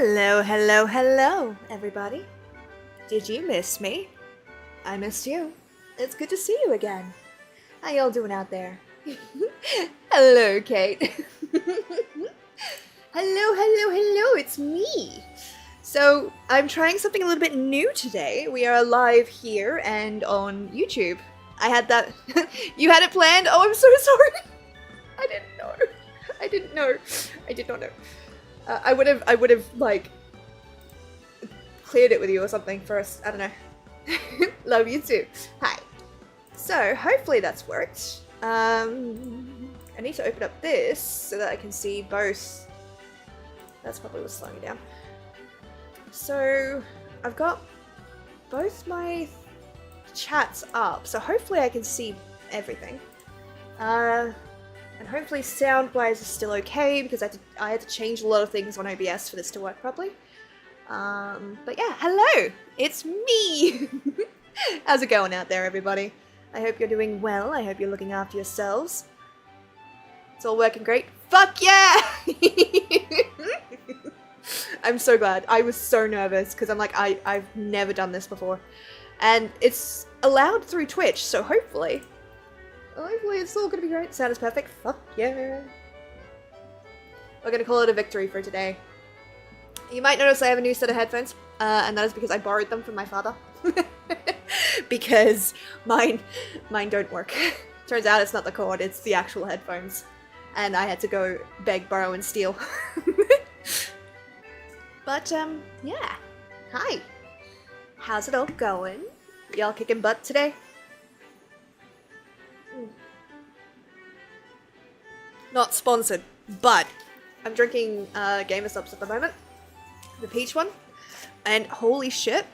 Hello, hello, hello, everybody. Did you miss me? I missed you. It's good to see you again. How y'all doing out there? Hello, Kate. Hello, it's me. So, I'm trying something a little bit new today. We are live here and on YouTube. I had that... You had it planned? Oh, I'm so sorry. I didn't know. I did not know. I would have, like, cleared it with you or something first. I don't know. Love you too. Hi. So, hopefully that's worked. I need to open up this so that I can see both. That's probably what's slowing me down. So, I've got both my chats up, so hopefully I can see everything. And hopefully sound-wise is still okay, because I had to change a lot of things on OBS for this to work properly. But yeah, hello! It's me! How's it going out there, everybody? I hope you're doing well, I hope you're looking after yourselves. It's all working great. Fuck yeah! I'm so glad. I was so nervous, because I'm like, I've never done this before. And it's allowed through Twitch, so hopefully it's all gonna be great. Sound is perfect. Fuck yeah. We're gonna call it a victory for today. You might notice I have a new set of headphones, and that is because I borrowed them from my father. Because mine don't work. Turns out it's not the cord, it's the actual headphones. And I had to go beg, borrow, and steal. But, yeah. Hi. How's it all going? Y'all kicking butt today? Not sponsored, but I'm drinking Gamer Subs at the moment. The peach one. And holy shit,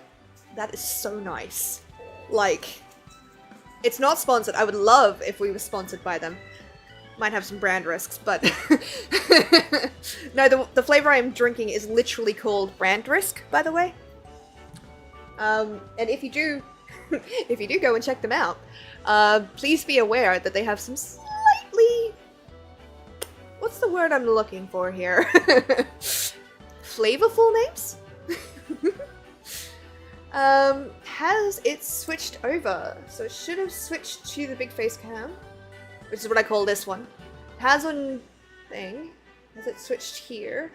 that is so nice. Like, it's not sponsored. I would love if we were sponsored by them. Might have some brand risks, but... No, the flavor I'm drinking is literally called Brand Risk, by the way. And if you do go and check them out, please be aware that they have some slightly... What's the word I'm looking for here? Flavorful names? Has it switched over? So it should have switched to the big face cam, which is what I call this one. It has one thing. Has it switched here?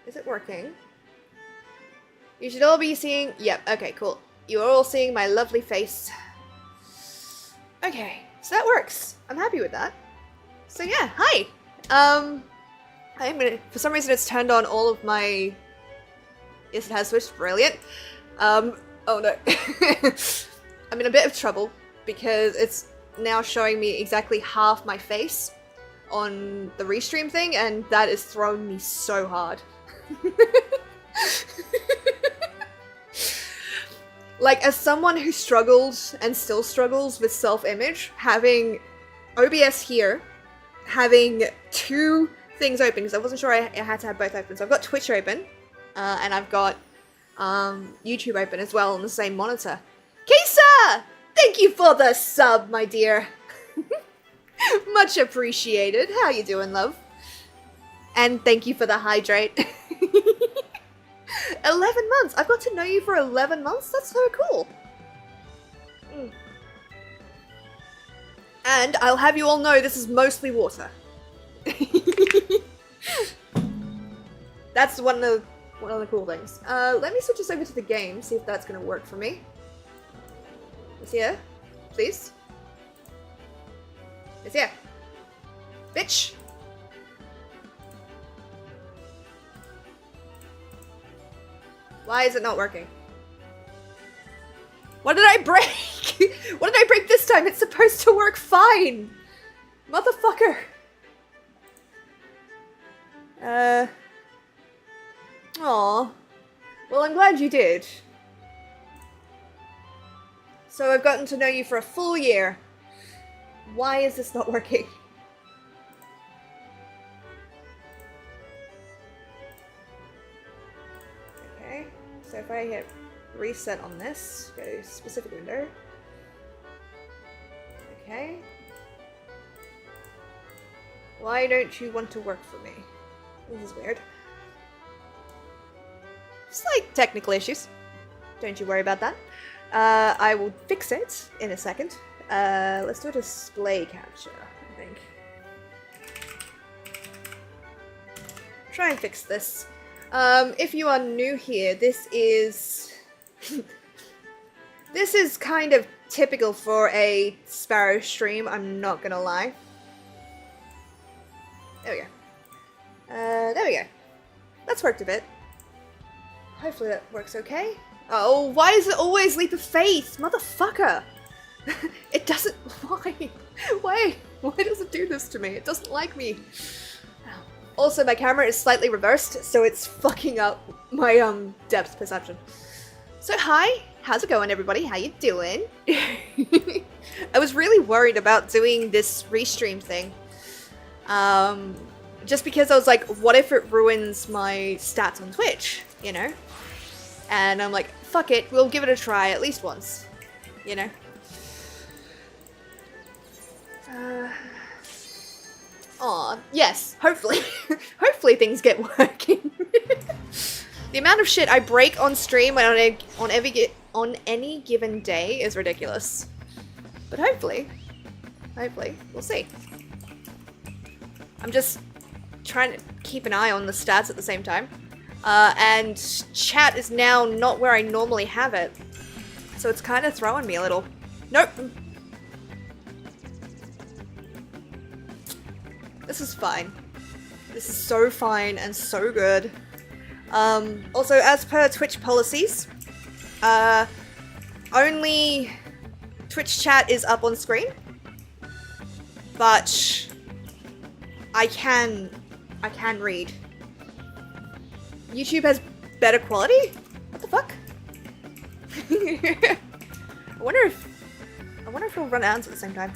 Is it working? You should all be seeing... Yep, okay, cool. You are all seeing my lovely face. Okay, so that works. I'm happy with that. So yeah, hi! I'm gonna... For some reason it's turned on all of my... Yes, it has switched. Brilliant. Oh no. I'm in a bit of trouble because it's now showing me exactly half my face on the Restream thing, and that is throwing me so hard. Like, as someone who struggled and still struggles with self-image, having OBS here, having two things open, because I wasn't sure I had to have both open. So I've got Twitch open, and I've got YouTube open as well on the same monitor. Kisa! Thank you for the sub, my dear. Much appreciated. How you doing, love? And thank you for the hydrate. 11 months! I've got to know you for 11 months? That's so cool. And I'll have you all know this is mostly water. That's one of the cool things. Let me switch this over to the game, see if that's gonna work for me. It's here. Please. It's here. Bitch! Why is it not working? What did I break? What did I break this time? It's supposed to work fine! Motherfucker! Aw. Well, I'm glad you did. So I've gotten to know you for a full year. Why is this not working? Okay, so if I hit reset on this, go to specific window. Okay. Why don't you want to work for me? This is weird. slight technical issues. Don't you worry about that. I will fix it in a second. Let's do a display capture, I think. Try and fix this. If you are new here, this is... this is kind of typical for a Sparrow stream, I'm not gonna lie. There we go. There we go. That's worked a bit. Hopefully that works okay. Oh, why is it always leap of faith? Motherfucker! It doesn't... Why? Why? Why does it do this to me? It doesn't like me. Also, my camera is slightly reversed, so it's fucking up my, depth perception. So, hi! How's it going, everybody? How you doing? I was really worried about doing this Restream thing. Just because I was like, what if it ruins my stats on Twitch, you know? And I'm like, fuck it, we'll give it a try at least once, you know? Aw, yes, hopefully. Hopefully things get working. The amount of shit I break on stream on any given day is ridiculous. But hopefully, we'll see. I'm just trying to keep an eye on the stats at the same time. And chat is now not where I normally have it. So it's kind of throwing me a little. Nope. This is fine. This is so fine and so good. Also, as per Twitch policies, only Twitch chat is up on screen. But I can read. YouTube has better quality? What the fuck? I wonder if it'll run ads at the same time.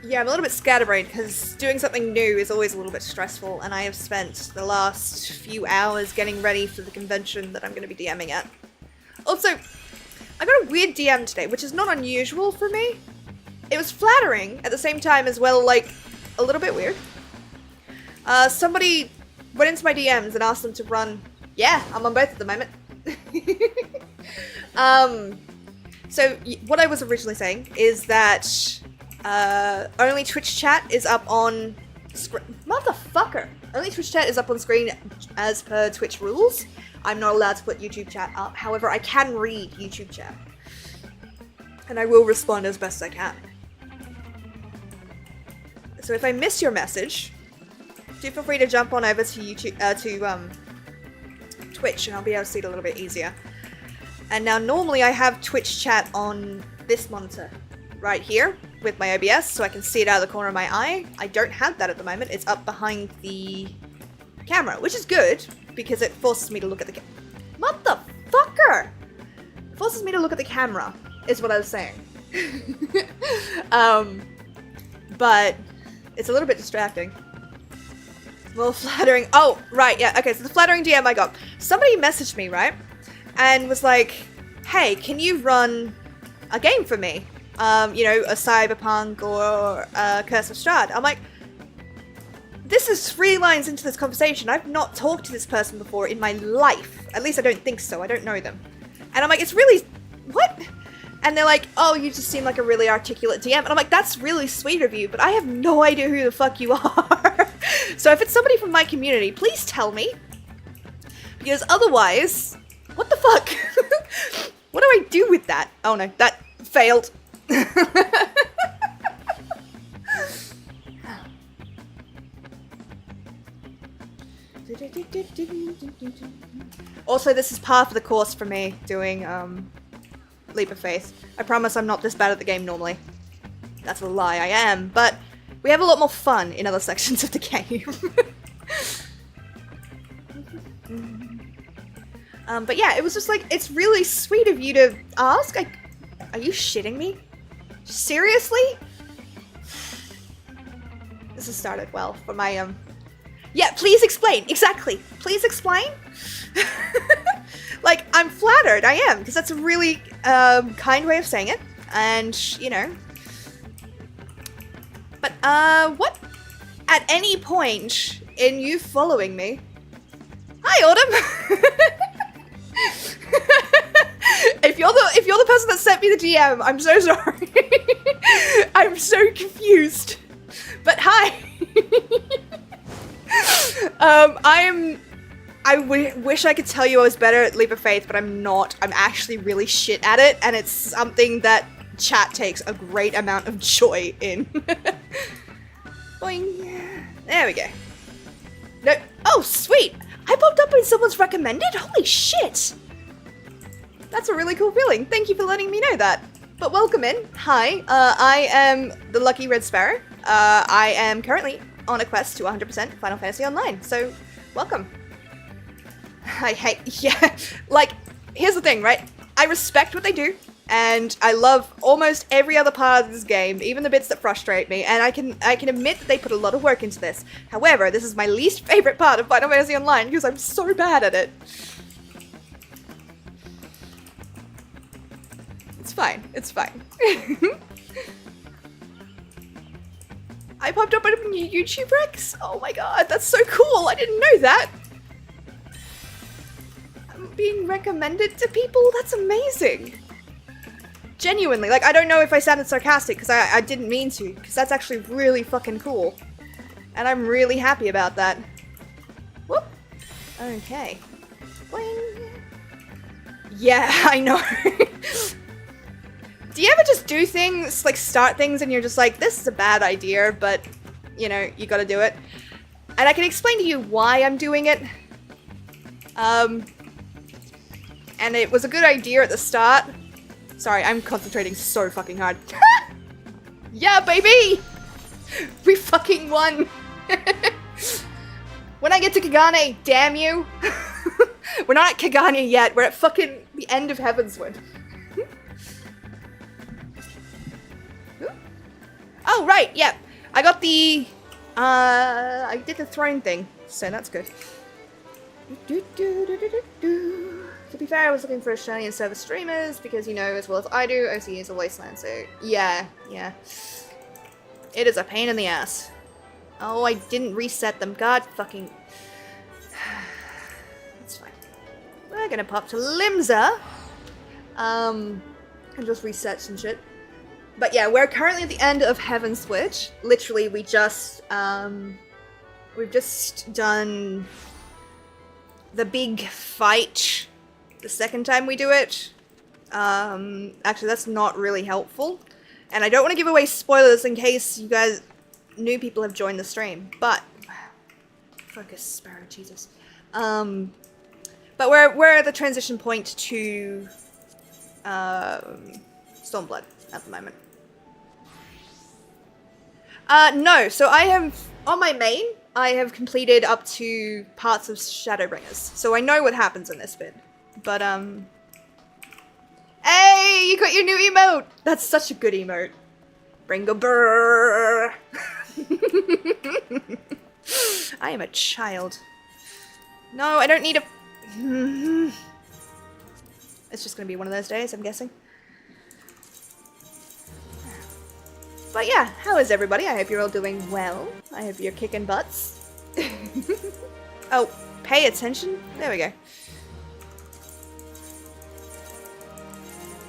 Yeah, I'm a little bit scatterbrained because doing something new is always a little bit stressful, and I have spent the last few hours getting ready for the convention that I'm going to be DMing at. Also, I got a weird DM today, which is not unusual for me. It was flattering at the same time as well, like, a little bit weird. Somebody went into my DMs and asked them to run... Yeah, I'm on both at the moment. So, what I was originally saying is that only Twitch chat is up on screen. Motherfucker! Only Twitch chat is up on screen as per Twitch rules. I'm not allowed to put YouTube chat up. However, I can read YouTube chat. And I will respond as best I can. So if I miss your message, do feel free to jump on over to YouTube, Twitch, and I'll be able to see it a little bit easier. And now normally I have Twitch chat on this monitor right here with my OBS, so I can see it out of the corner of my eye. I don't have that at the moment. It's up behind the camera, which is good because it forces me to look at the Motherfucker! It forces me to look at the camera, is what I was saying. But it's a little bit distracting. Well, flattering. Oh, right, yeah, okay, so the flattering DM I got. Somebody messaged me, right? And was like, hey, can you run a game for me? You know, a Cyberpunk or a Curse of Strahd. I'm like, this is 3 lines into this conversation. I've not talked to this person before in my life. At least I don't think so. I don't know them. And I'm like, it's really... What? And they're like, oh, you just seem like a really articulate DM. And I'm like, that's really sweet of you, but I have no idea who the fuck you are. So if it's somebody from my community, please tell me. Because otherwise, what the fuck? What do I do with that? Oh no, that failed. Also, this is par for the course for me doing, Leap of Faith. I promise I'm not this bad at the game normally. That's a lie, I am, but we have a lot more fun in other sections of the game. But yeah, it was just like, it's really sweet of you to ask. Are you shitting me? Seriously? This has started well for my, Yeah, please explain. Exactly. Please explain. Like, I'm flattered. I am, because that's a really kind way of saying it. And, you know. But, what? At any point in you following me, Hi, Autumn. If you're the person that sent me the DM, I'm so sorry. I'm so confused. But hi. I wish I could tell you I was better at Leap of Faith, but I'm not. I'm actually really shit at it, and it's something that chat takes a great amount of joy in. Boing. There we go. No. Oh, sweet. I popped up in someone's recommended? Holy shit. That's a really cool feeling. Thank you for letting me know that. But welcome in. Hi. I am the Lucky Red Sparrow. I am currently on a quest to 100% Final Fantasy Online, so welcome. Yeah, like, here's the thing, right? I respect what they do, and I love almost every other part of this game, even the bits that frustrate me, and I can admit that they put a lot of work into this. However, this is my least favorite part of Final Fantasy Online because I'm so bad at it. It's fine. It's fine. I popped up on your YouTube Rex? Oh my god, that's so cool! I didn't know that! I'm being recommended to people? That's amazing! Genuinely, like, I don't know if I sounded sarcastic, because I didn't mean to, because that's actually really fucking cool. And I'm really happy about that. Whoop! Okay. Boing. Yeah, I know. Do you ever just do things, like start things and you're just like, this is a bad idea, but, you know, you gotta do it? And I can explain to you why I'm doing it. And it was a good idea at the start. Sorry, I'm concentrating so fucking hard. Yeah, baby! We fucking won! When I get to Kagane, damn you! We're not at Kagane yet, we're at fucking the end of Heavensward. Oh, right, yeah. I got the, I did the throne thing, so that's good. To be fair, I was looking for Australian server streamers, because you know, as well as I do, OC is a wasteland, so yeah. It is a pain in the ass. Oh, I didn't reset them, god fucking... It's fine. We're gonna pop to Limsa, and just reset some shit. But yeah, we're currently at the end of Heavensward. Literally, we've just done the big fight the second time we do it. Actually, that's not really helpful. And I don't want to give away spoilers in case you guys, new people have joined the stream, but... Focus, Sparrow, Jesus. But we're at the transition point to Stormblood at the moment. No, so I have, on my main, I have completed up to parts of Shadowbringers, so I know what happens in this bit. But, hey, you got your new emote! That's such a good emote. Bring a brrrr. I am a child. No, I don't need a... It's just gonna be one of those days, I'm guessing. But yeah, how is everybody? I hope you're all doing well. I hope you're kicking butts. Oh, pay attention? There we go.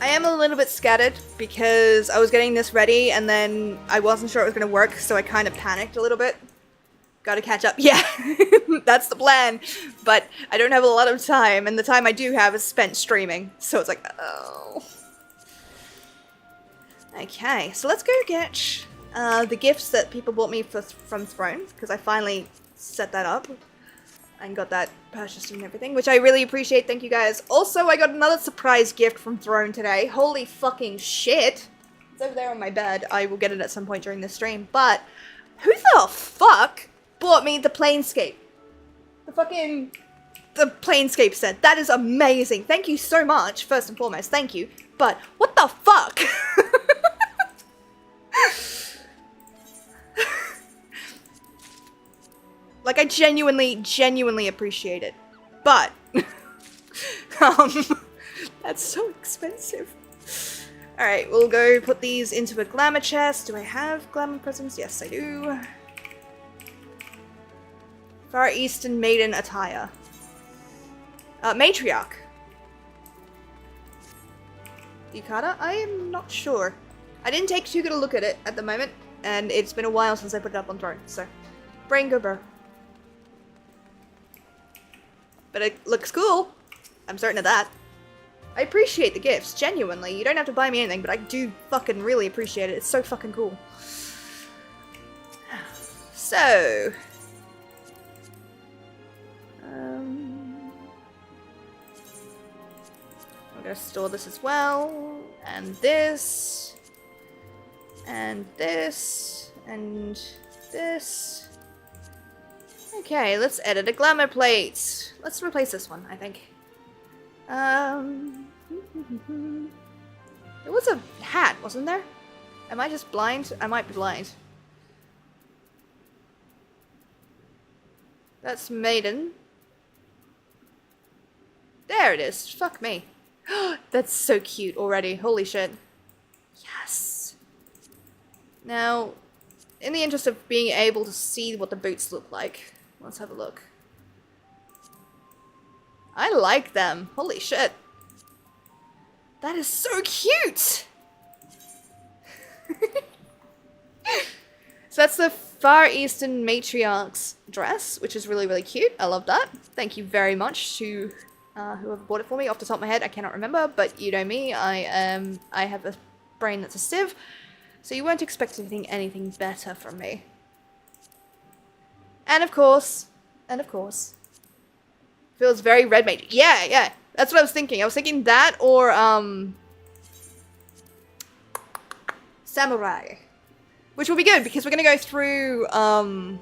I am a little bit scattered because I was getting this ready and then I wasn't sure it was going to work, so I kind of panicked a little bit. Gotta catch up. Yeah, that's the plan. But I don't have a lot of time, and the time I do have is spent streaming. So it's like, oh... Okay, so let's go get the gifts that people bought me from Throne, because I finally set that up and got that purchased and everything, which I really appreciate. Thank you guys. Also, I got another surprise gift from Throne today. Holy fucking shit. It's over there on my bed. I will get it at some point during the stream. But who the fuck bought me the Planescape? The Planescape set. That is amazing. Thank you so much, first and foremost. Thank you. But what the fuck? Like, I genuinely appreciate it. But, that's so expensive. Alright, we'll go put these into a glamour chest. Do I have glamour presents? Yes, I do. Far Eastern Maiden attire. Matriarch. Yukata? I am not sure. I didn't take too good a look at it at the moment, and it's been a while since I put it up on Throne, so... Brain go burr. But it looks cool. I'm certain of that. I appreciate the gifts, genuinely. You don't have to buy me anything, but I do fucking really appreciate it. It's so fucking cool. So... I'm gonna store this as well, and this, and this, and this. Okay, let's edit a glamour plate. Let's replace this one, I think. There was a hat, wasn't there? Am I just blind? I might be blind. That's Maiden. There it is. Fuck me. That's so cute already. Holy shit. Yes. Now, in the interest of being able to see what the boots look like, let's have a look. I like them. Holy shit. That is so cute! So that's the Far Eastern Matriarch's dress, which is really, really cute. I love that. Thank you very much to whoever bought it for me. Off the top of my head, I cannot remember, but you know me, I have a brain that's a sieve, so you won't expect anything better from me. And of course, feels very red mage. Yeah, that's what I was thinking. I was thinking that or, samurai. Which will be good, because we're gonna go through, Stormblood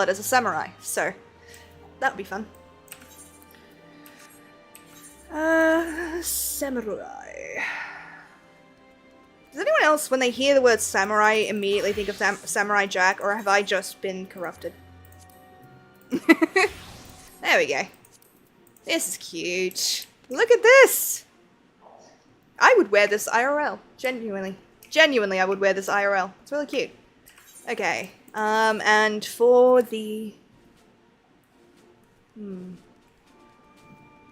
as a samurai, so that would be fun. Samurai. Does anyone else, when they hear the word samurai, immediately think of Samurai Jack, or have I just been corrupted? There we go. This is cute. Look at this! I would wear this IRL. Genuinely. Genuinely, I would wear this IRL. It's really cute. Okay. And for the... Do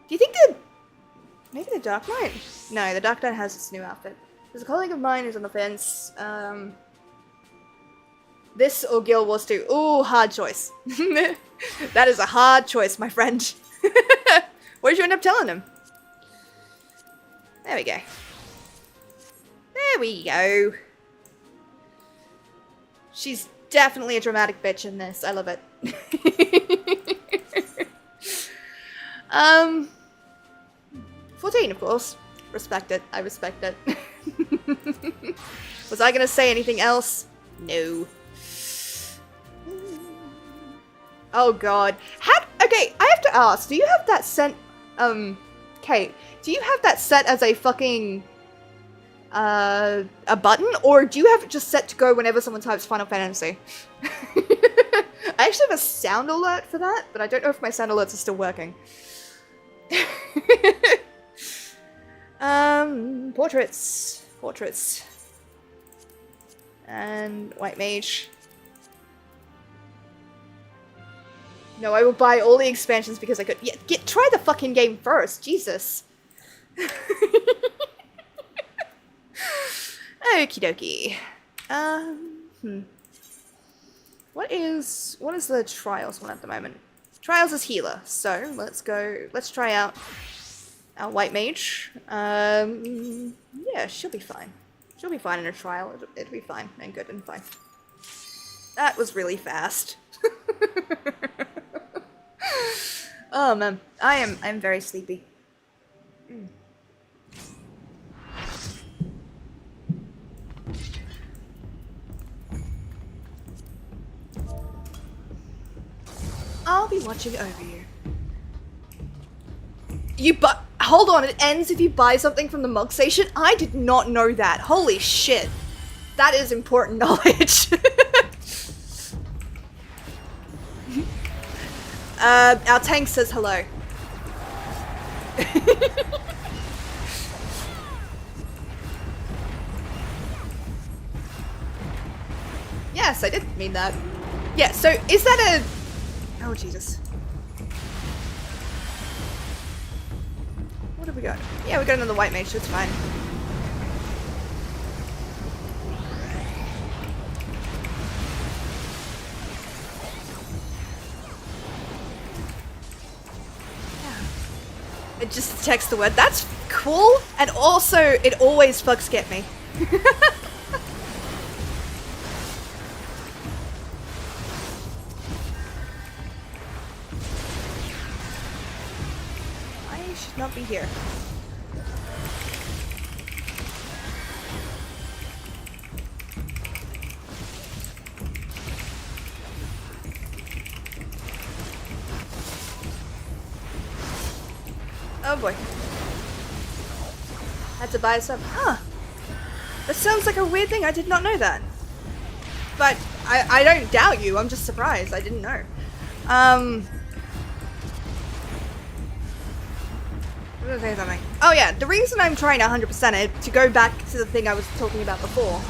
you think that... Maybe the Dark Knight? No, the Dark Knight has its new outfit. There's a colleague of mine who's on the fence. This or Guild Wars 2. Ooh, hard choice. That is a hard choice, my friend. What did you end up telling him? There we go. There we go. She's definitely a dramatic bitch in this. I love it. 14, of course. Respect it. I respect it. Was I gonna say anything else? No. Oh god. Okay, I have to ask, do you have that set, Kate, do you have that set as a fucking, a button, or do you have it just set to go whenever someone types Final Fantasy? I actually have a sound alert for that, but I don't know if my sound alerts are still working. Portraits. Portraits. And White Mage. No, I will buy all the expansions because I could. Yeah, try the fucking game first, Jesus. Okie dokie. What is the Trials one at the moment? Trials is healer, so let's try out our White Mage. Yeah, she'll be fine. She'll be fine in a trial. It'll be fine and good and fine. That was really fast. Oh man, I'm very sleepy. I'll be watching over you. Hold on, it ends if you buy something from the mug station? I did not know that. Holy shit. That is important knowledge. Our tank says hello. Yes, I did mean that. Yeah, so is that a... Oh, Jesus. What have we got? Yeah, we got another white mage, so it's fine. Yeah. It just detects the word. That's cool, and also it always fucks get me. I should not be here. Oh boy. Had to buy some. Huh. That sounds like a weird thing. I did not know that. But I don't doubt you. I'm just surprised. I didn't know. I was gonna say something. Oh yeah, the reason I'm trying to 100% it, to go back to the thing I was talking about before,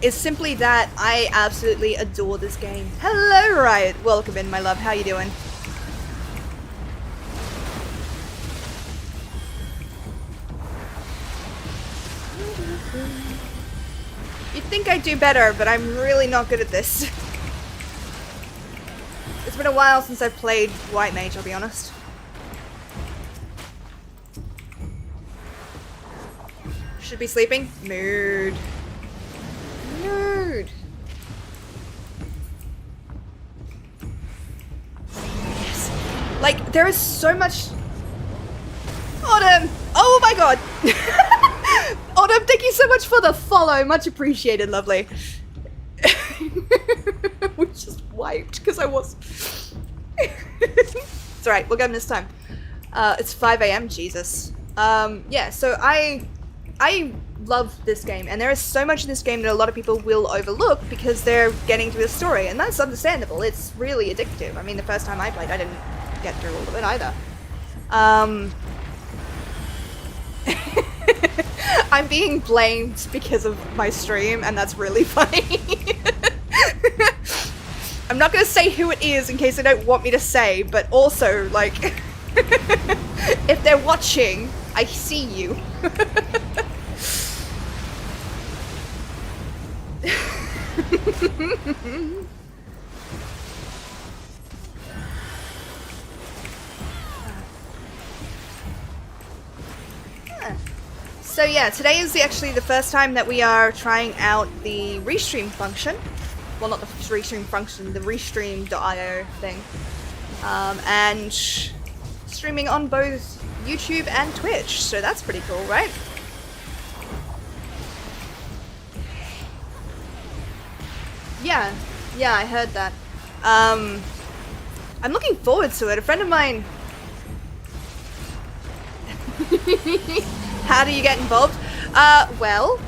is simply that I absolutely adore this game. Hello, Riot. Welcome in, my love. How you doing? You'd think I'd do better, but I'm really not good at this. It's been a while since I've played White Mage, I'll be honest. Should be sleeping? Mood. Mood. Yes. Like, there is so much... Autumn! Oh my god! Autumn, thank you so much for the follow. Much appreciated, lovely. We just wiped because I was... It's alright, we'll get him this time. It's 5 AM, Jesus. Yeah, so I love this game, and there is so much in this game that a lot of people will overlook because they're getting to the story, and that's understandable. It's really addictive. I mean, the first time I played, I didn't get through all of it either. I'm being blamed because of my stream, and that's really funny. I'm not gonna say who it is in case they don't want me to say, but also, like, if they're watching, I see you. So yeah, today is actually the first time that we are trying out the Restream function. Well, not the Restream function, the Restream.io thing. And streaming on both YouTube and Twitch, so that's pretty cool, right? Yeah, I heard that. I'm looking forward to it. A friend of mine... How do you get involved? Well,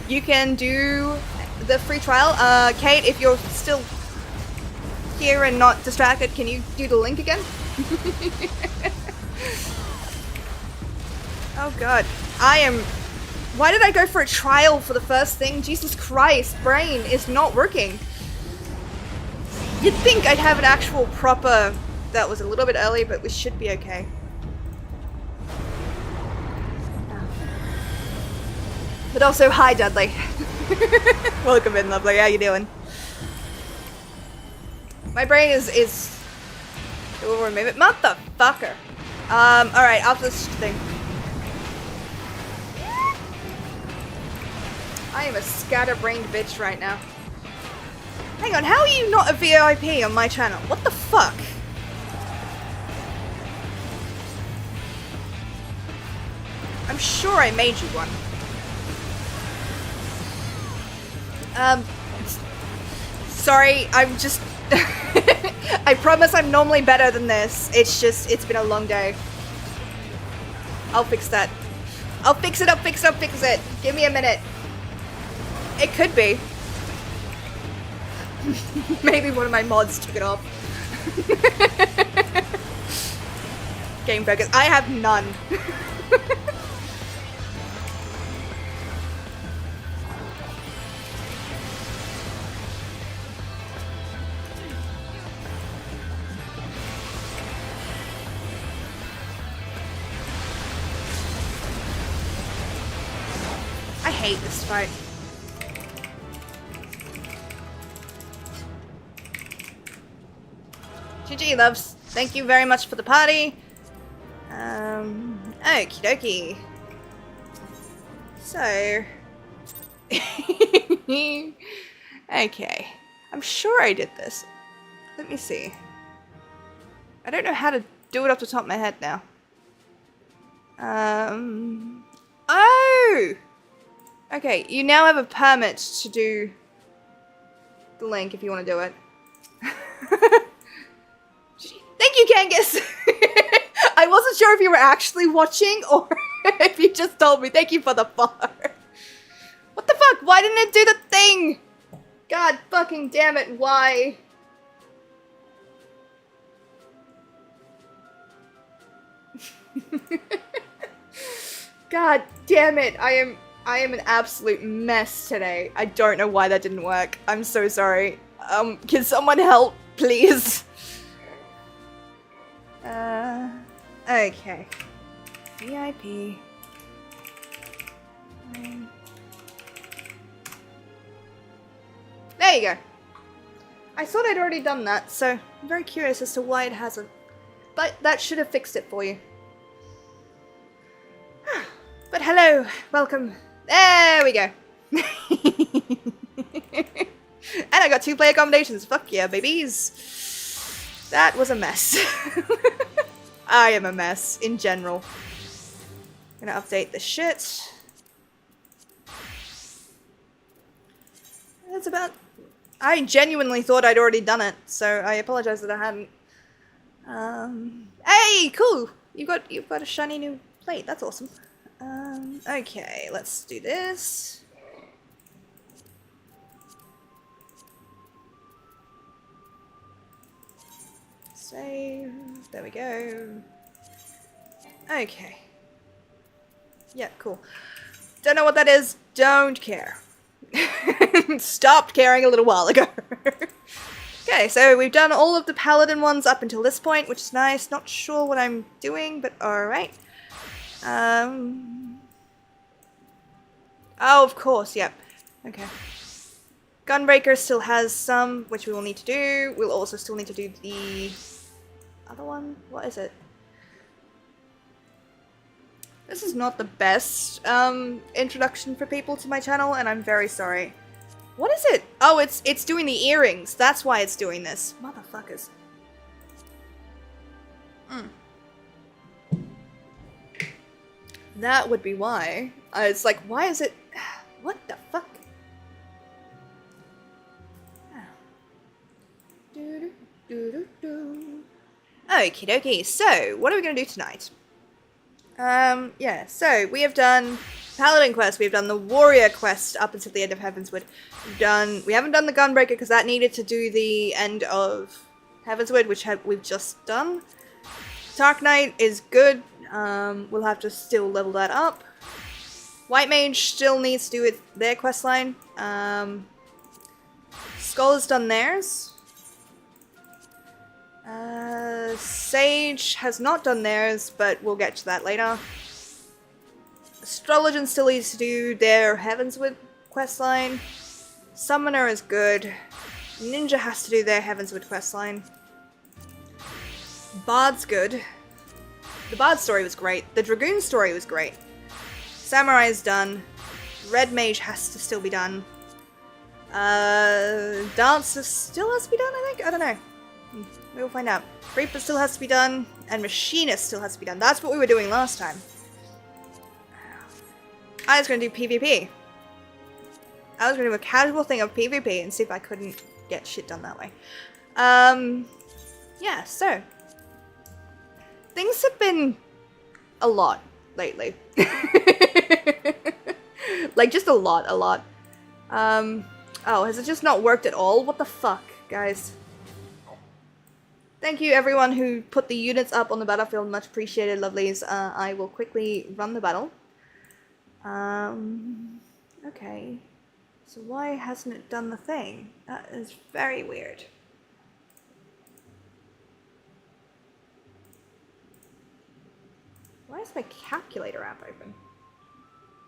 you can do the free trial. Kate, if you're still here and not distracted, can you do the link again? Oh god. Why did I go for a trial for the first thing? Jesus Christ, brain is not working. You'd think I'd have an actual proper... That was a little bit early, but we should be okay. But also, hi Dudley. Welcome in, lovely. How you doing? My brain is... It will remove it. Motherfucker. Alright, after this thing. I am a scatterbrained bitch right now. Hang on, how are you not a VIP on my channel? What the fuck? I'm sure I made you one. Sorry, I'm just... I promise I'm normally better than this. It's just, it's been a long day. I'll fix that. I'll fix it, I'll fix it. Give me a minute. It could be. Maybe one of my mods took it off. Game focus. I have none. hate this fight. GG loves, thank you very much for the party. Okie dokie. So... okay. I'm sure I did this. Let me see. I don't know how to do it off the top of my head now. Oh! Okay, you now have a permit to do the link if you want to do it. Thank you, Kangas! I wasn't sure if you were actually watching or if you just told me. Thank you for the bar. What the fuck? Why didn't it do the thing? God fucking damn it, why? God damn it, I am an absolute mess today. I don't know why that didn't work. I'm so sorry. Can someone help, please? Okay. VIP. There you go. I thought I'd already done that, so I'm very curious as to why it hasn't. But that should have fixed it for you. But hello, welcome. There we go. And I got 2 player accommodations. Fuck yeah, babies. That was a mess. I am a mess in general. Gonna update the shit. That's about... I genuinely thought I'd already done it, so I apologize that I hadn't. Hey, cool! You've got a shiny new plate. That's awesome. Okay, let's do this. Save. There we go. Okay. Yeah, cool. Don't know what that is. Don't care. Stopped caring a little while ago. Okay, so we've done all of the paladin ones up until this point, which is nice. Not sure what I'm doing, but alright. Oh, of course, yep. Okay. Gunbreaker still has some, which we will need to do. We'll also still need to do the other one. What is it? This is not the best introduction for people to my channel, and I'm very sorry. What is it? Oh, it's doing the earrings. That's why it's doing this. Motherfuckers. That would be why. It's like, why is it... What the fuck? Okie dokie, so what are we gonna do tonight? Yeah, so we have done Paladin quest, we've done the Warrior quest up until the end of Heavenswood. We haven't done the Gunbreaker because that needed to do the end of Heavenswood, which we've just done. Dark Knight is good, we'll have to still level that up. White Mage still needs to do with their questline. Skull has done theirs. Sage has not done theirs, but we'll get to that later. Astrologian still needs to do their Heavenswood questline. Summoner is good. Ninja has to do their Heavenswood questline. Bard's good. The Bard story was great. The Dragoon story was great. Samurai is done. Red Mage has to still be done. Dancer still has to be done, I think? I don't know. We'll find out. Reaper still has to be done, and Machinist still has to be done. That's what we were doing last time. I was going to do PvP. I was going to do a casual thing of PvP and see if I couldn't get shit done that way. Yeah, so. Things have been a lot lately. Like, just a lot. Oh, has it just not worked at all? What the fuck, guys? Thank you everyone who put the units up on the battlefield, much appreciated, lovelies. I will quickly run the battle. Okay. So why hasn't it done the thing? That is very weird. Why is my calculator app open?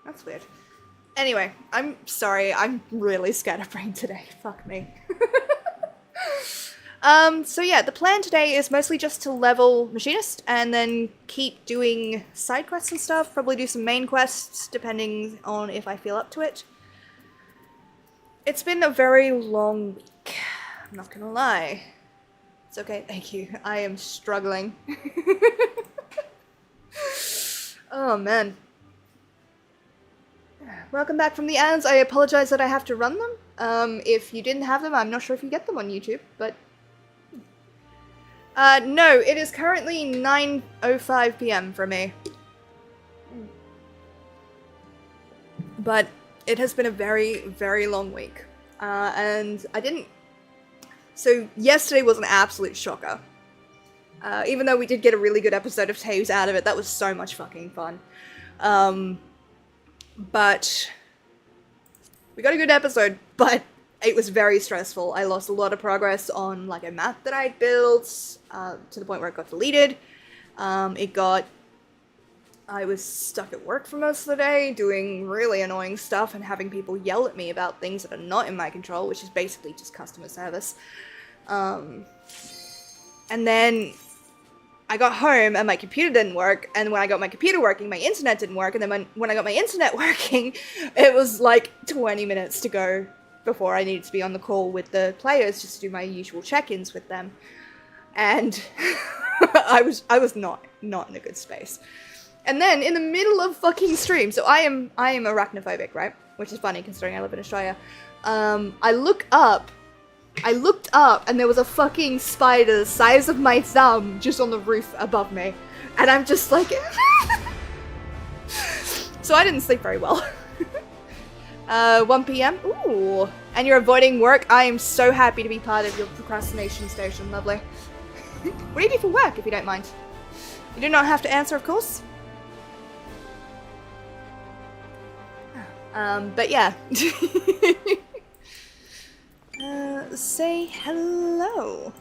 That's weird. Anyway, I'm sorry, I'm really scatterbrained today. Fuck me. So yeah, the plan today is mostly just to level Machinist and then keep doing side quests and stuff, probably do some main quests depending on if I feel up to it. It's been a very long week, I'm not gonna lie. It's okay, thank you. I am struggling. Oh man. Welcome back from the ads. I apologize that I have to run them. If you didn't have them, I'm not sure if you get them on YouTube, but... no, it is currently 9:05 p.m. for me. But it has been a very, very long week. And I didn't... So, yesterday was an absolute shocker. Even though we did get a really good episode of Tales out of it, that was so much fucking fun. But we got a good episode, but it was very stressful. I lost a lot of progress on like a map that I'd built, to the point where it got deleted. I was stuck at work for most of the day, doing really annoying stuff and having people yell at me about things that are not in my control, which is basically just customer service. And then I got home and my computer didn't work, and when I got my computer working, my internet didn't work, and then when I got my internet working, it was like 20 minutes to go before I needed to be on the call with the players just to do my usual check-ins with them. And I was not in a good space. And then in the middle of fucking stream, so I am arachnophobic, right? Which is funny considering I live in Australia. I looked up and there was a fucking spider the size of my thumb just on the roof above me. And I'm just like... So I didn't sleep very well. 1 p.m? Ooh. And you're avoiding work? I am so happy to be part of your procrastination station, lovely. What do you do for work, if you don't mind? You do not have to answer, of course. But yeah. Say hello.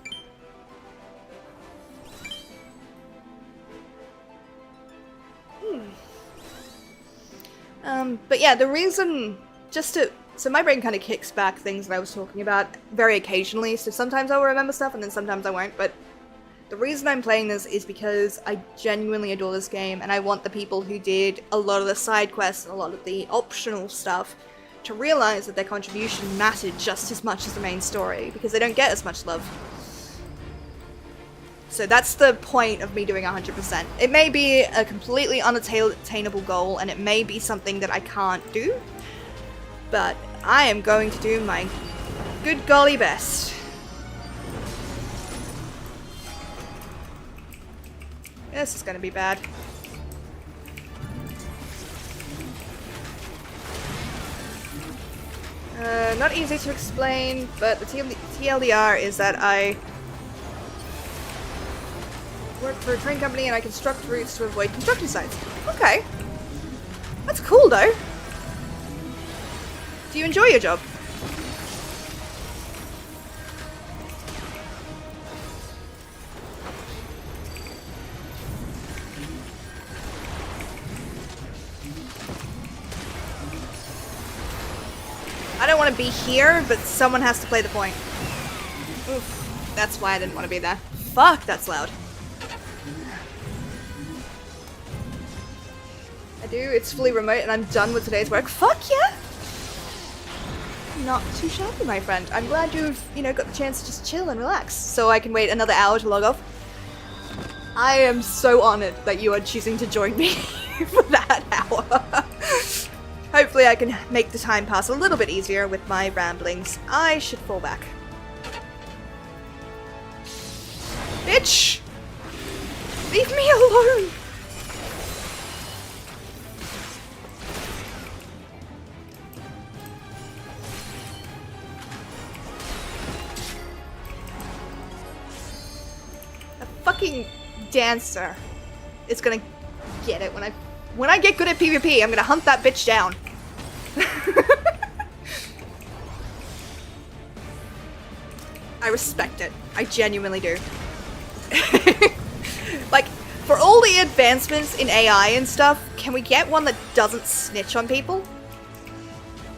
But yeah, the reason, so my brain kind of kicks back things that I was talking about very occasionally, so sometimes I'll remember stuff and then sometimes I won't, but the reason I'm playing this is because I genuinely adore this game, and I want the people who did a lot of the side quests and a lot of the optional stuff to realize that their contribution mattered just as much as the main story, because they don't get as much love. So that's the point of me doing 100%. It may be a completely unattainable goal, and it may be something that I can't do, but I am going to do my good golly best. This is gonna be bad. Not easy to explain, but the TLDR is that I work for a train company and I construct routes to avoid construction sites. Okay. That's cool, though. Do you enjoy your job? I don't want to be here, but someone has to play the point. Oof. That's why I didn't want to be there. Fuck, that's loud. I do, it's fully remote and I'm done with today's work. Fuck yeah! Not too shabby, my friend. I'm glad you've, got the chance to just chill and relax, so I can wait another hour to log off. I am so honored that you are choosing to join me for that hour. Hopefully I can make the time pass a little bit easier with my ramblings. I should fall back. Bitch! Leave me alone! A fucking dancer is gonna get it when I get good at PvP. I'm gonna hunt that bitch down. I respect it. I genuinely do. Like, for all the advancements in AI and stuff, can we get one that doesn't snitch on people?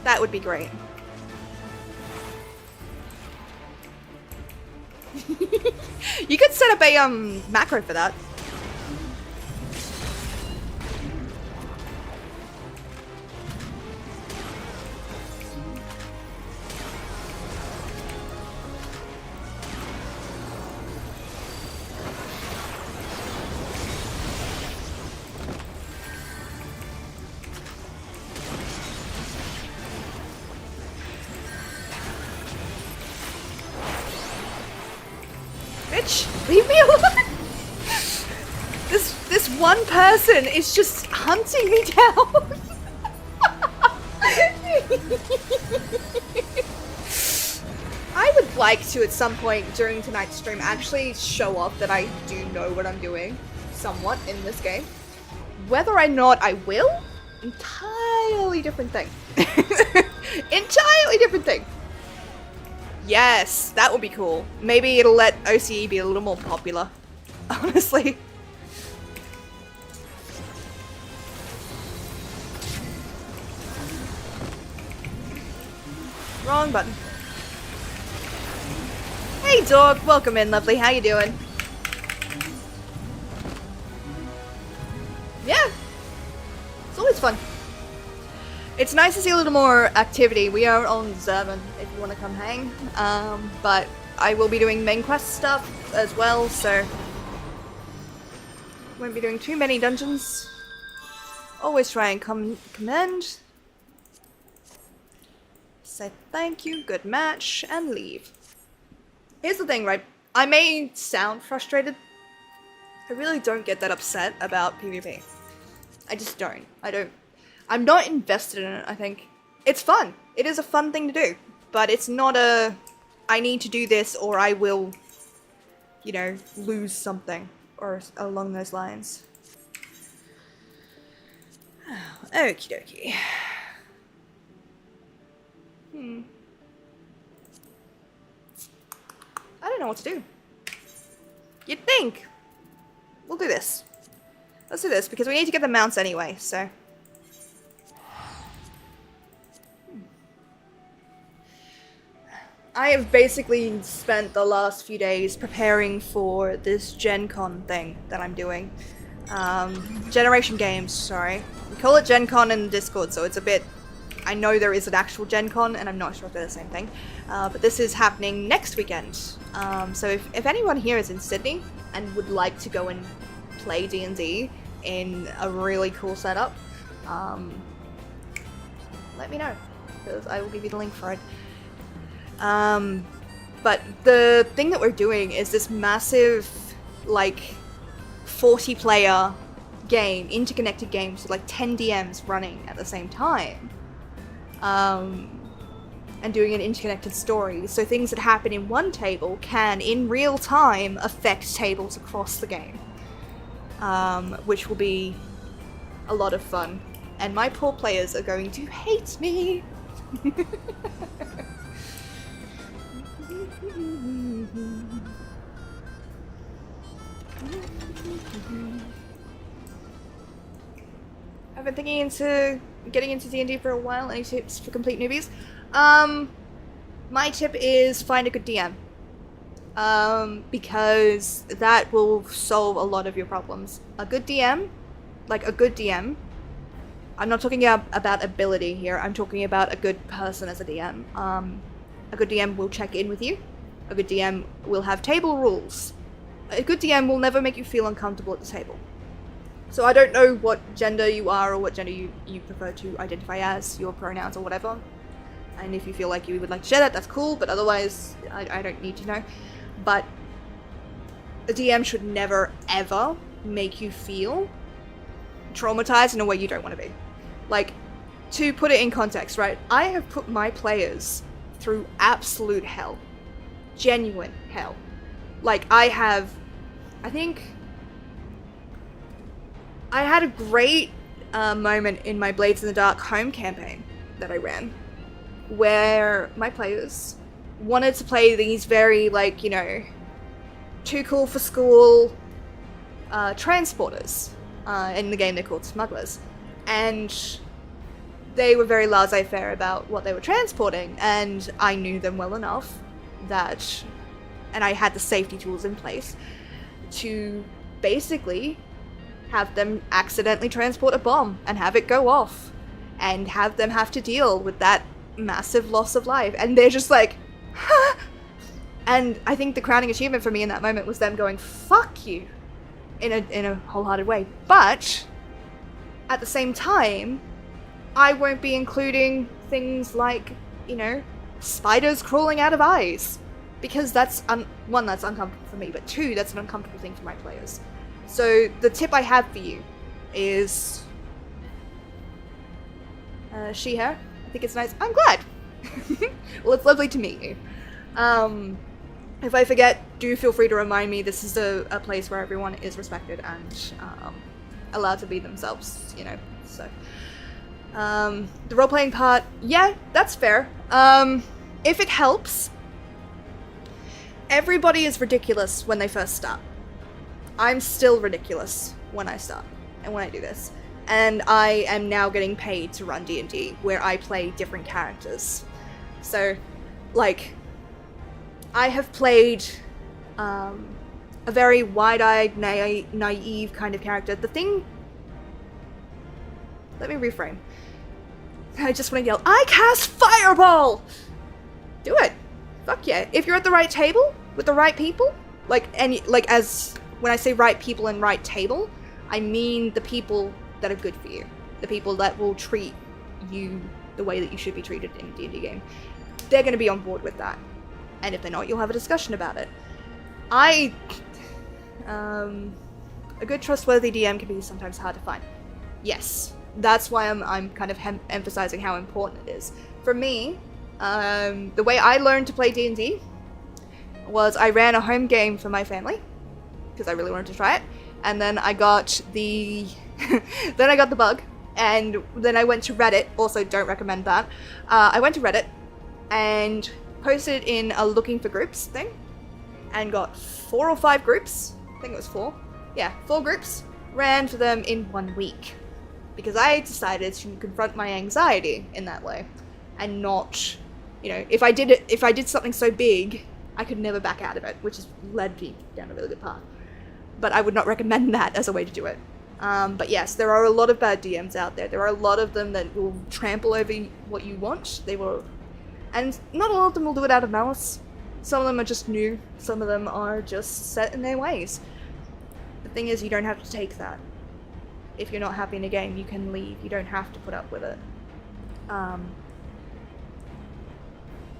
That would be great. You could set up a macro for that. Bitch, leave me alone! This one person is just hunting me down. I would like to, at some point during tonight's stream, actually show off that I do know what I'm doing, somewhat, in this game. Whether or not I will, entirely different thing. Entirely different thing. Yes, that would be cool. Maybe it'll let OCE be a little more popular, honestly. Wrong button. Hey dog, welcome in, lovely. How you doing? Yeah, it's always fun. It's nice to see a little more activity. We are on 7 if you want to come hang. But I will be doing main quest stuff as well, so won't be doing too many dungeons. Always try and commend. Say thank you, good match, and leave. Here's the thing, right? I may sound frustrated. I really don't get that upset about PvP. I just don't. I'm not invested in it, I think. It's fun. It is a fun thing to do. But it's not a, I need to do this or I will, you know, lose something. Or along those lines. Okie dokie. I don't know what to do. You'd think. We'll do this. Let's do this, because we need to get the mounts anyway, so. I have basically spent the last few days preparing for this Gen Con thing that I'm doing. Generation Games, sorry. We call it Gen Con in Discord, so it's a bit... I know there is an actual Gen Con, and I'm not sure if they're the same thing. But this is happening next weekend. So if anyone here is in Sydney and would like to go and play D&D in a really cool setup, let me know, because I will give you the link for it. But the thing that we're doing is this massive, like, 40-player game, interconnected games with like 10 DMs running at the same time. And doing an interconnected story, so things that happen in one table can, in real time, affect tables across the game. Which will be a lot of fun. And my poor players are going to hate me! I've been thinking into getting into D&D for a while. Any tips for complete newbies? My tip is find a good DM. Because that will solve a lot of your problems. A good DM, like a good DM, I'm not talking about ability here, I'm talking about a good person as a DM. A good DM will check in with you. A good DM will have table rules. A good DM will never make you feel uncomfortable at the table. So I don't know what gender you are or what gender you prefer to identify as, your pronouns or whatever. And if you feel like you would like to share that, that's cool, but otherwise, I don't need to know. But a DM should never, ever make you feel traumatized in a way you don't want to be. Like, to put it in context, right? I have put my players through absolute hell. Genuine hell. Like, I think I had a great moment in my Blades in the Dark home campaign that I ran, where my players wanted to play these very, like, you know, too cool for school transporters. In the game they're called smugglers. And they were very laissez-faire about what they were transporting, and I knew them well enough that, and I had the safety tools in place to basically have them accidentally transport a bomb and have it go off and have them have to deal with that massive loss of life. And they're just like, huh? And I think the crowning achievement for me in that moment was them going, fuck you, in a wholehearted way. But at the same time, I won't be including things like, you know, spiders crawling out of eyes, because that's, one, that's uncomfortable for me, but two, that's an uncomfortable thing for my players. So the tip I have for you is she, her. I think it's nice. I'm glad. Well, it's lovely to meet you. If I forget, do feel free to remind me. This is a place where everyone is respected and allowed to be themselves, you know, so. The role-playing part, yeah, that's fair. If it helps, everybody is ridiculous when they first start. I'm still ridiculous when I start and when I do this. And I am now getting paid to run D&D, where I play different characters. So, like, I have played a very wide-eyed, naive kind of character. The thing... Let me reframe. I just want to yell, I cast Fireball! Do it. Fuck yeah. If you're at the right table, with the right people, as when I say right people and right table, I mean the people that are good for you. The people that will treat you the way that you should be treated in a D&D game. They're going to be on board with that. And if they're not, you'll have a discussion about it. A good trustworthy DM can be sometimes hard to find. Yes. That's why I'm kind of emphasizing how important it is. For me, the way I learned to play D&D was I ran a home game for my family, because I really wanted to try it, and then I got the then I got the bug, and then I went to Reddit. Also, don't recommend that. I went to Reddit and posted in a looking for groups thing, and got 4 or 5 groups. I think it was 4. Yeah, 4 groups. Ran for them in 1 week. Because I decided to confront my anxiety in that way, and not, you know, if I did something so big, I could never back out of it, which has led me down a really good path. But I would not recommend that as a way to do it. But yes, there are a lot of bad DMs out there. There are a lot of them that will trample over what you want. They will, and not all of them will do it out of malice. Some of them are just new. Some of them are just set in their ways. The thing is, you don't have to take that. If you're not happy in a game, you can leave. You don't have to put up with it.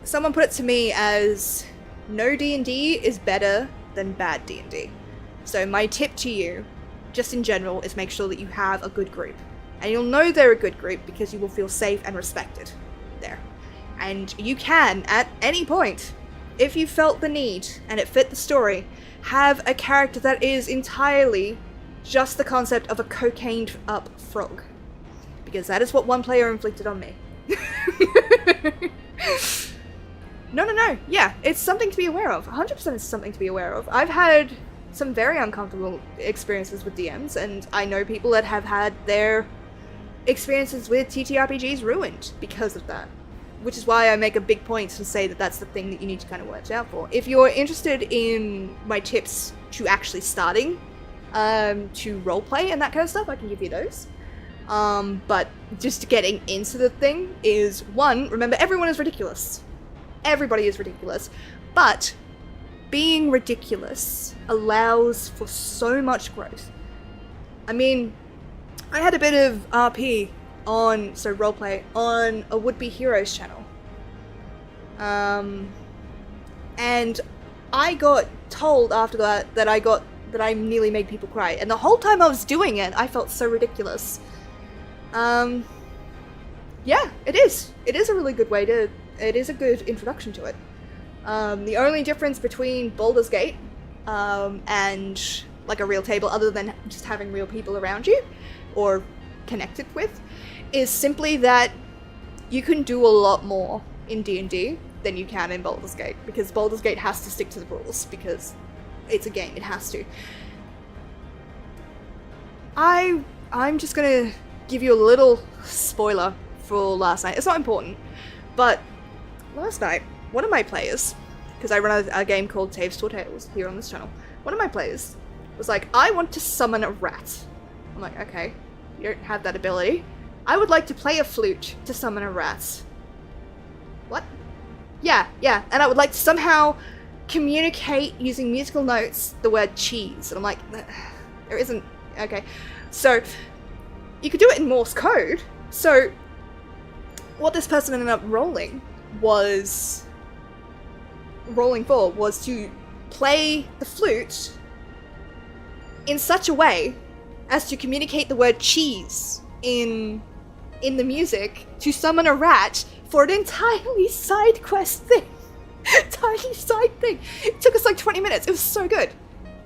Someone put it to me as, no D&D is better than bad D&D. So my tip to you, just in general, is make sure that you have a good group. And you'll know they're a good group because you will feel safe and respected there. And you can, at any point, if you felt the need and it fit the story, have a character that is entirely just the concept of a cocained up frog. Because that is what one player inflicted on me. No. Yeah, it's something to be aware of. 100% it's something to be aware of. I've had some very uncomfortable experiences with DMs, and I know people that have had their experiences with TTRPGs ruined because of that. Which is why I make a big point to say that that's the thing that you need to kind of watch out for. If you're interested in my tips to actually starting to roleplay and that kind of stuff, I can give you those. But just getting into the thing is, 1, remember everyone is ridiculous. Everybody is ridiculous. But being ridiculous allows for so much growth. I mean, I had a bit of RP roleplay on a Would Be Heroes channel. And I got told after that I nearly made people cry. And the whole time I was doing it, I felt so ridiculous. Yeah, it is. It is a really good way to... It is a good introduction to it. The only difference between Baldur's Gate and like a real table, other than just having real people around you or connected with, is simply that you can do a lot more in D&D than you can in Baldur's Gate, because Baldur's Gate has to stick to the rules, because it's a game, it has to. I'm just gonna give you a little spoiler for last night. It's not important, but last night, one of my players, because I run a game called Taves to Tales here on this channel, one of my players was like, I want to summon a rat. I'm like, okay, you don't have that ability. I would like to play a flute to summon a rat. What? Yeah, and I would like to somehow communicate using musical notes the word cheese. And I'm like, there isn't, okay. So, you could do it in Morse code. So, what this person ended up rolling for was to play the flute in such a way as to communicate the word cheese in the music to summon a rat for an entirely side quest thing. Tiny side thing. It took us like 20 minutes. It was so good.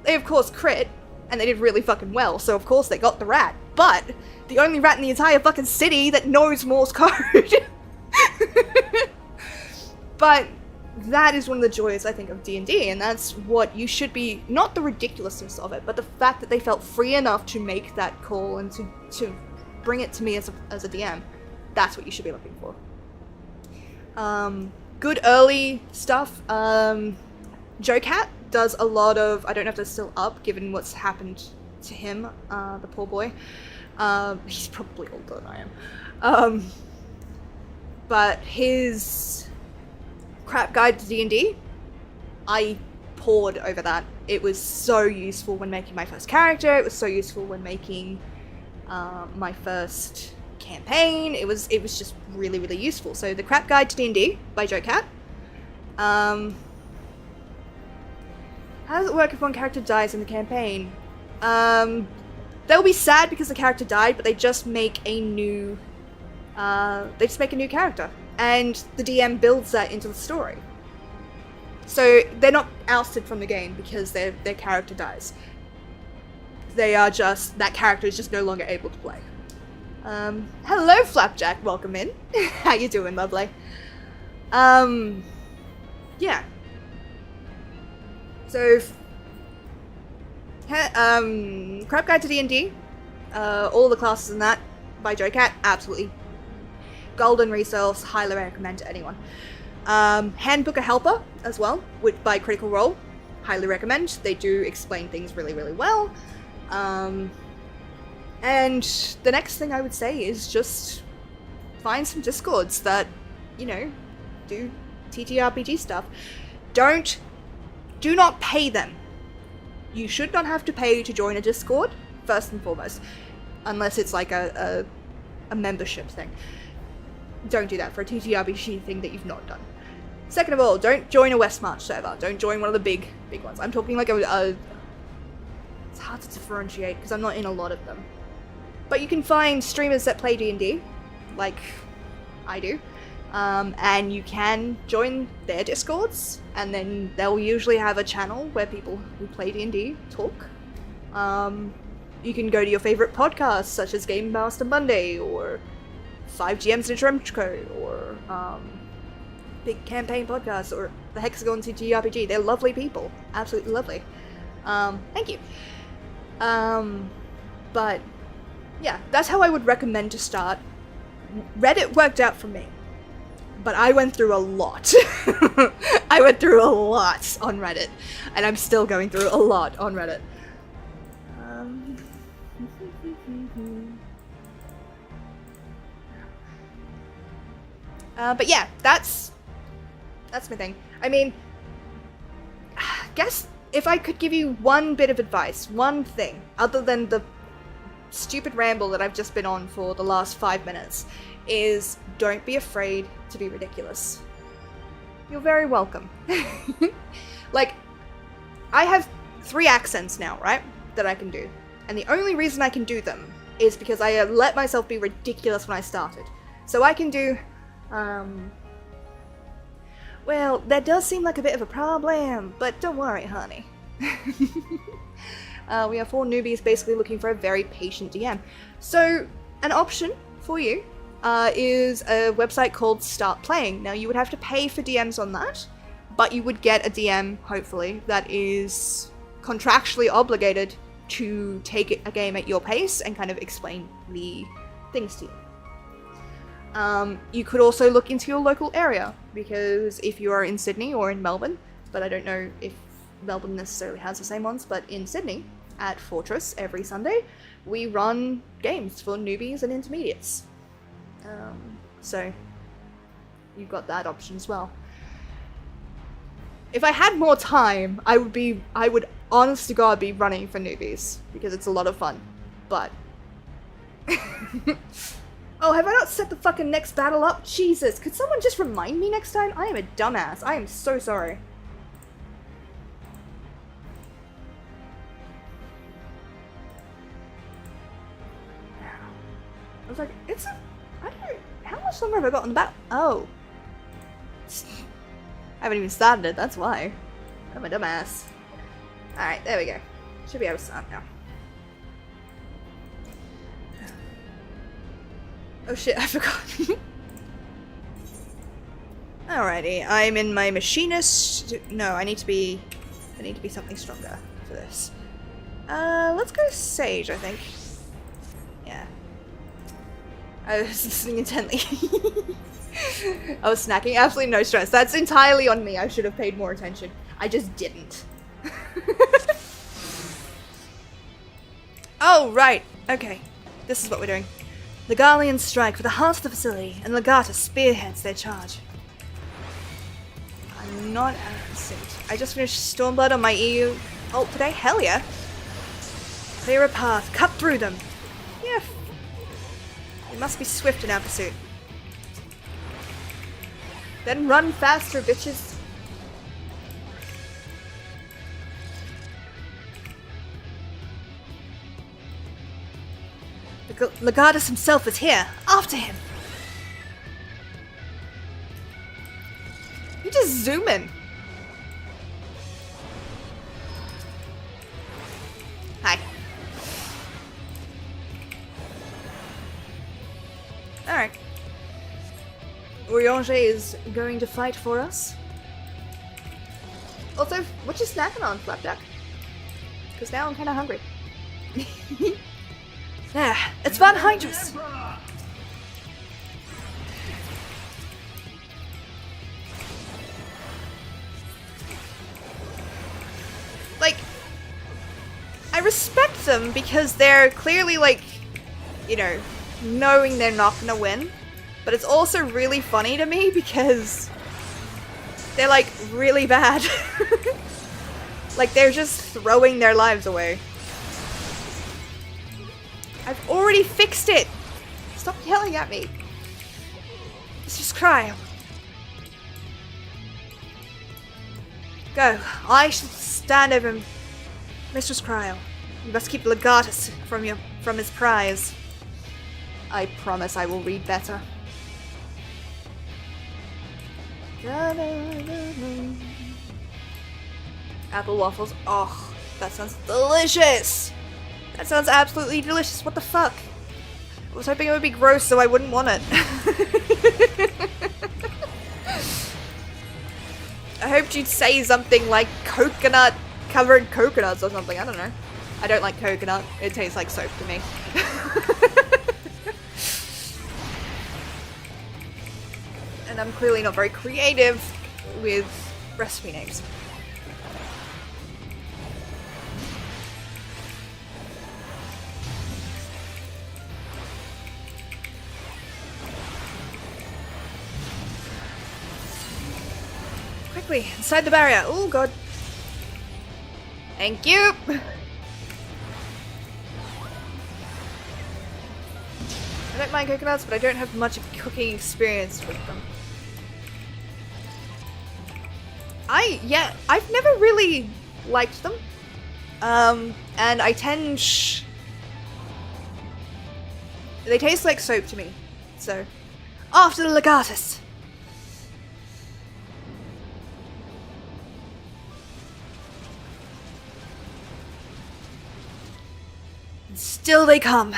They of course crit, and they did really fucking well, so of course they got the rat. But the only rat in the entire fucking city that knows Morse code. But that is one of the joys, I think, of D&D, and that's what you should be, not the ridiculousness of it, but the fact that they felt free enough to make that call and to bring it to me as a DM. That's what you should be looking for. Good early stuff. Joe Cat does a lot of, I don't know if they're still up, given what's happened to him, the poor boy. He's probably older than I am. But his crap guide to D&D, I poured over that. It was so useful when making my first character. It was so useful when making my first campaign. It was just really, really useful. So the crap guide to D&D by Joe Cat. How does it work if one character dies in the campaign? They'll be sad because the character died, but they just make a new character, and the DM builds that into the story. So they're not ousted from the game because their character dies. They are just, that character is just no longer able to play. Hello Flapjack, welcome in. How you doing, lovely? Yeah. So, Crap Guide to D&D, all the classes in that by Joe Cat, absolutely golden resource, highly recommend to anyone. Handbook a Helper as well, by Critical Role, highly recommend. They do explain things really, really well. And the next thing I would say is just find some Discords that, you know, do TTRPG stuff. Do not pay them. You should not have to pay to join a Discord, first and foremost, unless it's like a membership thing. Don't do that for a TTRPG thing that you've not done. Second of all, don't join a Westmarch server. Don't join one of the big ones. I'm talking like it's hard to differentiate because I'm not in a lot of them. But you can find streamers that play D&D, like I do, and you can join their Discords, and then they'll usually have a channel where people who play D&D talk. You can go to your favorite podcasts, such as Game Master Monday, or 5GMs in a Trench Coat, or Big Campaign Podcast, or the Hexagon TTRPG. They're lovely people. Absolutely lovely. Thank you. But yeah, that's how I would recommend to start. Reddit worked out for me, but I went through a lot. I went through a lot on Reddit, and I'm still going through a lot on Reddit. But yeah, that's my thing. I mean, I guess if I could give you one bit of advice, one thing, other than the stupid ramble that I've just been on for the last 5 minutes, is don't be afraid to be ridiculous. You're very welcome. Like, I have 3 accents now, right, that I can do. And the only reason I can do them is because I let myself be ridiculous when I started. So I can do, well, that does seem like a bit of a problem, but don't worry, honey. We are 4 newbies basically looking for a very patient DM. So, an option for you is a website called Start Playing. Now, you would have to pay for DMs on that, but you would get a DM, hopefully, that is contractually obligated to take a game at your pace and kind of explain the things to you. You could also look into your local area, because if you are in Sydney or in Melbourne, but I don't know if Melbourne necessarily has the same ones, but in Sydney, at Fortress every Sunday, we run games for newbies and intermediates. So you've got that option as well. If I had more time, I would honest to God be running for newbies, because it's a lot of fun. But oh, have I not set the fucking next battle up? Jesus, could someone just remind me next time? I am a dumbass. I am so sorry. I was like, how much longer have I got on the battle? Oh. I haven't even started it, that's why. I'm a dumbass. Alright, there we go. Should be able to start now. Oh shit, I forgot. Alrighty, I'm in my machinist. No, I need to be something stronger for this. Let's go Sage, I think. Yeah. I was listening intently. I was snacking. Absolutely no stress. That's entirely on me. I should have paid more attention. I just didn't. Oh, right. Okay. This is what we're doing. The Garleans strike for the heart of the facility, and Legata spearheads their charge. I'm not absent. I just finished Stormblood on my EU ult today. Hell yeah. Clear a path. Cut through them. Yeah. We must be swift in our pursuit. Then run faster, bitches. Legatus himself is here. After him. You just zoom in. Hi. Alright. Oriange is going to fight for us. Also, what you snacking on, Flapjack? Because now I'm kind of hungry. There, it's Van Hydrus! Like, I respect them because they're clearly, like, you know, knowing they're not gonna win. But it's also really funny to me because they're, like, really bad. Like, they're just throwing their lives away. I've already fixed it! Stop yelling at me. Mistress Cryo. Go. I shall stand over Mistress Cryo. You must keep Legatus from his prize. I promise I will read better. Apple waffles. Oh, that sounds delicious! That sounds absolutely delicious. What the fuck? I was hoping it would be gross so I wouldn't want it. I hoped you'd say something like coconut covered coconuts or something. I don't know. I don't like coconut. It tastes like soap to me. And I'm clearly not very creative with recipe names. Quickly, inside the barrier. Oh god. Thank you! I don't mind coconuts, but I don't have much cooking experience with them. I've never really liked them. And I tend they taste like soap to me. So, after the Legatus! And still they come.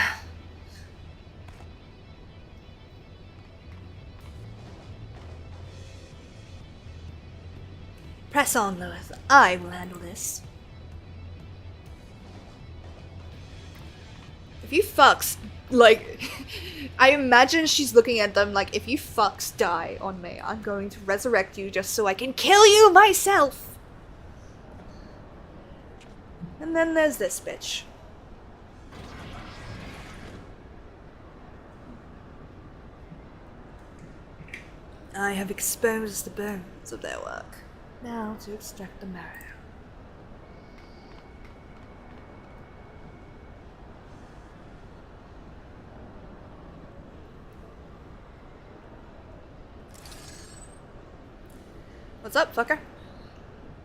Press on, Lilith. I will handle this. If you fucks, like, I imagine she's looking at them like, if you fucks die on me, I'm going to resurrect you just so I can kill you myself. And then there's this bitch. I have exposed the bones of their work. Now to extract the marrow. What's up, fucker?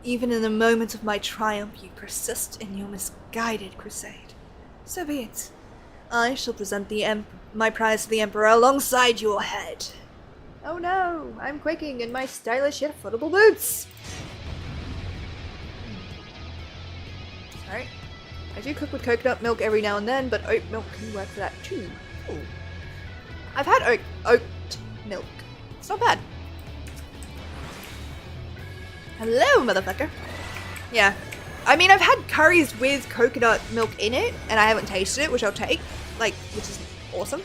Even in the moment of my triumph, you persist in your misguided crusade. So be it. I shall present my prize to the Emperor alongside your head. Oh no, I'm quaking in my stylish yet footable boots! Sorry. I do cook with coconut milk every now and then, but oat milk can work for that too. Ooh. I've had oat milk. It's not bad. Hello, motherfucker. Yeah. I mean, I've had curries with coconut milk in it, and I haven't tasted it, which I'll take. Like, which is awesome.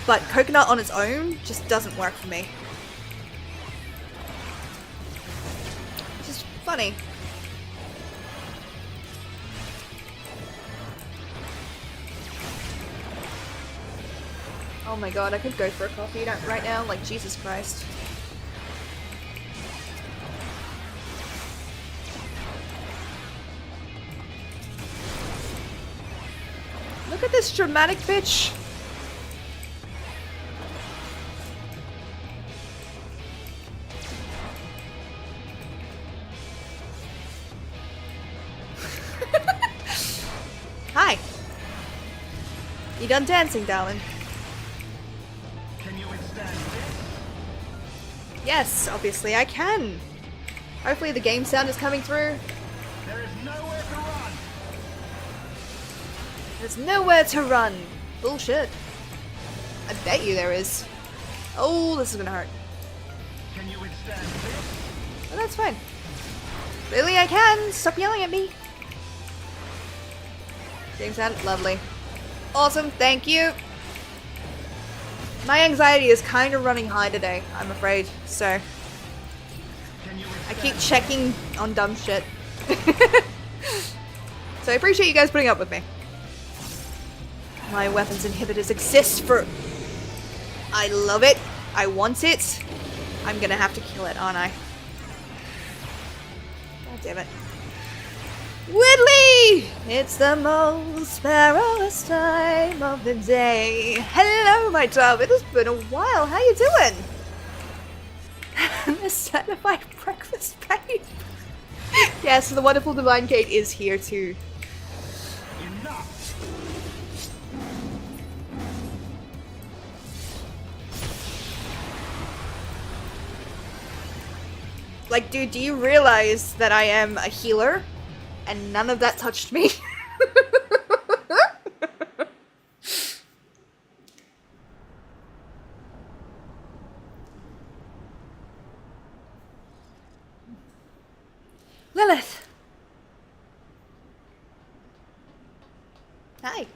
But coconut on its own just doesn't work for me. Which is funny. Oh my god, I could go for a coffee right now, like Jesus Christ. Look at this dramatic bitch. Hi. You done dancing, darling? Can you withstand this? Yes, obviously I can. Hopefully the game sound is coming through. There is nowhere to run. There's nowhere to run. Bullshit. I bet you there is. Oh, this is gonna hurt. Can you withstand this? Oh, that's fine. Clearly I can. Stop yelling at me. Game sound, lovely. Awesome, thank you. My anxiety is kind of running high today, I'm afraid. So, I keep checking on dumb shit. So I appreciate you guys putting up with me. My weapons inhibitors exist for... I love it. I want it. I'm gonna have to kill it, aren't I? God damn it. Whitley! It's the most sparrows time of the day. Hello, my dove. It has been a while. How you doing? The certified breakfast babe. Yes, the wonderful Divine Kate is here too. Enough. Like, dude, do you realize that I am a healer? And none of that touched me. Lilith! Hi.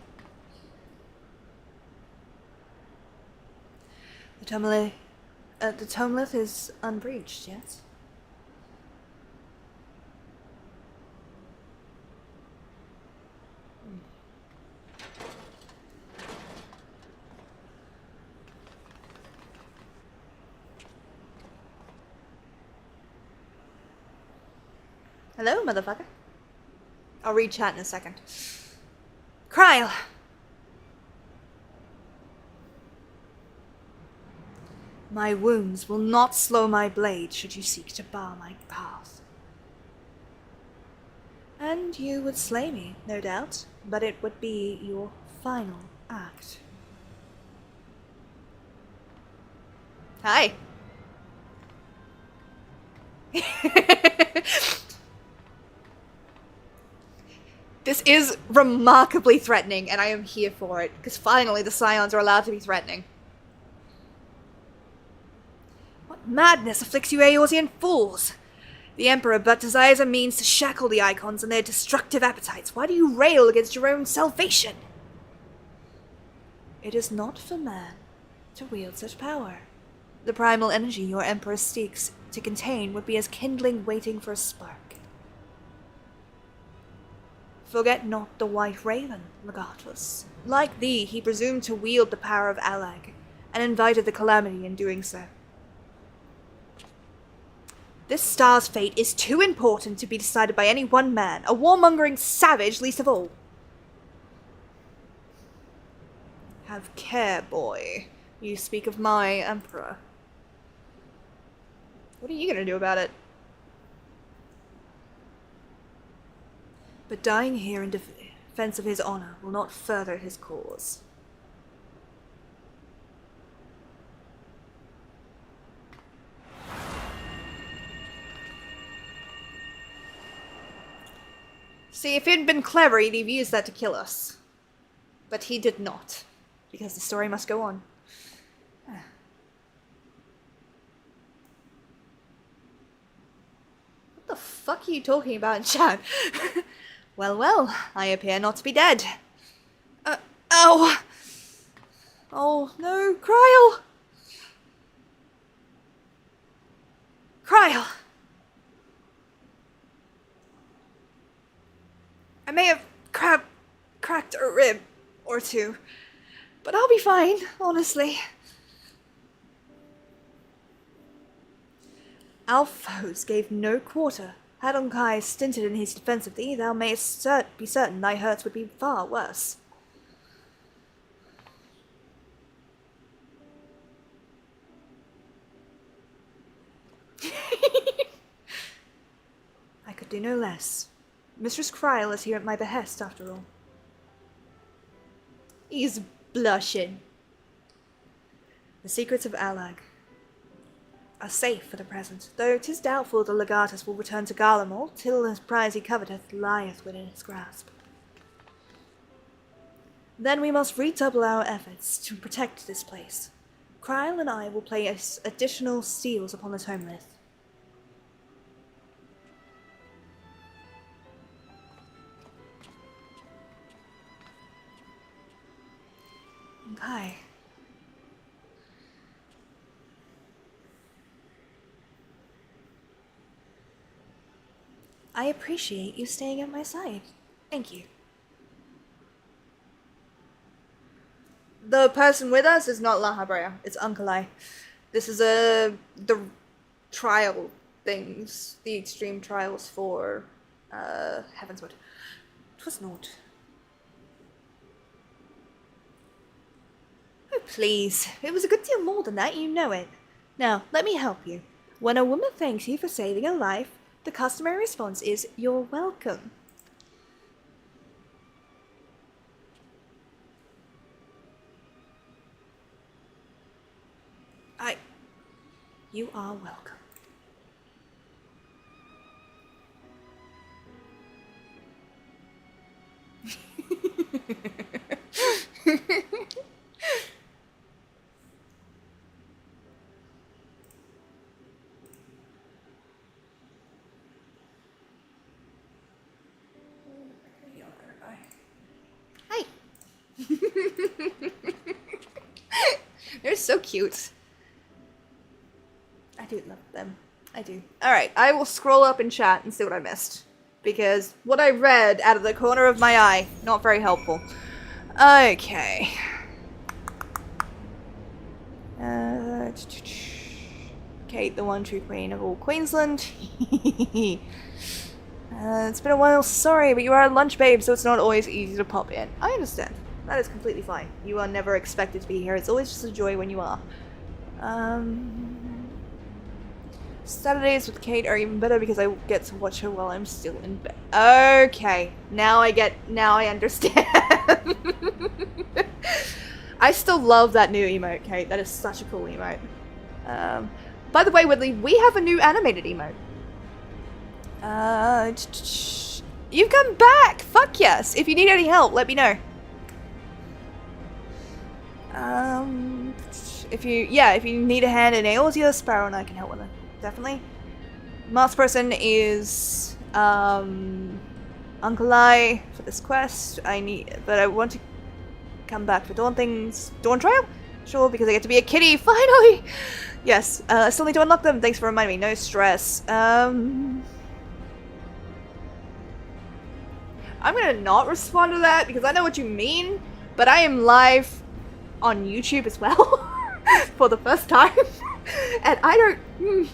The Tomelith is unbreached, yes? Hello, motherfucker. I'll read chat in a second. Kryle! My wounds will not slow my blade should you seek to bar my path. And you would slay me, no doubt, but it would be your final act. Hi. This is remarkably threatening, and I am here for it, because finally the Scions are allowed to be threatening. What madness afflicts you Eorzean fools? The Emperor but desires a means to shackle the Icons and their destructive appetites. Why do you rail against your own salvation? It is not for man to wield such power. The primal energy your emperor seeks to contain would be as kindling waiting for a spark. Forget not the white raven, Legatus. Like thee, he presumed to wield the power of Alag, and invited the calamity in doing so. This star's fate is too important to be decided by any one man, a warmongering savage least of all. Have care, boy. You speak of my emperor. What are you gonna do about it? But dying here in defense of his honor will not further his cause. See, if he'd been clever, he'd have used that to kill us. But he did not, because the story must go on. What the fuck are you talking about in chat? Well, well, I appear not to be dead. Ow! Oh, no, Cryle! Cryle! I may have cracked a rib or two, but I'll be fine, honestly. Our foes gave no quarter. Had Onkai stinted in his defense of thee, thou mayest be certain thy hurts would be far worse. I could do no less. Mistress Cryle is here at my behest, after all. He's blushing. The secrets of Alag are safe for the present, though 'tis doubtful the Legatus will return to Garlemald till the prize he coveteth lieth within his grasp. Then we must redouble our efforts to protect this place. Cryle and I will place additional seals upon the tomolith. Okay. I appreciate you staying at my side. Thank you. The person with us is not Lahabrea, it's Uncle. This is the trial things, the extreme trials for Heavenswood. 'Twas not. Oh, please. It was a good deal more than that, you know it. Now, let me help you. When a woman thanks you for saving a life, the customary response is, "You're welcome." You are welcome. Hi. They're so cute. I do love them. I do. Alright, I will scroll up in chat and see what I missed. Because what I read out of the corner of my eye, not very helpful. Okay. Kate, the one true queen of all Queensland. It's been a while, sorry, but you are a lunch babe, so it's not always easy to pop in. I understand. That is completely fine. You are never expected to be here. It's always just a joy when you are. Saturdays with Kate are even better because I get to watch her while I'm still in bed. Okay. Now I understand. I still love that new emote, Kate. That is such a cool emote. By the way, Woodley, we have a new animated emote. You've come back! Fuck yes! If you need any help, let me know. If you need a hand in nails, you're a sparrow and I can help with it. Definitely. Masked person is Uncle I for this quest. But I want to come back for Dawn things. Dawn Trail? Sure, because I get to be a kitty, finally! Yes, I still need to unlock them. Thanks for reminding me. No stress. I'm gonna not respond to that because I know what you mean, but I am live on YouTube as well for the first time, and I don't...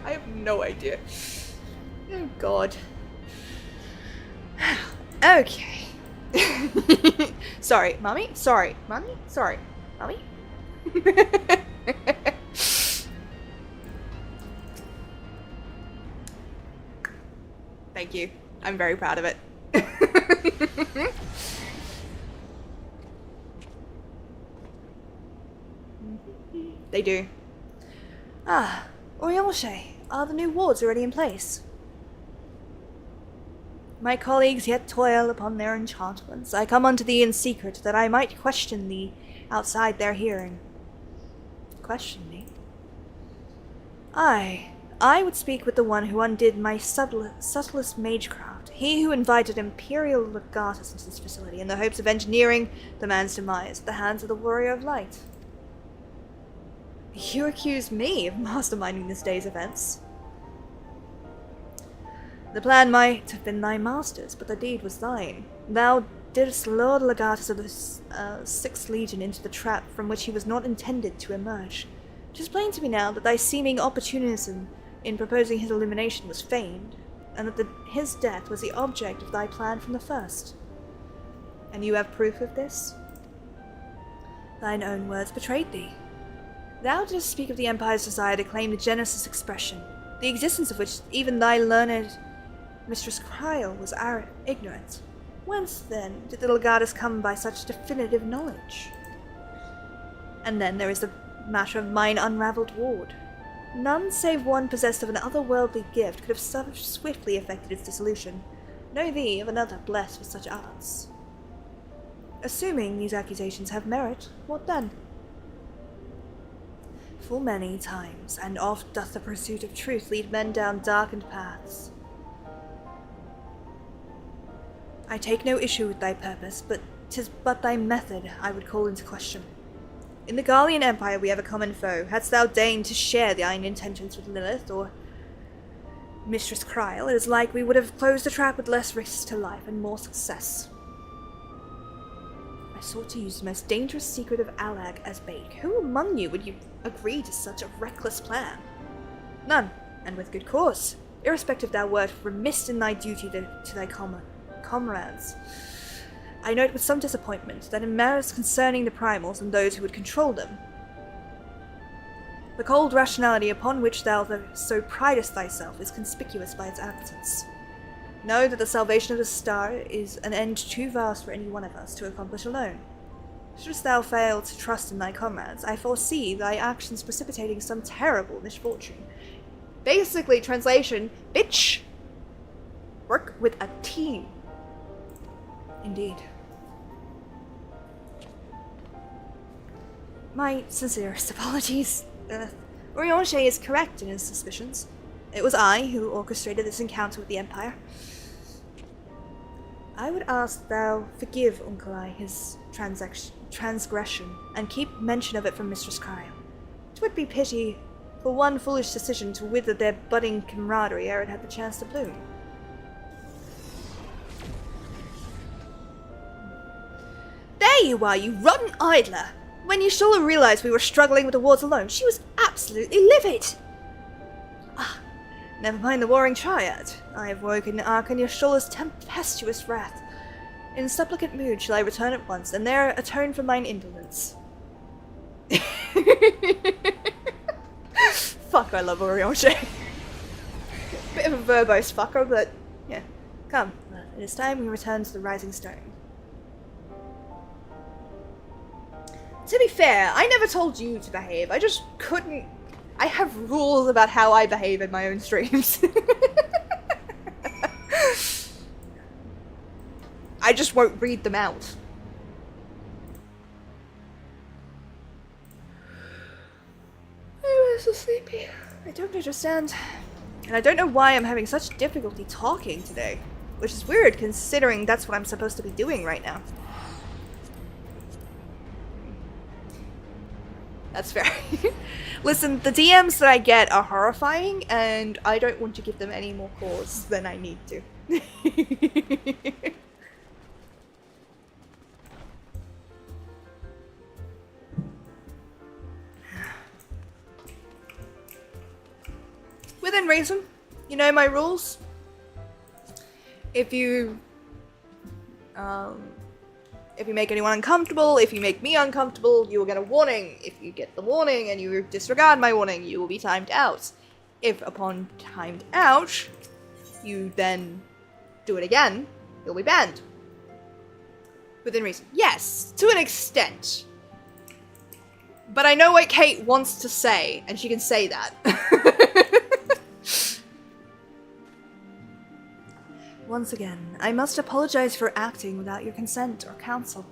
I have no idea. Oh god. Okay. Sorry, mommy? Sorry, mommy? Sorry, mommy? Thank you. I'm very proud of it. They do. Ah, Oriolche, are the new wards already in place? My colleagues yet toil upon their enchantments. I come unto thee in secret, that I might question thee outside their hearing. Question me? I would speak with the one who undid my subtlest magecraft, he who invited Imperial Legatus into this facility in the hopes of engineering the man's demise at the hands of the Warrior of Light. You accuse me of masterminding this day's events. The plan might have been thy master's, but the deed was thine. Thou didst lure the Legatus of the 6th Legion into the trap from which he was not intended to emerge. It is plain to me now that thy seeming opportunism in proposing his elimination was feigned, and that his death was the object of thy plan from the first. And you have proof of this? Thine own words betrayed thee. Thou didst speak of the Empire's desire to claim the Genesis expression, the existence of which even thy learned Mistress Cryle was ignorant. Whence, then, did the Legatus come by such definitive knowledge? And then there is the matter of mine unravelled ward. None save one possessed of an otherworldly gift could have so swiftly effected its dissolution. Know thee of another blessed with such arts. Assuming these accusations have merit, what then? Full many times, and oft doth the pursuit of truth lead men down darkened paths. I take no issue with thy purpose, but 'tis but thy method I would call into question. In the Garlean Empire we have a common foe. Hadst thou deigned to share thine intentions with Lilith, or Mistress Cryle, it is like we would have closed the trap with less risks to life and more success. I sought to use the most dangerous secret of Alag as bait. Who among you would agree to such a reckless plan? None, and with good cause. Irrespective thou wert remiss in thy duty to thy comrades. I note with some disappointment that in matters concerning the primals and those who would control them, the cold rationality upon which thou so pridest thyself is conspicuous by its absence. Know that the salvation of the star is an end too vast for any one of us to accomplish alone. Shouldst thou fail to trust in thy comrades, I foresee thy actions precipitating some terrible misfortune. Basically, translation, bitch! Work with a team. Indeed. My sincerest apologies. Oriolche is correct in his suspicions. It was I who orchestrated this encounter with the Empire. I would ask thou forgive Uncle his transgression, and keep mention of it from Mistress Cryle. 'Twould be pity for one foolish decision to wither their budding camaraderie ere it had the chance to bloom. There you are, you rotten idler! When Yashola realized we were struggling with the wards alone, she was absolutely livid! Ah, never mind the warring triad. I have woken Archon Yashola's tempestuous wrath. In supplicant mood shall I return at once, and there atone for mine indolence. Fuck, I love Oriolche. Bit of a verbose fucker, but yeah. Come, it is time we return to the Rising Stone. To be fair, I never told you to behave. I just couldn't... I have rules about how I behave in my own streams. I just won't read them out. I'm so sleepy. I don't understand. And I don't know why I'm having such difficulty talking today. which is weird considering that's what I'm supposed to be doing right now. That's fair. Listen, the DMs that I get are horrifying, and I don't want to give them any more cause than I need to. Within reason. You know my rules. If you make anyone uncomfortable, if you make me uncomfortable, you will get a warning. If you get the warning and you disregard my warning, you will be timed out. If upon timed out, you then do it again, you'll be banned. Within reason. Yes, to an extent. But I know what Kate wants to say, and she can say that. Once again, I must apologize for acting without your consent or counsel.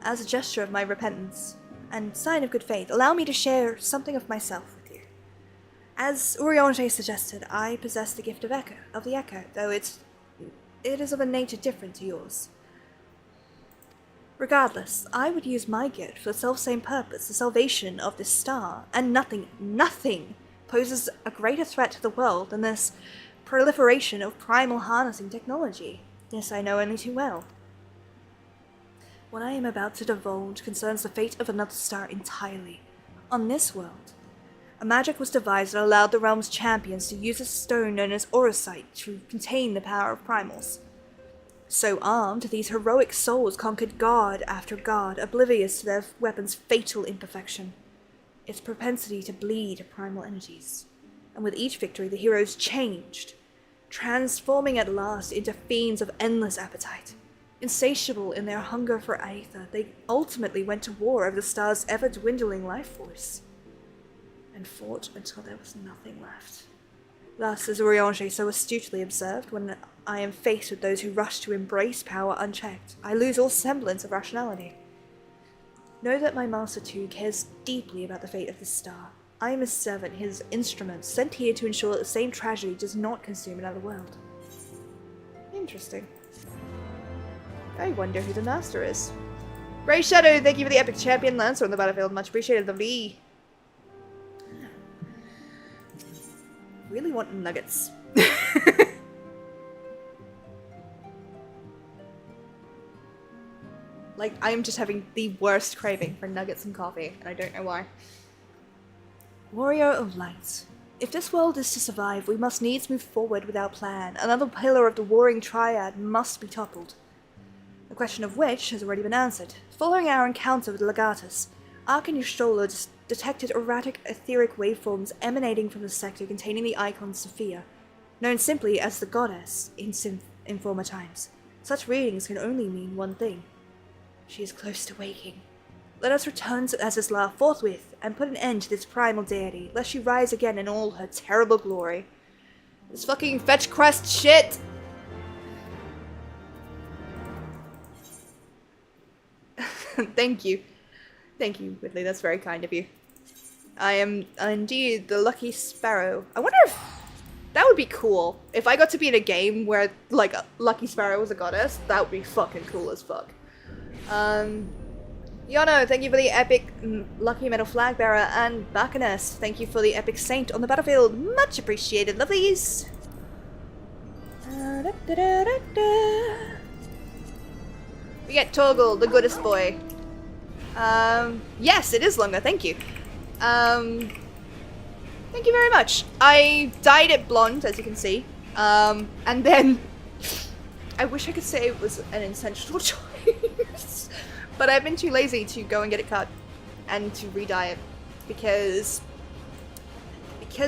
As a gesture of my repentance and sign of good faith, allow me to share something of myself with you. As Urianger suggested, I possess the gift of the echo, though it is of a nature different to yours. Regardless, I would use my gift for the self-same purpose, the salvation of this star, and nothing poses a greater threat to the world than this proliferation of primal harnessing technology. This I know only too well. What I am about to divulge concerns the fate of another star entirely. On this world, a magic was devised that allowed the realm's champions to use a stone known as Aurosite to contain the power of primals. So armed, these heroic souls conquered god after god, oblivious to their weapon's fatal imperfection, its propensity to bleed primal energies. And with each victory, the heroes changed, transforming at last into fiends of endless appetite. Insatiable in their hunger for aether, they ultimately went to war over the star's ever-dwindling life force, and fought until there was nothing left. Thus, as Urianger so astutely observed, when I am faced with those who rush to embrace power unchecked, I lose all semblance of rationality. Know that my master too cares deeply about the fate of this star. I am his servant, his instrument, sent here to ensure that the same tragedy does not consume another world. Interesting. I wonder who the master is. Grey Shadow, thank you for the epic champion lancer on the battlefield. Much appreciated, lovely. Really want nuggets. Like, I am just having the worst craving for nuggets and coffee, and I don't know why. Warrior of Light. If this world is to survive, we must needs move forward without plan. Another pillar of the warring triad must be toppled. The question of which has already been answered. Following our encounter with Legatus, Ark and Ystrola detected erratic etheric waveforms emanating from the sector containing the icon Sophia, known simply as the Goddess in former times. Such readings can only mean one thing. She is close to waking. Let us return to Azizla forthwith and put an end to this primal deity, lest she rise again in all her terrible glory. This fucking fetch quest shit! Thank you. Thank you, Whitley, that's very kind of you. I am indeed the lucky sparrow. I wonder if that would be cool. If I got to be in a game where, like, Lucky Sparrow was a goddess, that would be fucking cool as fuck. Yono, thank you for the epic Lucky Metal Flag Bearer, and Bacchanus, thank you for the epic Saint on the battlefield. Much appreciated, lovelies. We get Torgal, the goodest boy. Yes, it is longer, thank you. Thank you very much. I dyed it blonde, as you can see. And then I wish I could say it was an intentional choice. But I've been too lazy to go and get it cut and to re-dye it because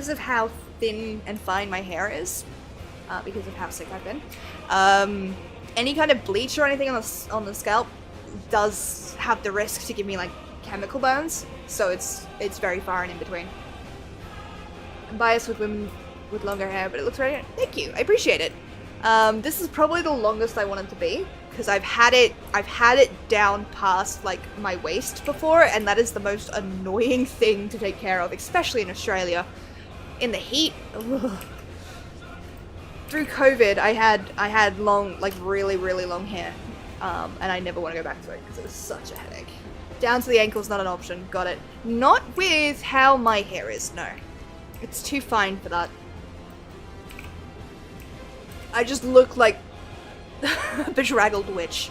of how thin and fine my hair is, because of how sick I've been. Any kind of bleach or anything on the scalp does have the risk to give me like chemical burns, so it's very far and in between. I'm biased with women with longer hair, but it looks very. Thank you, I appreciate it. This is probably the longest I want it to be, because I've had it down past like my waist before, and that is the most annoying thing to take care of, especially in Australia. In the heat. Ugh. through COVID, I had long, like really, really long hair, and I never want to go back to it because it was such a headache. Down to the ankles, not an option. Got it. Not with how my hair is. No, it's too fine for that. I just look like a bedraggled witch,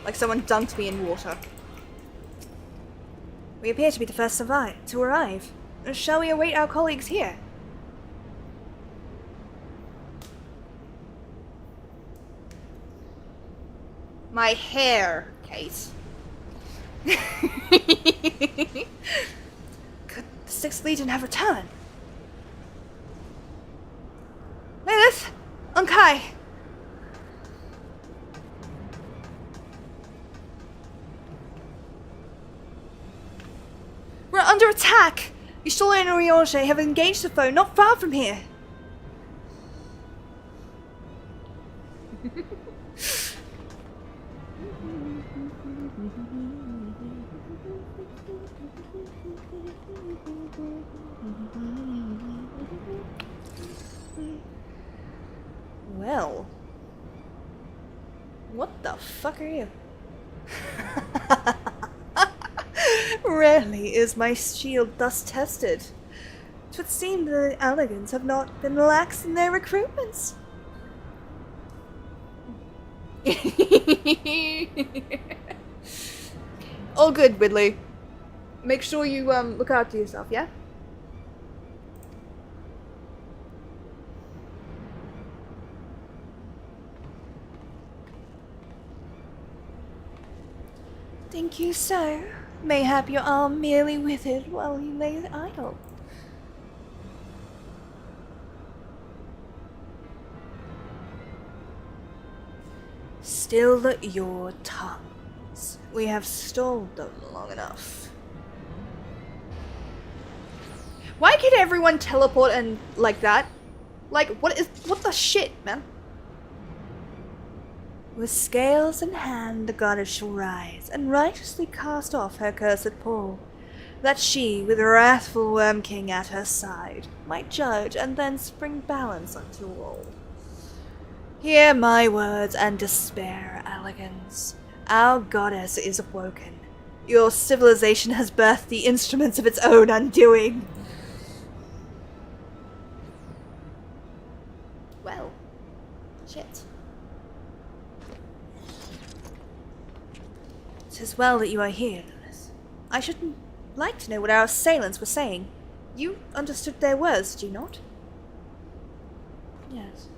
like someone dunked me in water. We appear to be the first to arrive. Shall we await our colleagues here? My hair, Kate. Could the 6th Legion have returned? Lilith! Unkai! We're under attack! Ishola and Oriange have engaged the foe not far from here. Well, what the fuck are you? Rarely is my shield thus tested. 'Twould seem the elegants have not been lax in their recruitments. All good, Widley. Make sure you look after yourself, yeah? Think you so? Mayhap your arm merely withered while you lay idle. Still your tongues. We have stalled them long enough. Why can everyone teleport and like that? Like, what the shit, man? With scales in hand, the goddess shall rise, and righteously cast off her cursed pall, that she, with wrathful Worm King at her side, might judge and then spring balance unto all. Hear my words and despair, elegance. Our goddess is awoken. Your civilization has birthed the instruments of its own undoing. Well, shit. 'Tis well that you are here, Lilith. I should like to know what our assailants were saying. You understood their words, did you not? Yes.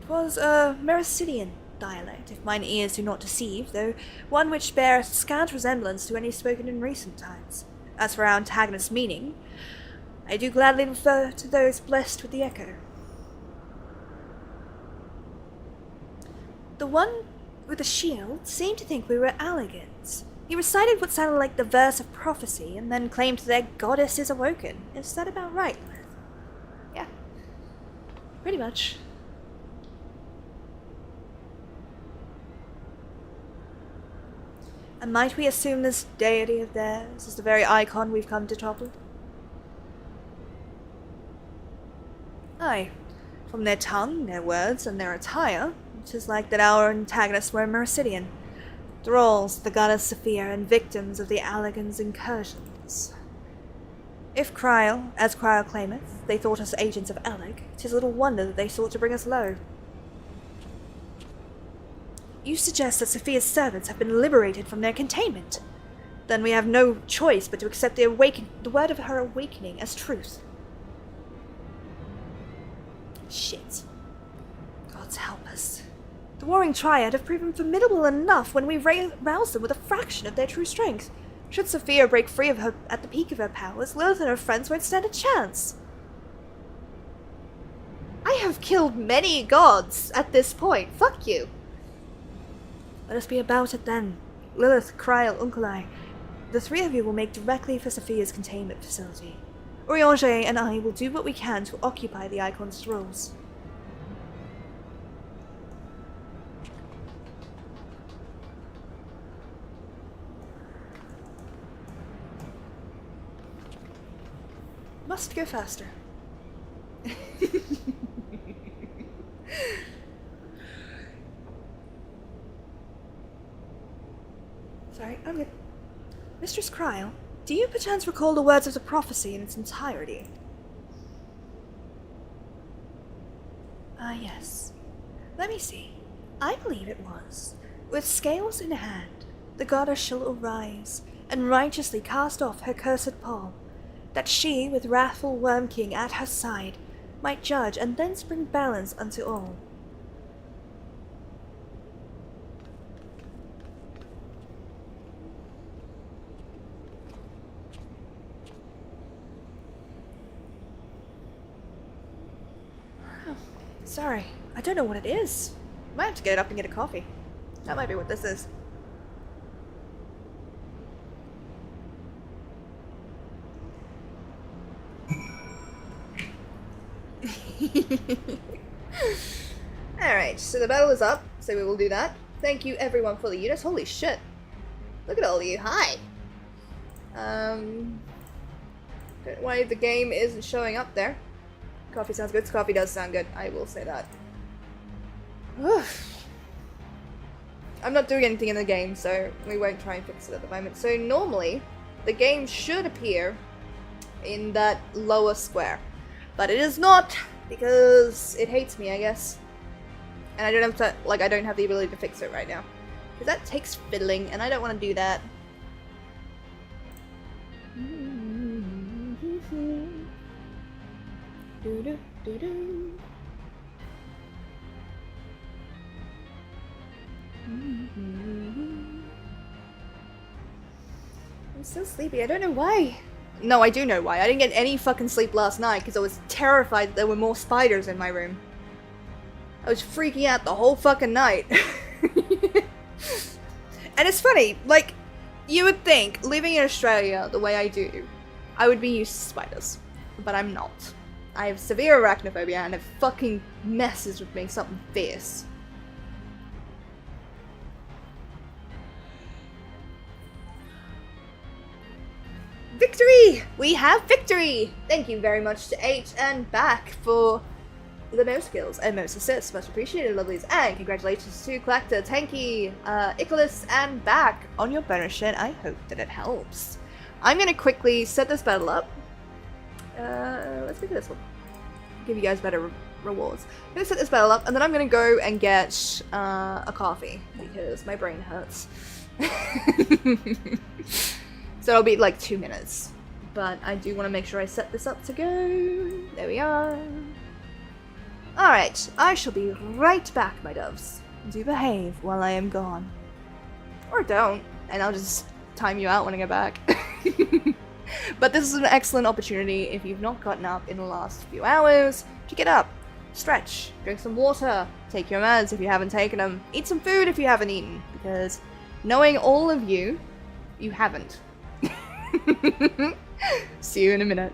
'Twas a Mericidian dialect, if mine ears do not deceive, though one which beareth scant resemblance to any spoken in recent times. As for our antagonist's meaning, I do gladly refer to those blessed with the echo. The one with the shield seemed to think we were Alligans. He recited what sounded like the verse of prophecy, and then claimed their goddess is awoken. Is that about right, Lilith? Yeah. Pretty much. And might we assume this deity of theirs is the very icon we've come to topple? Aye. From their tongue, their words, and their attire, it is like that our antagonists were Mericidian, thralls, the goddess Sophia, and victims of the Alligans' incursions. If Kryl, as Kryl claimeth, they thought us agents of Alec, 'tis little wonder that they sought to bring us low. You suggest that Sophia's servants have been liberated from their containment. Then we have no choice but to accept the word of her awakening as truth. Shit. Gods help us. The Warring Triad have proven formidable enough when we rouse them with a fraction of their true strength. Should Sophia break free of her at the peak of her powers, Lilith and her friends won't stand a chance. I have killed many gods at this point. Fuck you. Let us be about it then. Lilith, Kryl, Unkalai. The three of you will make directly for Sophia's containment facility. Oriange and I will do what we can to occupy the Icon's thralls. must go faster. Sorry, I'm good. Mistress Cryle, do you perchance recall the words of the prophecy in its entirety? Ah, yes. Let me see. I believe it was. With scales in hand, the goddess shall arise, and righteously cast off her cursed pall, that she, with wrathful Worm King at her side, might judge and thence bring balance unto all. Oh, sorry, I don't know what it is. Might have to get up and get a coffee. That might be what this is. Alright, so the battle is up, so we will do that. Thank you everyone for the units. Holy shit. Look at all of you. Hi! Don't know why the game isn't showing up there. Coffee sounds good. Coffee does sound good. I will say that. I'm not doing anything in the game, so we won't try and fix it at the moment. So normally, the game should appear in that lower square. But it is not, because it hates me, I guess. And I don't have to, like, I don't have the ability to fix it right now. Because that takes fiddling, and I don't want to do that. I'm so sleepy, I don't know why. No, I do know why. I didn't get any fucking sleep last night because I was terrified that there were more spiders in my room. I was freaking out the whole fucking night. And it's funny, like, you would think, living in Australia the way I do, I would be used to spiders. But I'm not. I have severe arachnophobia and it fucking messes with me something fierce. Victory! We have victory! Thank you very much to H and Back for the most kills and most assists. Much appreciated, lovelies. And congratulations to Clactor, Tanky, Icarus, and Back on your bonus shit. I hope that it helps. I'm gonna quickly set this battle up. Let's pick this one. Give you guys better rewards. I'm gonna set this battle up, and then I'm gonna go and get a coffee because my brain hurts. So it'll be like 2 minutes. But I do want to make sure I set this up to go. There we are. Alright, I shall be right back, my doves. Do behave while I am gone. Or don't, and I'll just time you out when I get back. But this is an excellent opportunity if you've not gotten up in the last few hours to get up, stretch, drink some water, take your meds if you haven't taken them, eat some food if you haven't eaten, because knowing all of you, you haven't. See you in a minute.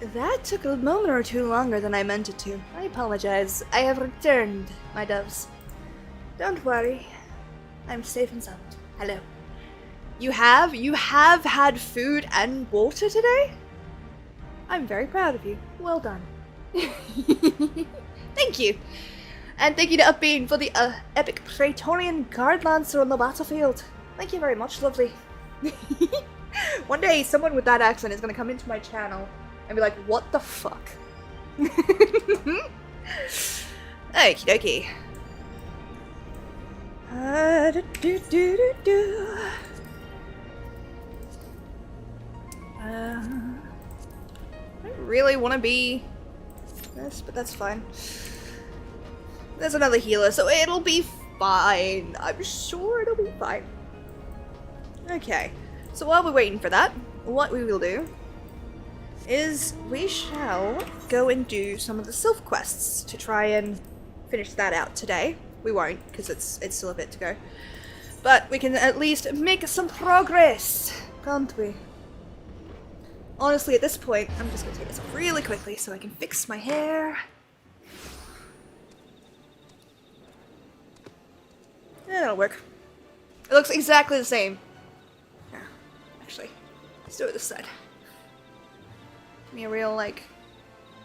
That took a moment or two longer than I meant it to. I apologize. I have returned, my doves. Don't worry. I'm safe and sound. Hello. You have? You have had food and water today? I'm very proud of you. Well done. Thank you. And thank you to Upbeam for the epic Praetorian Guard Lancer on the battlefield. Thank you very much, lovely. One day, someone with that accent is going to come into my channel and be like, what the fuck? Okie dokie. I don't really want to be this, but that's fine. There's another healer, so it'll be fine. I'm sure it'll be fine. Okay, so while we're waiting for that, what we will do is we shall go and do some of the sylph quests to try and finish that out today. We won't, because it's still a bit to go. But we can at least make some progress, can't we? Honestly, at this point, I'm just going to take this off really quickly so I can fix my hair. Yeah, that'll work. It looks exactly the same. Yeah, actually, let's do it this side. Give me a real, like,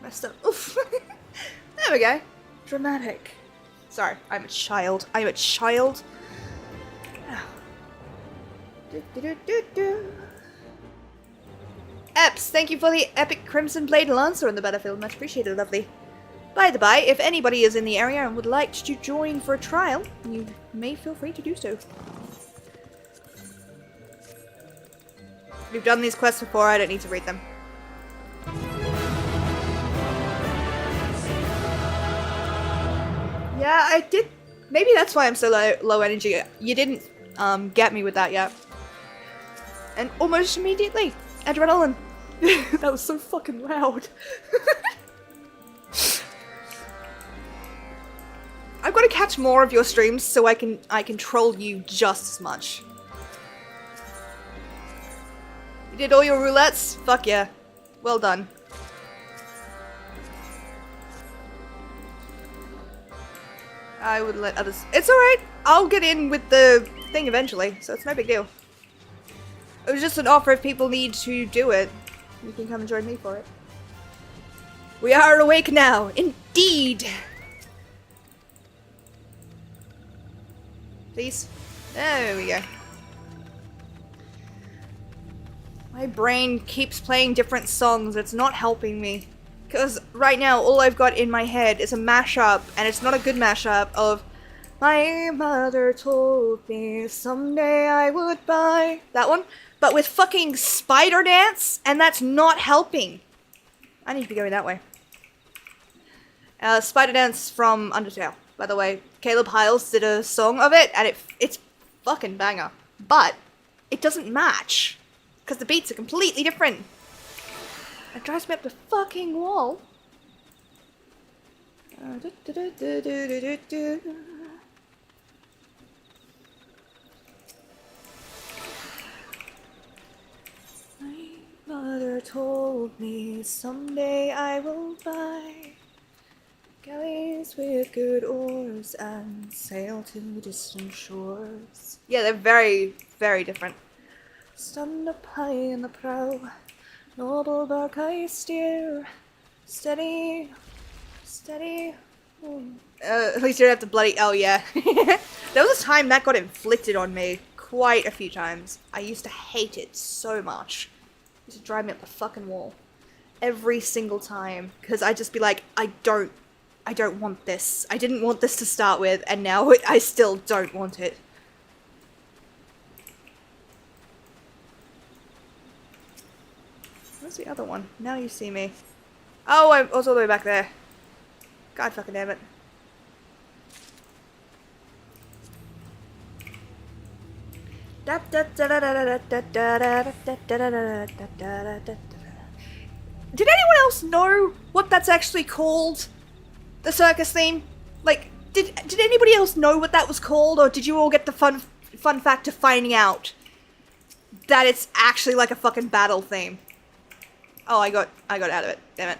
messed up. Oof. There we go. Dramatic. Sorry, I'm a child. I'm a child. Eps, thank you for the epic Crimson Blade Lancer on the battlefield. Much appreciated, lovely. By the by, if anybody is in the area and would like to join for a trial, you may feel free to do so. We've done these quests before, I don't need to read them. Yeah, I did. Maybe that's why I'm so low energy. You didn't get me with that yet. And almost immediately, adrenaline. That was so fucking loud. I've got to catch more of your streams so I can troll you just as much. You did all your roulettes? Fuck yeah. Well done. I would let others. It's alright. I'll get in with the thing eventually, so it's no big deal. It was just an offer if people need to do it. You can come and join me for it. We are awake now. Indeed. Please. There we go. My brain keeps playing different songs. It's not helping me. Because right now, all I've got in my head is a mashup, and it's not a good mashup, of my mother told me someday I would buy... That one? But with fucking spider dance, and that's not helping. I need to be going that way. Spider dance from Undertale, by the way. Caleb Hiles did a song of it, and it's fucking banger. But it doesn't match, because the beats are completely different. It drives me up the fucking wall. My mother told me someday I will buy galleys with good oars and sail to distant shores. Yeah, they're very, very different. Stand up high in the prow, noble bark I steer, steady, steady. At least you don't have to bloody. Oh yeah, there was a time that got inflicted on me quite a few times. I used to hate it so much. It used to drive me up the fucking wall every single time because I'd just be like, I don't want this. I didn't want this to start with, and now I still don't want it. Where's the other one? Now you see me. Oh, I was all the way back there. God fucking damn it. Did anyone else know what that's actually called? The circus theme? Like, did anybody else know what that was called, or did you all get the fun fact of finding out that it's actually like a fucking battle theme? Oh, I got out of it. Damn it.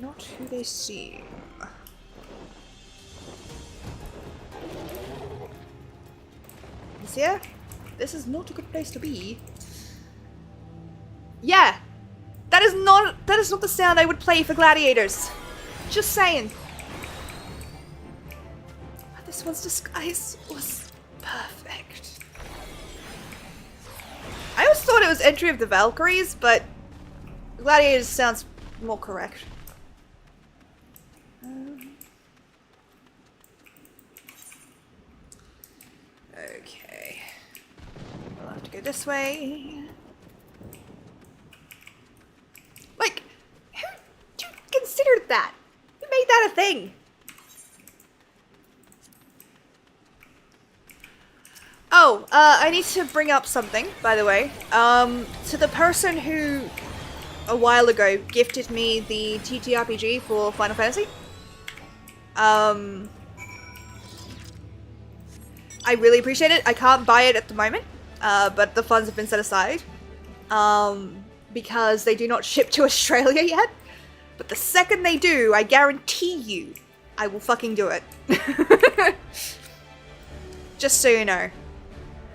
Not who they seem. Monsieur? This is not a good place to be. Yeah! That is not the sound I would play for gladiators. Just saying. This one's disguise was perfect. I always thought it was Entry of the Valkyries, but gladiators sounds more correct. Okay. We'll have to go this way. Like, who considered that? Who made that a thing? Oh, I need to bring up something, by the way. To the person who, a while ago, gifted me the TTRPG for Final Fantasy. I really appreciate it. I can't buy it at the moment, but the funds have been set aside. Because they do not ship to Australia yet. But the second they do, I guarantee you, I will fucking do it. Just so you know.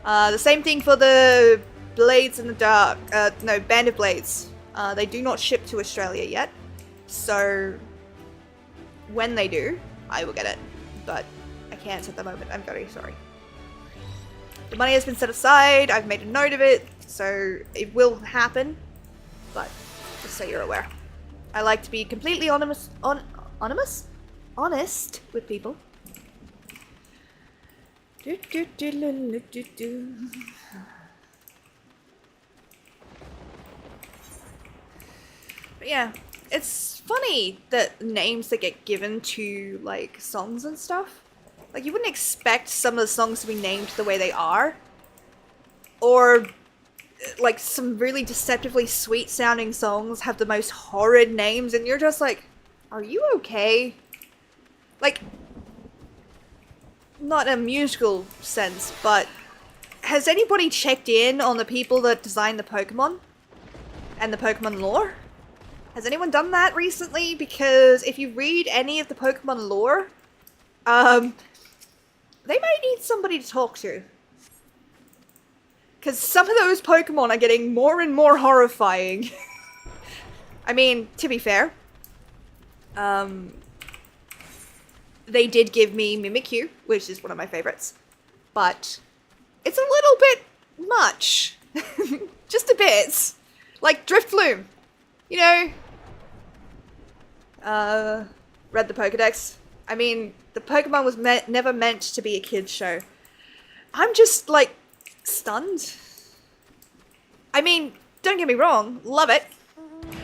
The same thing for the Blades in the Dark. No, Band of Blades. They do not ship to Australia yet. So, when they do, I will get it. But I can't at the moment. I'm very sorry. The money has been set aside. I've made a note of it. So, it will happen. But, just so you're aware. I like to be completely honest with people. But yeah, it's funny that names that get given to like songs and stuff. Like you wouldn't expect some of the songs to be named the way they are. Or like some really deceptively sweet sounding songs have the most horrid names and you're just like, are you okay? Like, not a musical sense, but has anybody checked in on the people that designed the Pokemon? And the Pokemon lore? Has anyone done that recently? Because if you read any of the Pokemon lore, they might need somebody to talk to. Because some of those Pokemon are getting more and more horrifying. I mean, to be fair, they did give me Mimikyu, which is one of my favorites. But it's a little bit much. Just a bit. Like Driftloom. You know? Read the Pokedex. I mean, the Pokemon was never meant to be a kid's show. I'm just, like, stunned. I mean, don't get me wrong. Love it.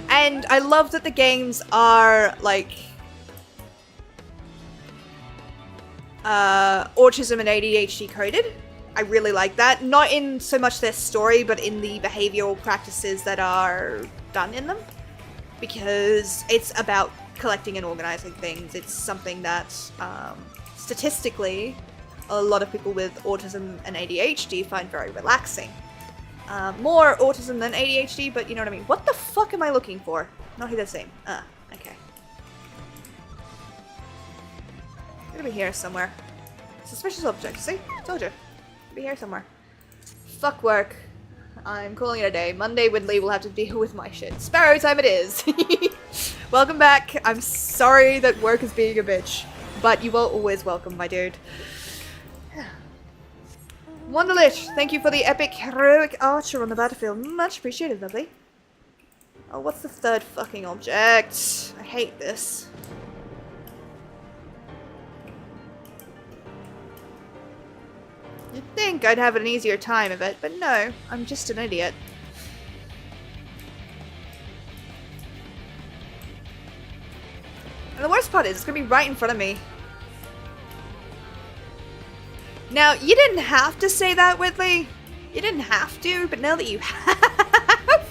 And I love that the games are, like, autism and ADHD coded. I really like that. Not in so much their story, but in the behavioral practices that are done in them. Because it's about collecting and organizing things. It's something that, statistically, a lot of people with autism and ADHD find very relaxing. More autism than ADHD, but you know what I mean. What the fuck am I looking for? Not who they're saying. Okay. It'll be here somewhere. Suspicious object. See? Told you. It'll be here somewhere. Fuck work. I'm calling it a day. Monday, Widley will have to deal with my shit. Sparrow time it is! Welcome back. I'm sorry that work is being a bitch. But you are always welcome, my dude. Wonderlich, thank you for the epic heroic archer on the battlefield. Much appreciated, lovely. Oh, what's the third fucking object? I hate this. You'd think I'd have an easier time of it, but no, I'm just an idiot. And the worst part is, it's gonna be right in front of me. Now, you didn't have to say that, Whitley. You didn't have to, but now that you have,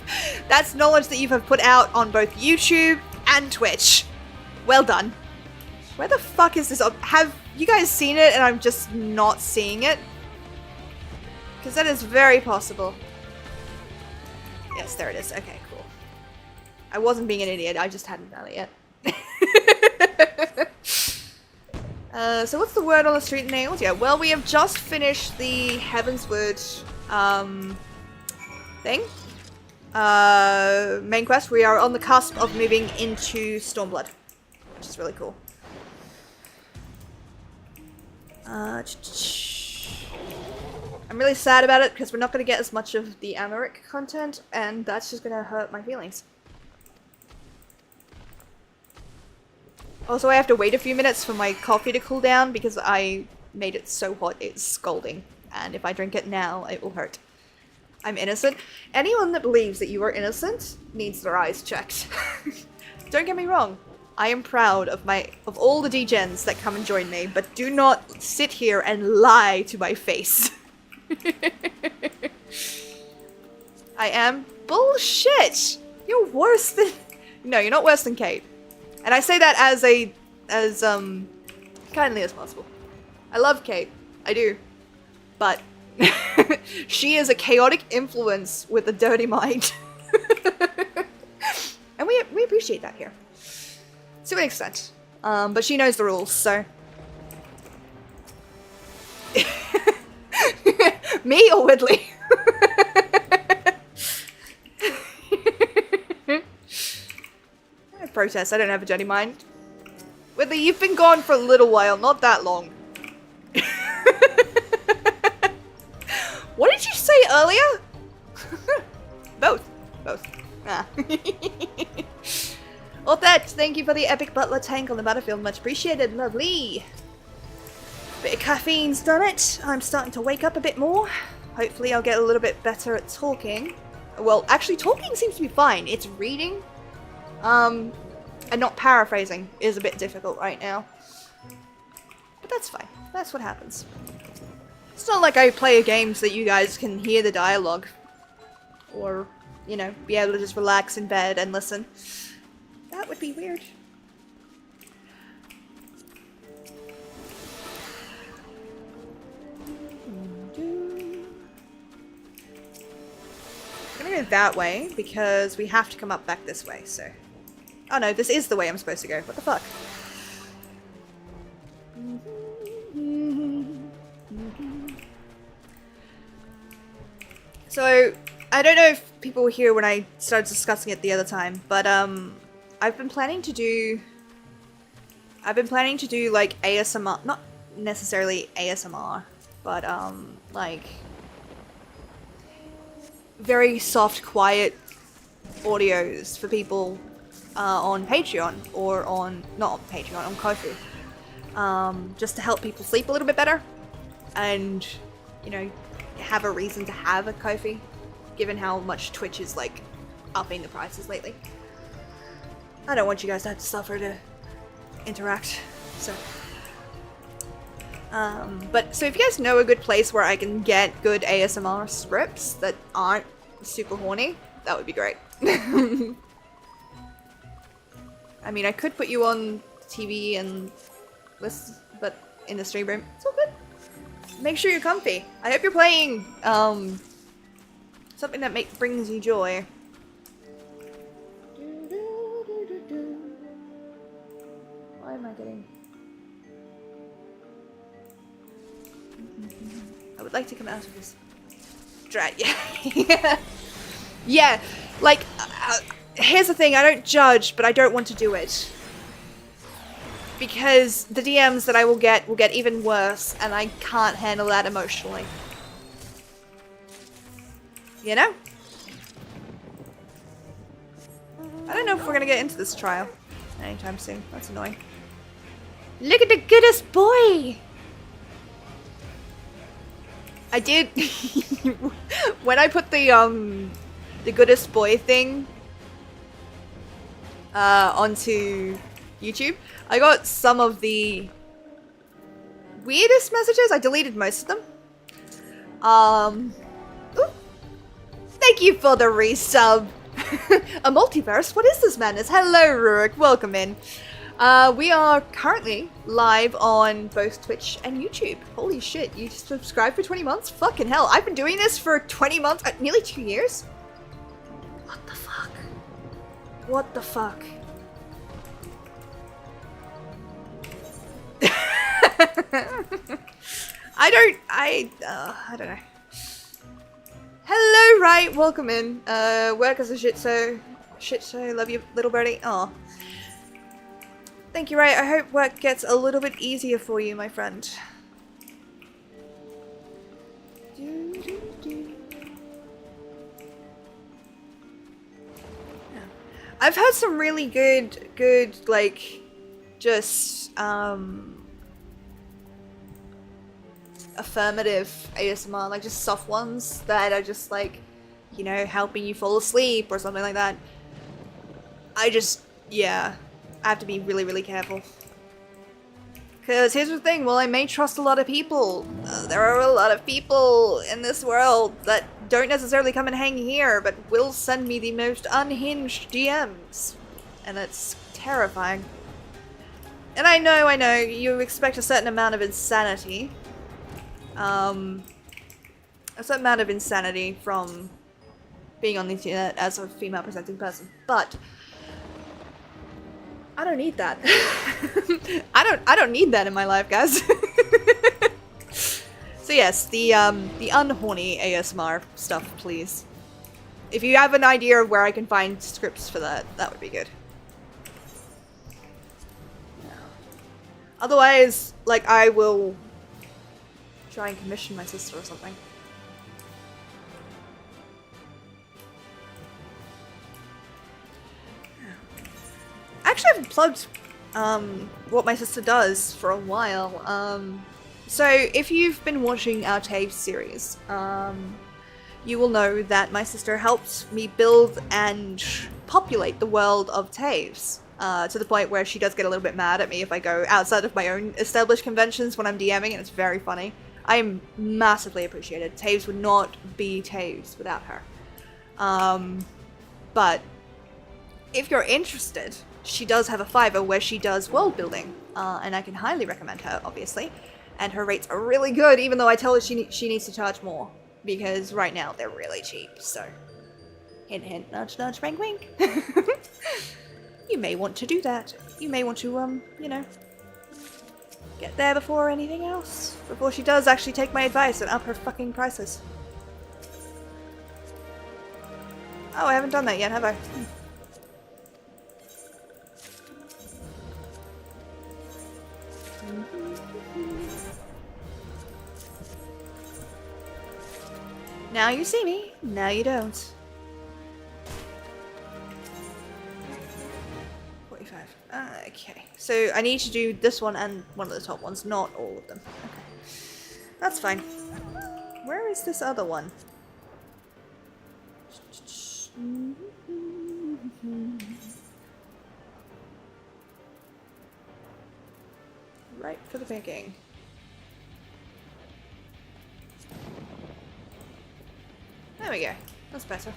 that's knowledge that you have put out on both YouTube and Twitch. Well done. Where the fuck is this? you guys seen it and I'm just not seeing it? Because that is very possible. Yes, there it is. Okay, cool. I wasn't being an idiot, I just hadn't done it yet. So what's the word on the street nails? Yeah, well, we have just finished the Heavensward thing. Main quest. We are on the cusp of moving into Stormblood, which is really cool. I'm really sad about it because we're not going to get as much of the Amaric content, and that's just going to hurt my feelings. Also, I have to wait a few minutes for my coffee to cool down because I made it so hot it's scalding, and if I drink it now, it will hurt. I'm innocent. Anyone that believes that you are innocent needs their eyes checked. Don't get me wrong. I am proud of all the degens that come and join me, but do not sit here and lie to my face. I am bullshit. You're worse than... No, you're not worse than Kate. And I say that as kindly as possible. I love Kate. I do. But she is a chaotic influence with a dirty mind. And we appreciate that here. To an extent. But she knows the rules, so... Me or Whitley? Protest, I don't have a dirty mind. Whitley, you've been gone for a little while, not that long. What did you say earlier? Both. Ah. Well, thank you for the epic butler tank on the battlefield. Much appreciated. Lovely. Bit of caffeine's done it. I'm starting to wake up a bit more. Hopefully I'll get a little bit better at talking. Well, actually talking seems to be fine. It's reading. And not paraphrasing is a bit difficult right now. But that's fine. That's what happens. It's not like I play a game so that you guys can hear the dialogue. Or, you know, be able to just relax in bed and listen. That would be weird. I'm gonna go that way because we have to come up back this way, so... Oh no, this is the way I'm supposed to go. What the fuck? So, I don't know if people were here when I started discussing it the other time, but I've been planning to do like ASMR, not necessarily ASMR, but like very soft, quiet audios for people on Patreon or on, not on Patreon, on Ko-fi. Just to help people sleep a little bit better and, you know, have a reason to have a Ko-fi, given how much Twitch is like upping the prices lately. I don't want you guys to have to suffer to interact, so. But so if you guys know a good place where I can get good ASMR scripts that aren't super horny, that would be great. I mean, I could put you on TV and listen, but in the stream room, it's all good. Make sure you're comfy. I hope you're playing something that brings you joy. Why am I getting... I would like to come out of this. Yeah. Yeah, like, here's the thing, I don't judge, but I don't want to do it. Because the DMs that I will get even worse, and I can't handle that emotionally. You know? I don't know if we're gonna get into this trial anytime soon. That's annoying. Look at the goodest boy! I did... when I put the goodest boy thing onto YouTube, I got some of the weirdest messages. I deleted most of them. Ooh. Thank you for the resub. A multiverse? What is this madness? Hello, Rurik. Welcome in. We are currently live on both Twitch and YouTube. Holy shit, you subscribed for 20 months? Fucking hell, I've been doing this for 20 months, nearly 2 years? What the fuck? What the fuck? I don't know. Hello, right, welcome in. Work as a shit show, love you, little birdie. Aw. Thank you, right, I hope work gets a little bit easier for you, my friend. I've had some really good, like, just, affirmative ASMR, like just soft ones that are just like, you know, helping you fall asleep or something like that. Yeah, I have to be really careful. Because here's the thing, while I may trust a lot of people, there are a lot of people in this world that don't necessarily come and hang here, but will send me the most unhinged DMs. And it's terrifying. And I know, you expect a certain amount of insanity. A certain amount of insanity from being on the internet as a female presenting person, but I don't need that. I don't need that in my life, guys. So yes, the unhorny ASMR stuff, please. If you have an idea of where I can find scripts for that, that would be good. Otherwise, like, I will try and commission my sister or something. Actually, I haven't plugged what my sister does for a while. So if you've been watching our Taves series, you will know that my sister helps me build and populate the world of Taves. To the point where she does get a little bit mad at me if I go outside of my own established conventions when I'm DMing, and it's very funny. I am massively appreciated. Taves would not be Taves without her. But if you're interested, she does have a Fiverr where she does world building, and I can highly recommend her, obviously. And her rates are really good, even though I tell her she needs to charge more, because right now they're really cheap. So, hint, hint, nudge, nudge, wink, wink. You may want to do that. You may want to, you know, get there before anything else. Before she does actually take my advice and up her fucking prices. Oh, I haven't done that yet, have I? Now you see me, now you don't. 45. Okay, so I need to do this one and one of the top ones, not all of them. Okay, that's fine. Where is this other one? Right for the picking. There we go. That's better.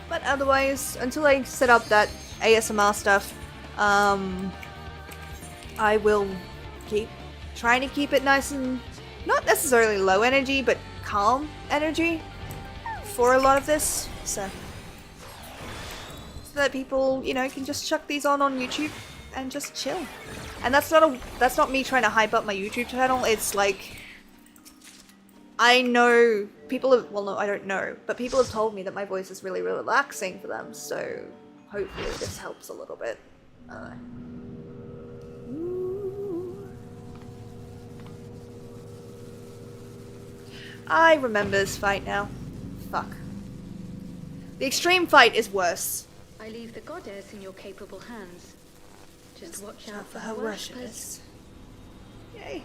But otherwise, until I set up that ASMR stuff, I will keep trying to keep it nice and not necessarily low energy, but calm energy for a lot of this, so that people, you know, can just chuck these on YouTube and just chill. And that's not me trying to hype up my YouTube channel. It's like, I know people have, well, no, I don't know, but people have told me that my voice is really relaxing for them, so hopefully this helps a little bit. I remember this fight now. Fuck. The extreme fight is worse. I leave the goddess in your capable hands. Just watch out for her worshippers. Yay.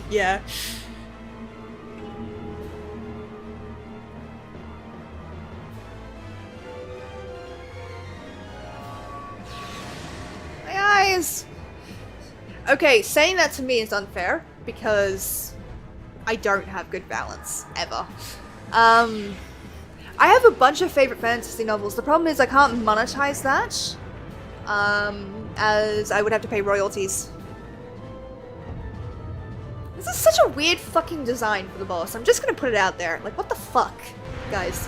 Yeah. is... Okay, saying that to me is unfair, because I don't have good balance, ever. I have a bunch of favorite fantasy novels. The problem is I can't monetize that, as I would have to pay royalties. This is such a weird fucking design for the boss. I'm just gonna put it out there. Like, what the fuck, guys?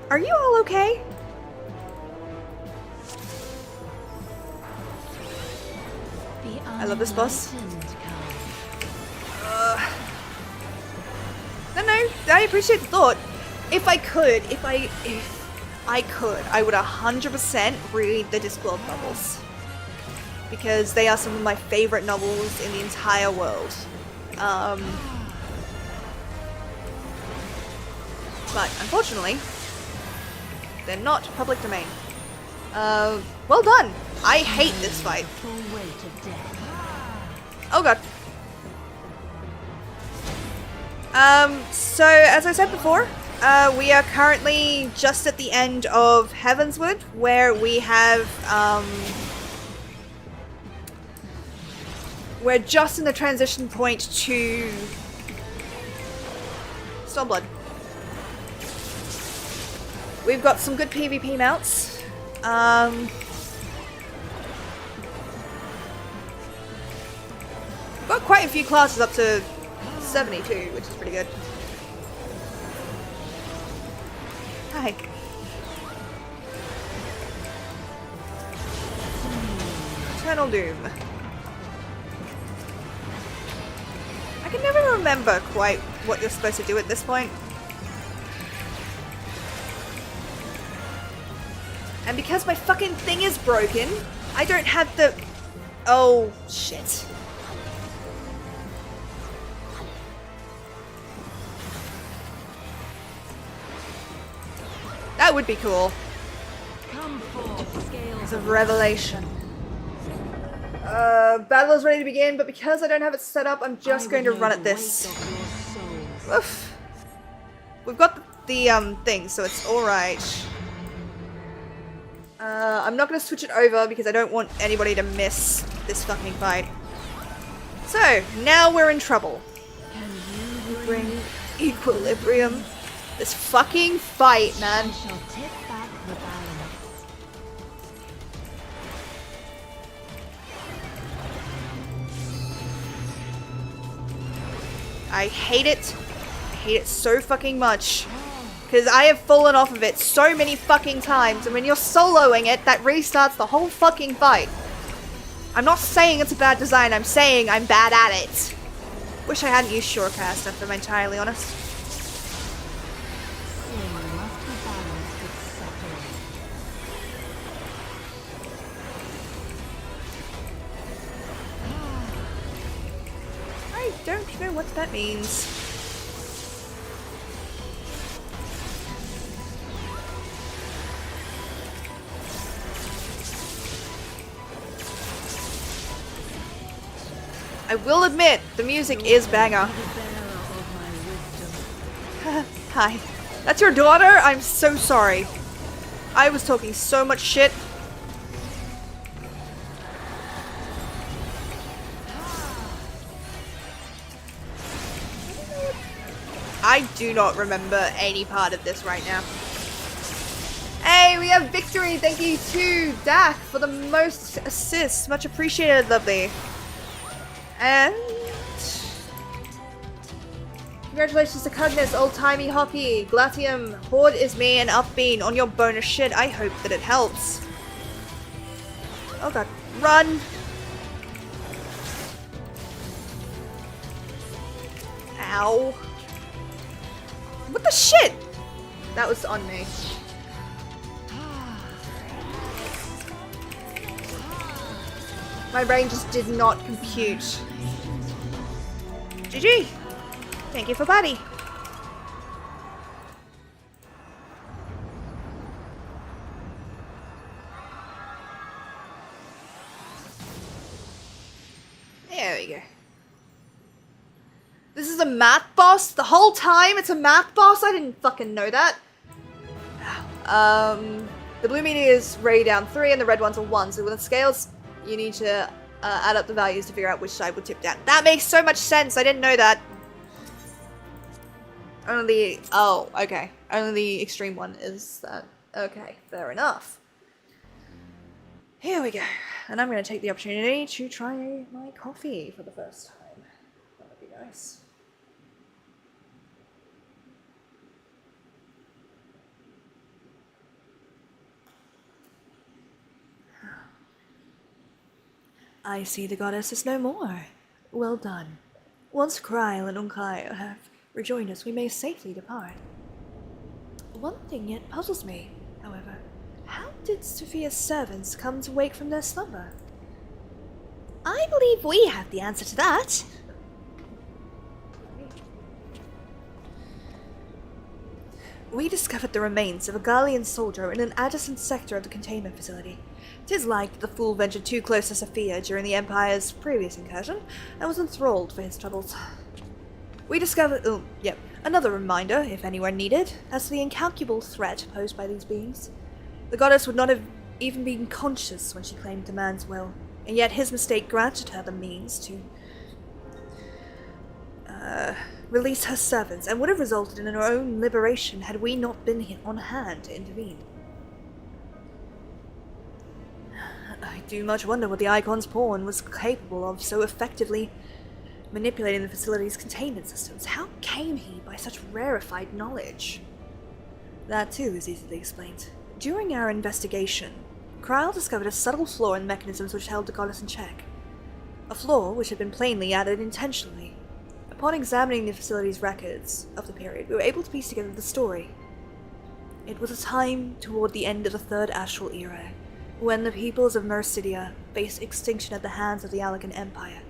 Are you all okay? I love this boss. No, I appreciate the thought. If I could, I would 100% read the Discworld novels. Because they are some of my favorite novels in the entire world. But unfortunately, they're not public domain. Well done! I hate this fight. Oh god. So as I said before, we are currently just at the end of Heavensward, where we have, we're just in the transition point to Stormblood. We've got some good PvP mounts. Got quite a few classes up to 72, which is pretty good. Hi. Eternal Doom. I can never remember quite what you're supposed to do at this point. And because my fucking thing is broken, I don't have the... Oh, shit. That would be cool. It's a revelation. Battle is ready to begin, but because I don't have it set up, I'm just going to run at this. Oof. We've got the thing, so it's alright. I'm not going to switch it over because I don't want anybody to miss this fucking fight. So, now we're in trouble. Bring equilibrium. This fucking fight, man. I hate it. I hate it so fucking much. Because I have fallen off of it so many fucking times, and when you're soloing it, that restarts the whole fucking fight. I'm not saying it's a bad design, I'm saying I'm bad at it. Wish I hadn't used Shorecast, if I'm entirely honest. I don't know what that means. I will admit, the music is banger. Hi. That's your daughter? I'm so sorry. I was talking so much shit. I do not remember any part of this right now. Hey, we have victory! Thank you to Dak for the most assists. Much appreciated, lovely. And congratulations to Cugnis, old-timey hockey, Glatium, Horde is me, and Upbean on your bonus shit. I hope that it helps. Oh god. Run! Ow. What the shit? That was on me. My brain just did not compute. GG! Thank you for buddy. There we go. This is a math boss? The whole time it's a math boss? I didn't fucking know that. The blue meteors ray down 3 and the red ones are 1. So with the scales, you need to add up the values to figure out which side would tip down. That makes so much sense. I didn't know that. Only oh, okay. Only the extreme one is that. Okay, fair enough. Here we go. And I'm going to take the opportunity to try my coffee for the first time. That would be nice. I see the goddess is no more. Well done. Once Kryl and Unkai have rejoined us, we may safely depart. One thing yet puzzles me, however. How did Sophia's servants come to wake from their slumber? I believe we have the answer to that. We discovered the remains of a Gallian soldier in an adjacent sector of the containment facility. 'Tis likely the fool ventured too close to Sophia during the Empire's previous incursion and was enthralled for his troubles. We discovered, another reminder, if anywhere needed, as to the incalculable threat posed by these beings. The goddess would not have even been conscious when she claimed the man's will, and yet his mistake granted her the means to release her servants, and would have resulted in her own liberation had we not been on hand to intervene. I do much wonder what the Icon's pawn was capable of so effectively manipulating the facility's containment systems. How came he by such rarefied knowledge? That too is easily explained. During our investigation, Kryl discovered a subtle flaw in the mechanisms which held the goddess in check. A flaw which had been plainly added intentionally. Upon examining the facility's records of the period, we were able to piece together the story. It was a time toward the end of the Third Astral Era, when the peoples of Mercidia faced extinction at the hands of the Allegan Empire.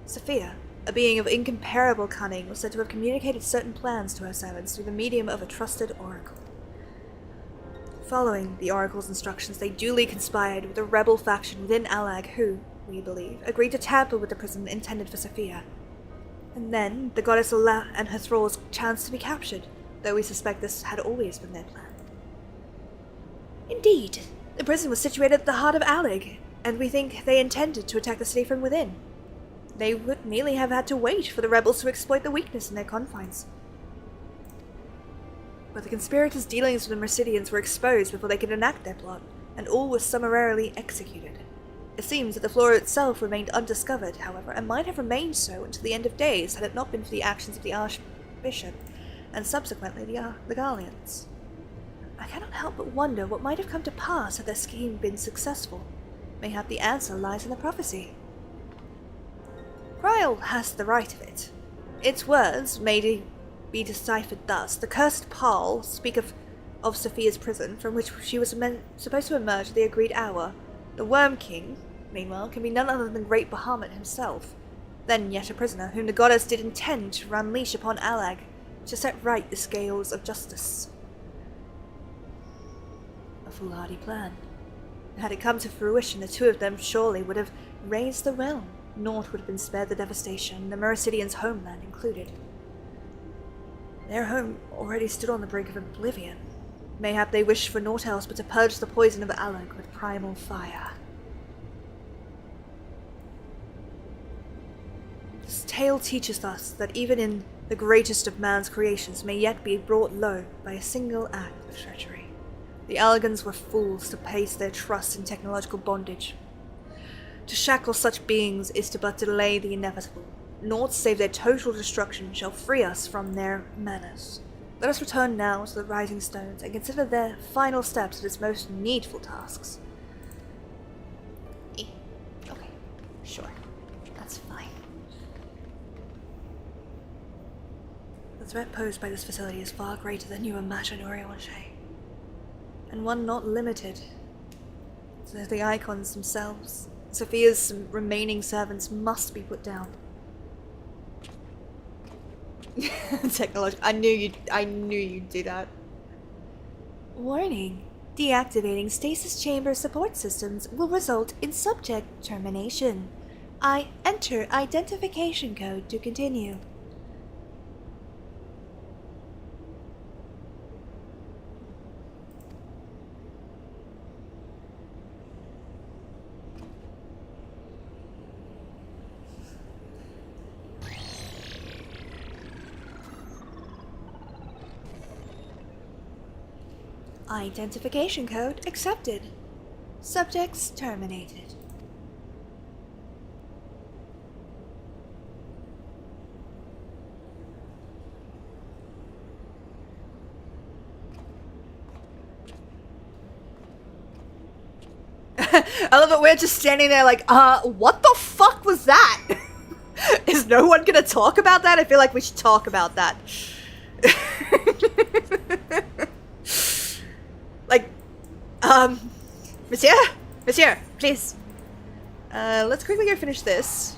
Sophia, a being of incomparable cunning, was said to have communicated certain plans to her servants through the medium of a trusted oracle. Following the oracle's instructions, they duly conspired with a rebel faction within Allag who, we believe, agreed to tamper with the prison intended for Sophia. And then, the goddess and her thralls chanced to be captured, though we suspect this had always been their plan. Indeed, the prison was situated at the heart of Allag, and we think they intended to attack the city from within. They would merely have had to wait for the rebels to exploit the weakness in their confines. But the conspirators' dealings with the Mercidians were exposed before they could enact their plot, and all was summarily executed. It seems that the floor itself remained undiscovered, however, and might have remained so until the end of days had it not been for the actions of the Archbishop, and subsequently the Gallians. I cannot help but wonder what might have come to pass had their scheme been successful. Mayhap the answer lies in the prophecy. Kryl has the right of it. Its words may be deciphered thus. The cursed Paul speak of Sophia's prison, from which she was supposed to emerge at the agreed hour. The Worm King, meanwhile, can be none other than Great Bahamut himself, then yet a prisoner, whom the goddess did intend to unleash upon Allag, to set right the scales of justice. A foolhardy plan. Had it come to fruition, the two of them surely would have raised the realm. Naught would have been spared the devastation, the Mercidians' homeland included. Their home already stood on the brink of oblivion. Mayhap they wished for naught else but to purge the poison of Allag with primal fire. This tale teaches us that even in the greatest of man's creations may yet be brought low by a single act of treachery. The Allegans were fools to place their trust in technological bondage. To shackle such beings is to but delay the inevitable. Naught save their total destruction shall free us from their menace. Let us return now to the Rising Stones and consider their final steps at its most needful tasks. Okay, sure. That's fine. The threat posed by this facility is far greater than you imagine, Orionshe. And one not limited to the Icons themselves. Sophia's remaining servants must be put down. Technological. I knew you'd do that. Warning. Deactivating stasis chamber support systems will result in subject termination. I enter identification code to continue. Identification code accepted. Subjects terminated. I love it, we're just standing there like, what the fuck was that? Is no one gonna talk about that? I feel like we should talk about that. Like, Monsieur, please. Let's quickly go finish this.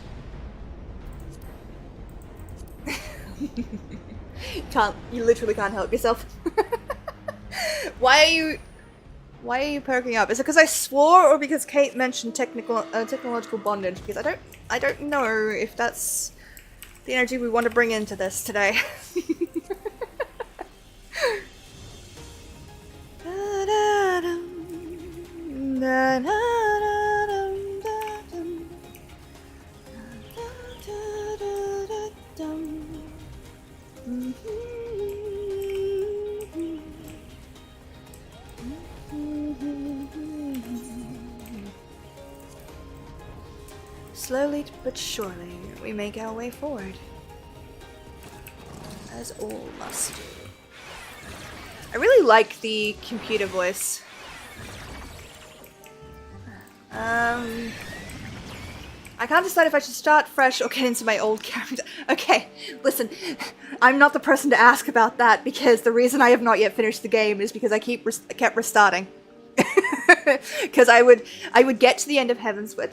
You literally can't help yourself. Why are you perking up? Is it because I swore or because Kate mentioned technological bondage? Because I don't know if that's the energy we want to bring into this today. Slowly but surely, we make our way forward. As all must do. I really like the computer voice. I can't decide if I should start fresh or get into my old character. Okay, listen, I'm not the person to ask about that because the reason I have not yet finished the game is because I kept restarting. Because I would get to the end of Heavensward,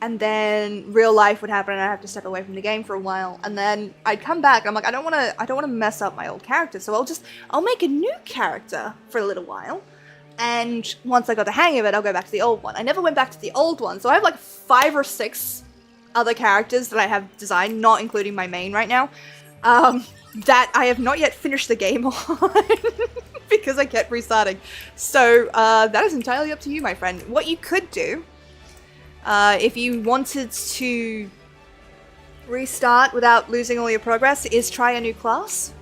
and then real life would happen and I'd have to step away from the game for a while, and then I'd come back and I'm like, I don't want to mess up my old character, so I'll make a new character for a little while, and once I got the hang of it, I'll go back to the old one. I never went back to the old one, so I have like 5 or 6 other characters that I have designed, not including my main right now, that I have not yet finished the game on. Because I kept restarting. So, that is entirely up to you, my friend. What you could do, if you wanted to restart without losing all your progress, is try a new class.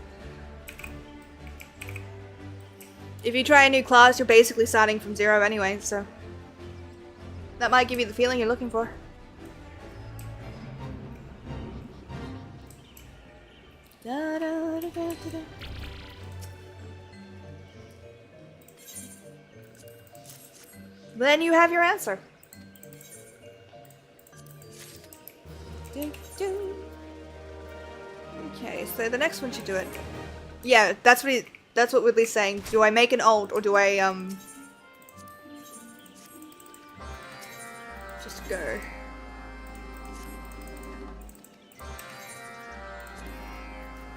If you try a new class, you're basically starting from 0 anyway, so that might give you the feeling you're looking for. Da, da, da, da, da. Then you have your answer. Okay, so the next one should do it. Yeah, that's what Woodley's saying. Do I make an alt or do I just go?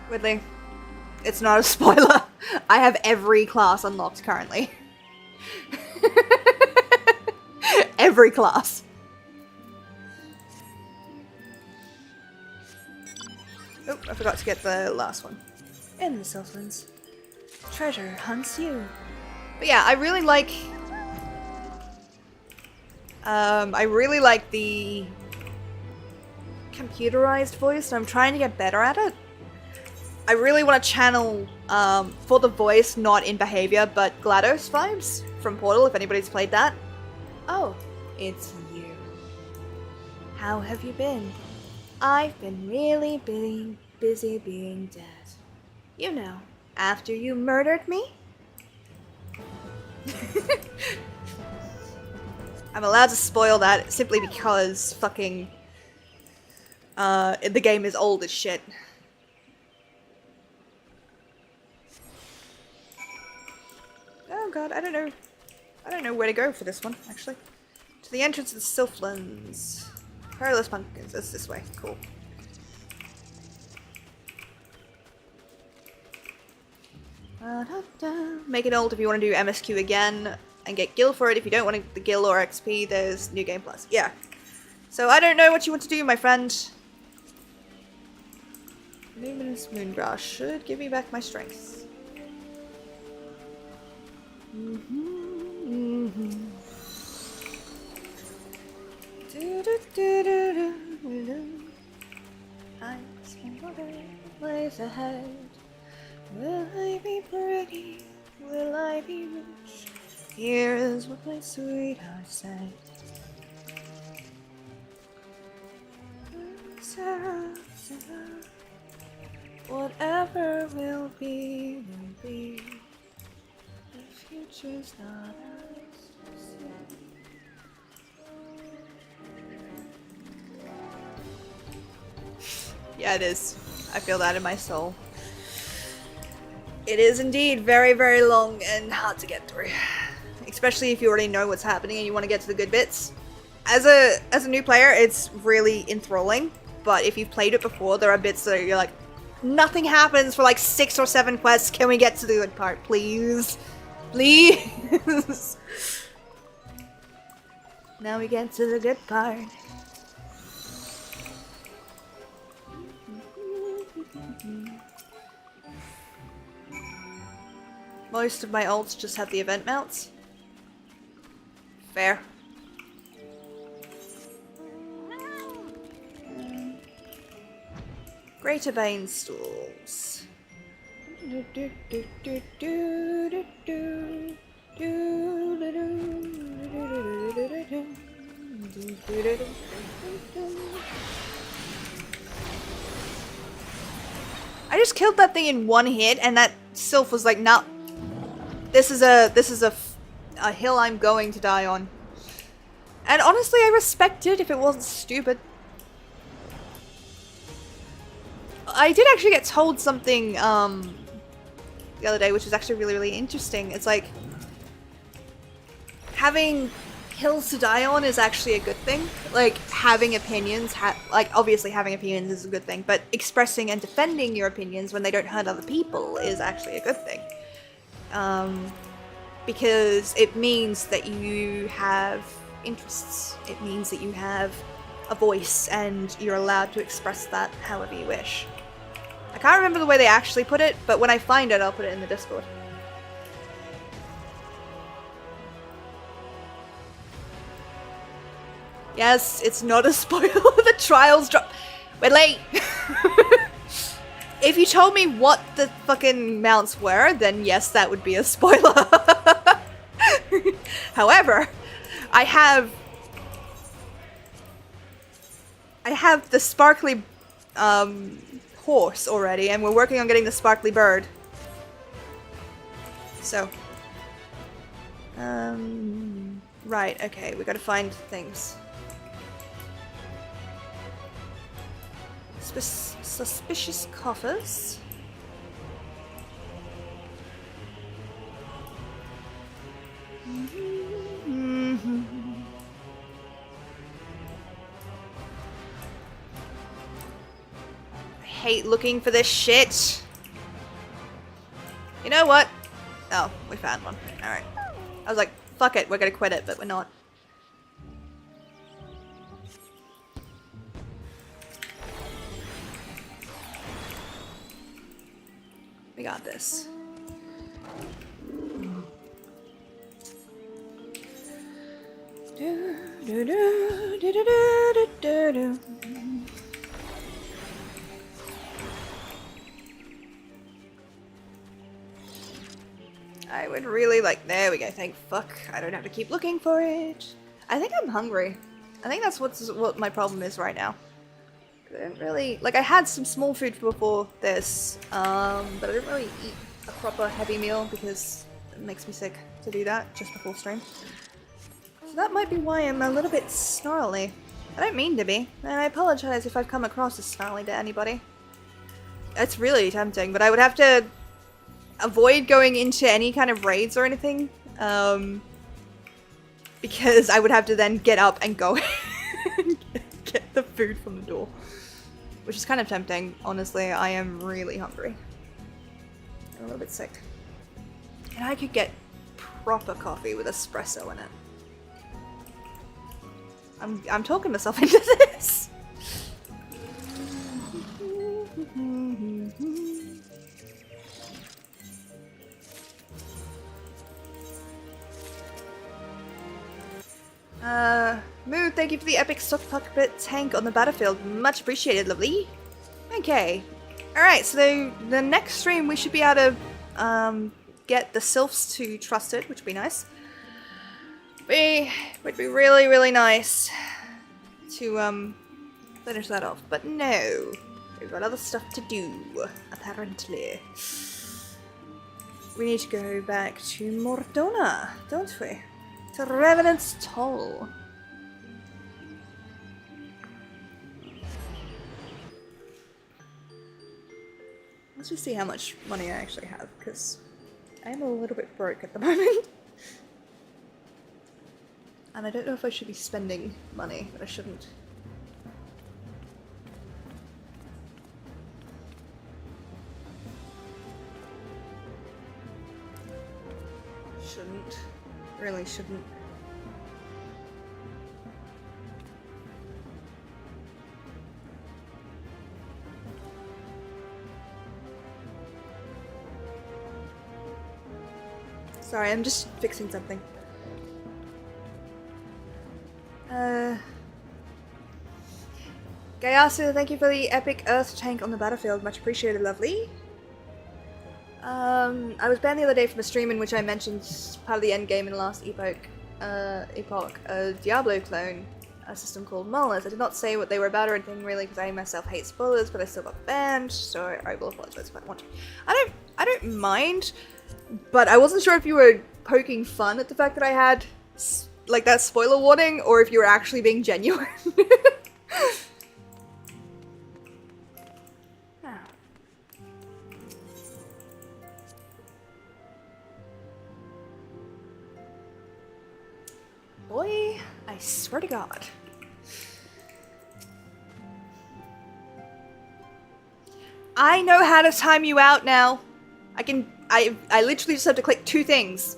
Woodley, it's not a spoiler. I have every class unlocked currently. Every class. Oh, I forgot to get the last one. In the Southlands. Treasure hunts you. But yeah, I really like the computerized voice, and I'm trying to get better at it. I really want to channel, for the voice, not in behavior, but GLaDOS vibes from Portal, if anybody's played that. Oh, it's you. How have you been? I've been really busy being dead. You know, after you murdered me? I'm allowed to spoil that simply because fucking, the game is old as shit. Oh god, I don't know where to go for this one, actually. To the entrance of the Southlands. Perilous pumpkins, that's this way, cool. Make it old if you want to do MSQ again, and get Gil for it. If you don't want the Gil or XP, there's New Game Plus. Yeah. So I don't know what you want to do, my friend. Luminous Moongrass should give me back my strength. I spend all the ways ahead. Will I be pretty? will I be rich? Here is what my sweetheart said. Sarah, Sarah, whatever will be, will be. The future's not ours to see. Yeah, it is. I feel that in my soul. It is indeed very, very long and hard to get through. Especially if you already know what's happening and you want to get to the good bits. As a new player, it's really enthralling. But if you've played it before, there are bits that you're like, nothing happens for like 6 or 7 quests. Can we get to the good part, please? Please. Now we get to the good part. Most of my ults just have the event mounts. Fair. Greater Bane stools. I just killed that thing in one hit, and that sylph was like, nah. This is a hill I'm going to die on. And honestly, I respect it if it wasn't stupid. I did actually get told something the other day, which was actually really, really interesting. It's like having hills to die on is actually a good thing. Like having opinions, like obviously having opinions is a good thing, but expressing and defending your opinions when they don't hurt other people is actually a good thing. Because it means that you have interests. It means that you have a voice and you're allowed to express that however you wish. I can't remember the way they actually put it, but when I find it, I'll put it in the Discord. Yes, it's not a spoiler. The trials drop. We're late. If you told me what the fucking mounts were, then yes, that would be a spoiler. However, I have the sparkly horse already, and we're working on getting the sparkly bird. So, right, okay, we gotta find things. Suspicious coffers. I hate looking for this shit. You know what? Oh, we found one. Alright. I was like, fuck it, we're gonna quit it, but we're not. We got this. I would really like. There we go. Thank fuck. I don't have to keep looking for it. I think I'm hungry. I think that's what my problem is right now. I didn't really like. I had some small food before this, but I didn't really eat a proper heavy meal because it makes me sick to do that just before stream. So that might be why I'm a little bit snarly. I don't mean to be, and I apologize if I've come across as snarly to anybody. It's really tempting, but I would have to avoid going into any kind of raids or anything, because I would have to then get up and go and get the food from the door. Which is kind of tempting, honestly. I am really hungry. I'm a little bit sick. And I could get proper coffee with espresso in it. I'm talking myself into this. Mood, thank you for the epic stock puppet tank on the battlefield. Much appreciated, lovely. Okay. Alright, so the next stream we should be able to get the sylphs to trust it, which would be nice. Would be really, really nice to finish that off. But no, we've got other stuff to do, apparently. We need to go back to Mordona, don't we? To Revenant's Toll. Let's just see how much money I actually have, because I am a little bit broke at the moment. And I don't know if I should be spending money, but I shouldn't. Shouldn't. Really shouldn't. Sorry, I'm just fixing something. Gayasu, thank you for the epic earth tank on the battlefield. Much appreciated, lovely. I was banned the other day from a stream in which I mentioned part of the end game in the last epoch, a Diablo clone, a system called Mullers. I did not say what they were about or anything really because I myself hate spoilers, but I still got banned, so I will apologize if I want to. I don't mind, but I wasn't sure if you were poking fun at the fact that I had like that spoiler warning, or if you were actually being genuine. Boy, I swear to God. I know how to time you out now. I literally just have to click 2 things.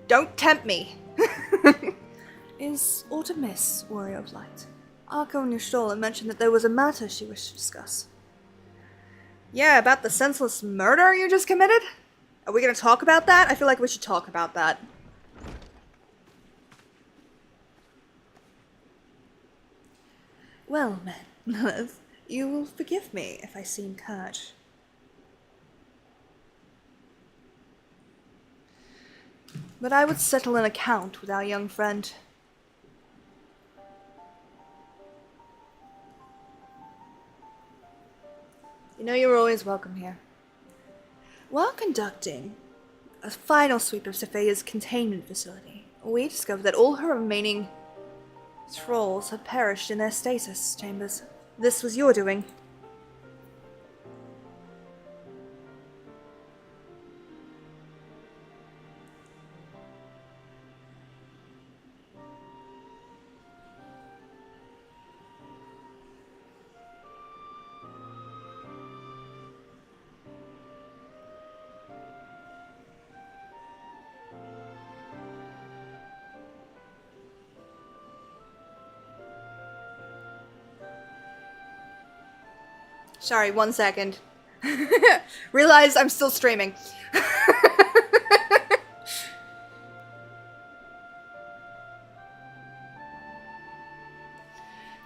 Don't tempt me. Is Autumnis, Warrior of Light? Arco Nishtola mentioned that there was a matter she wished to discuss. Yeah, about the senseless murder you just committed? Are we gonna talk about that? I feel like we should talk about that. Well, men, you will forgive me if I seem curt. But I would settle an account with our young friend. You know you're always welcome here. While conducting a final sweep of Sephia's containment facility, we discovered that all her remaining trolls had perished in their stasis chambers. This was your doing. Sorry, 1 second. Realized I'm still streaming.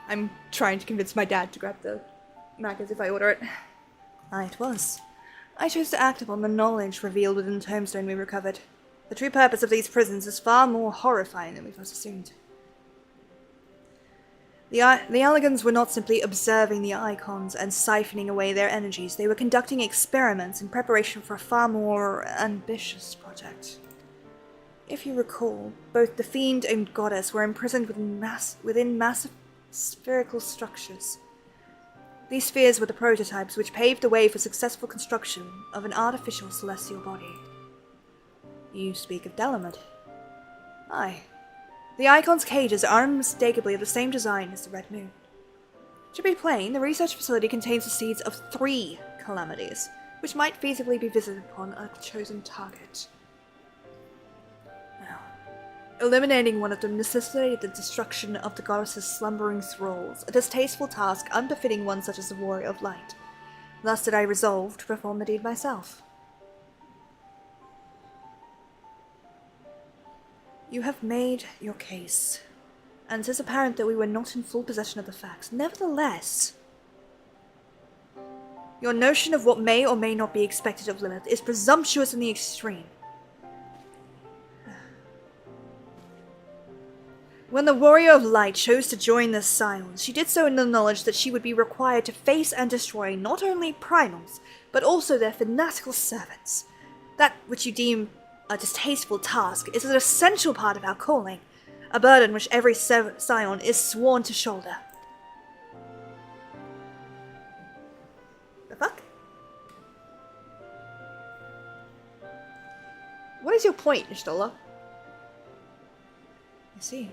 I'm trying to convince my dad to grab the magazine if I order it. It was. I chose to act upon the knowledge revealed within the tombstone we recovered. The true purpose of these prisons is far more horrifying than we first assumed. The Allegans were not simply observing the icons and siphoning away their energies, they were conducting experiments in preparation for a far more ambitious project. If you recall, both the Fiend and Goddess were imprisoned within massive spherical structures. These spheres were the prototypes which paved the way for successful construction of an artificial celestial body. You speak of Delamod. Aye. The Icon's cages are unmistakably of the same design as the Red Moon. To be plain, the research facility contains the seeds of 3 calamities, which might feasibly be visited upon a chosen target. Now, eliminating one of them necessitated the destruction of the goddess's slumbering thralls, a distasteful task unbefitting one such as the Warrior of Light. Thus did I resolve to perform the deed myself. You have made your case, and it is apparent that we were not in full possession of the facts. Nevertheless, Your notion of what may or may not be expected of Lilith is presumptuous in the extreme. When the Warrior of Light chose to join the Scions, she did so in the knowledge that she would be required to face and destroy not only primals, but also their fanatical servants. That which you deem a distasteful task is an essential part of our calling, a burden which every Scion is sworn to shoulder. The fuck? What is your point, Ishtola? I see.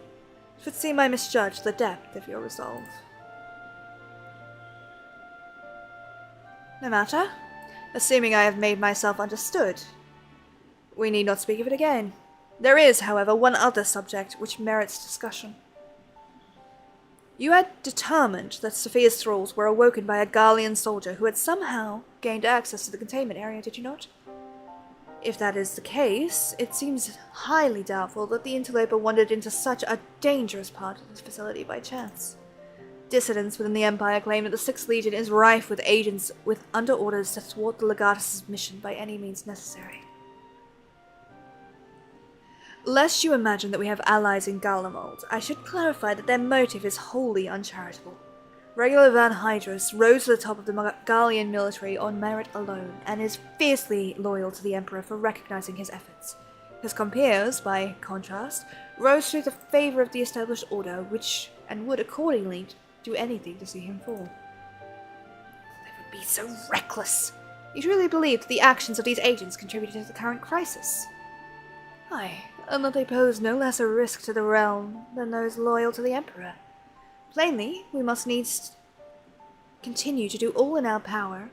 It would seem I misjudged the depth of your resolve. No matter. Assuming I have made myself understood, we need not speak of it again. There is, however, one other subject which merits discussion. You had determined that Sophia's thralls were awoken by a Garlean soldier who had somehow gained access to the containment area, did you not? If that is the case, it seems highly doubtful that the interloper wandered into such a dangerous part of this facility by chance. Dissidents within the Empire claim that the Sixth Legion is rife with agents under orders to thwart the Legatus' mission by any means necessary. Lest you imagine that we have allies in Garlemald, I should clarify that their motive is wholly uncharitable. Regular Van Hydrus rose to the top of the Garlean military on merit alone, and is fiercely loyal to the Emperor for recognizing his efforts. His compeers, by contrast, rose to the favor of the established order, and would accordingly do anything to see him fall. They would be so reckless! You truly believe that the actions of these agents contributed to the current crisis? Aye, and that they pose no less a risk to the realm than those loyal to the Emperor. Plainly, we must needs continue to do all in our power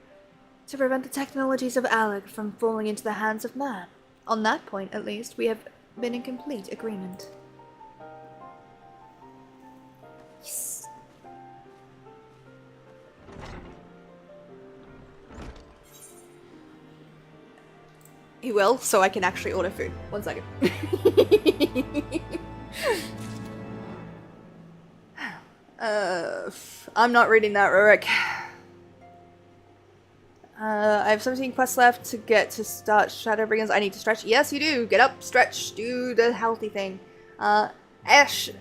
to prevent the technologies of Alec from falling into the hands of man. On that point, at least, we have been in complete agreement. Yes. He will, so I can actually order food. 1 second. I'm not reading that, Rurik. I have 17 quests left to get to start Shadowbringers. I need to stretch. Yes, you do. Get up, stretch, do the healthy thing. Ash.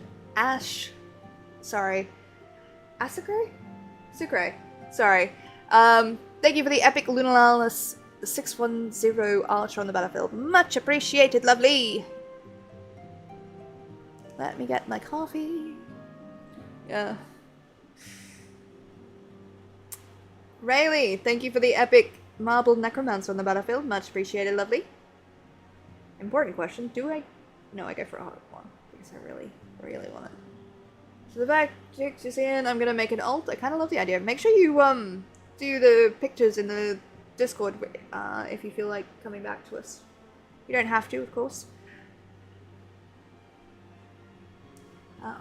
Sorry. Asukre? Sucre. Sorry. Thank you for the epic Lunalalis 610 Archer on the battlefield. Much appreciated, lovely. Let me get my coffee. Yeah. Rayleigh, thank you for the epic marble necromancer on the battlefield. Much appreciated, lovely. Important question. Do I? No, I go for a hard one because I really, really want it. So the back chicks is in. I'm gonna make an alt. I kind of love the idea. Make sure you do the pictures in the Discord if you feel like coming back to us. You don't have to, of course.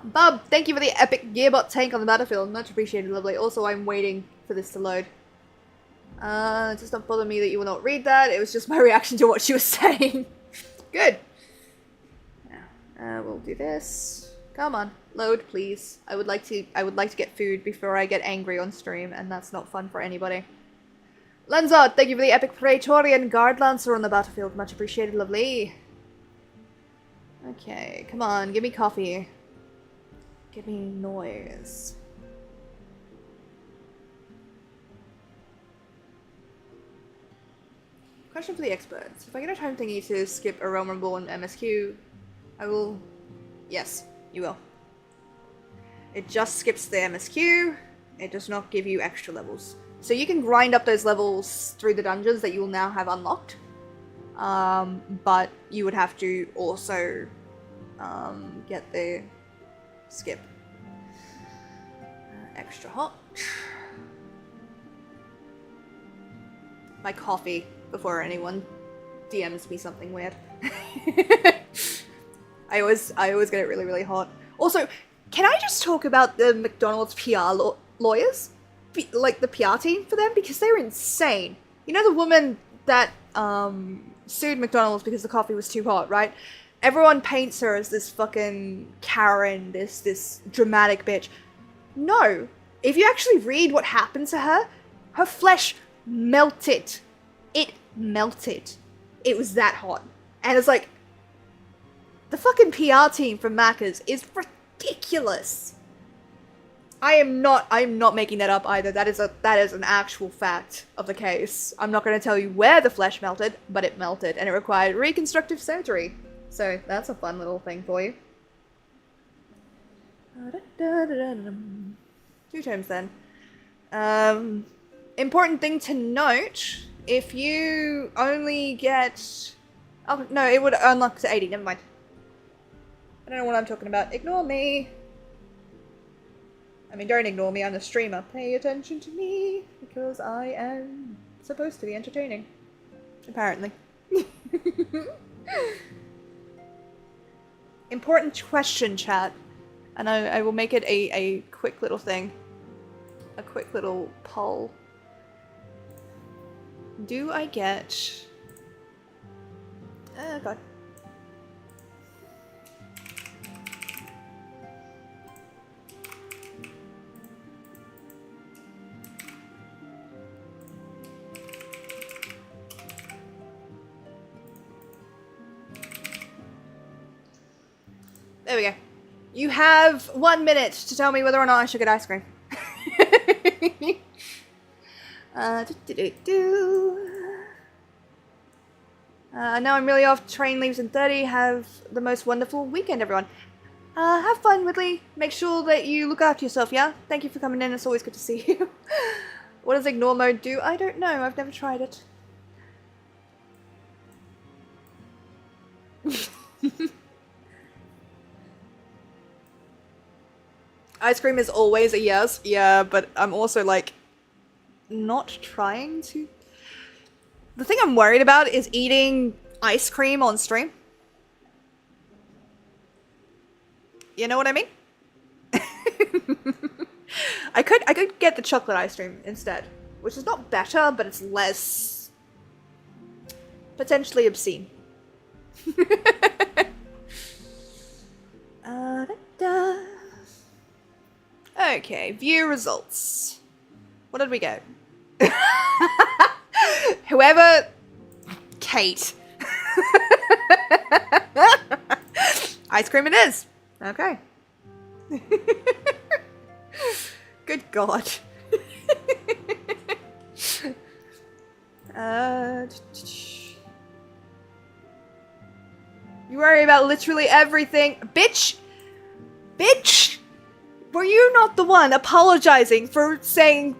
Bub, thank you for the epic Gearbot tank on the battlefield. Much appreciated, lovely. Also, I'm waiting for this to load. It does not bother me that you will not read that. It was just my reaction to what she was saying. Good. Now, we'll do this. Come on, load, please. I would like to get food before I get angry on stream, and that's not fun for anybody. Lenzard, thank you for the epic Praetorian Guard Lancer on the battlefield. Much appreciated, lovely. Okay, come on, give me coffee. Give me noise. Question for the experts. If I get a time thingy to skip a Realm Reborn MSQ, I will... Yes, you will. It just skips the MSQ. It does not give you extra levels. So you can grind up those levels through the dungeons that you will now have unlocked. But you would have to also get the skip. Extra hot. My coffee before anyone DMs me something weird. I always get it really, really hot. Also, can I just talk about the McDonald's PR lawyers? Like the PR team for them? Because they're insane. You know the woman that sued McDonald's because the coffee was too hot, right? Everyone paints her as this fucking Karen, this dramatic bitch. No. If you actually read what happened to her, her flesh melted. It melted. It was that hot. And it's like, the fucking PR team from Macca's is ridiculous. I'm not making that up either. That is an actual fact of the case. I'm not going to tell you where the flesh melted, but it melted, and it required reconstructive surgery. So that's a fun little thing for you. 2 turns then. Important thing to note, if you only get... Oh, no, it would unlock to 80, never mind. I don't know what I'm talking about. Ignore me. I mean, don't ignore me, I'm a streamer. Pay attention to me, because I am supposed to be entertaining. Apparently. Important question, chat. And I will make it a quick little thing. A quick little poll. Do I get... Oh, God. There we go. You have 1 minute to tell me whether or not I should get ice cream. No, I'm really off. Train leaves in 30. Have the most wonderful weekend, everyone. Have fun, Whitley. Make sure that you look after yourself, yeah? Thank you for coming in. It's always good to see you. What does ignore mode do? I don't know. I've never tried it. Ice cream is always a yes. Yeah, but I'm also like not trying to. The thing I'm worried about is eating ice cream on stream. You know what I mean? I could get the chocolate ice cream instead, which is not better, but it's less potentially obscene. Okay, view results. What did we get? Whoever... Kate. Ice cream it is. Okay. Good God. You worry about literally everything. Bitch! Bitch! Were you not the one apologizing for saying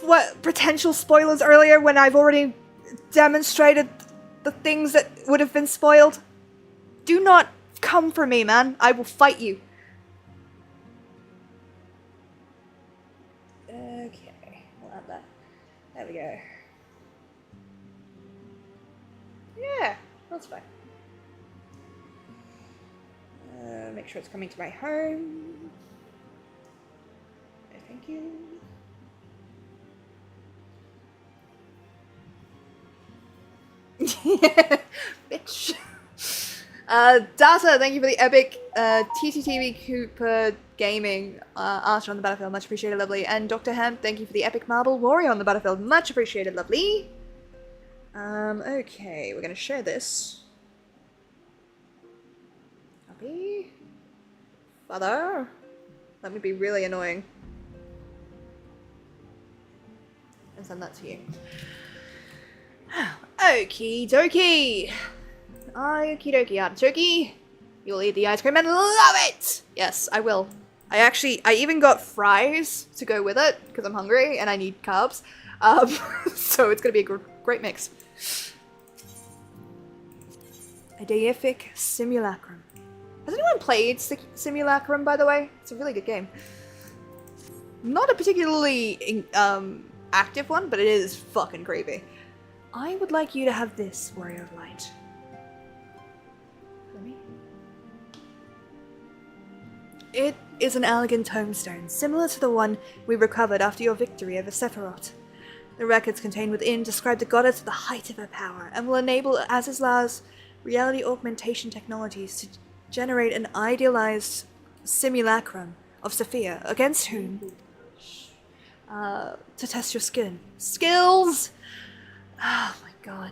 what potential spoilers earlier when I've already demonstrated the things that would have been spoiled? Do not come for me, man. I will fight you. Okay, we'll add that. There we go. Yeah, that's fine. Make sure it's coming to my home. Thank you. Bitch. Data, thank you for the epic TTTV Cooper Gaming art on the battlefield. Much appreciated, lovely. And Dr. Hemp, thank you for the epic marble warrior on the battlefield. Much appreciated, lovely. Okay, we're gonna share this. Copy. Father. Let me be really annoying. And send that to you. Okie dokie. Okie dokie, artichoke. You'll eat the ice cream and love it! Yes, I will. I even got fries to go with it, because I'm hungry and I need carbs. So it's gonna be a great mix. A deific simulacrum. Has anyone played Simulacrum, by the way? It's a really good game. Not a particularly active one, but it is fucking creepy. I would like you to have this, Warrior of Light. For me. It is an elegant tombstone, similar to the one we recovered after your victory over Sephiroth. The records contained within describe the goddess at the height of her power, and will enable Azizlar's reality augmentation technologies to generate an idealized simulacrum of Sophia, against whom to test your skin. Skills! Oh my god.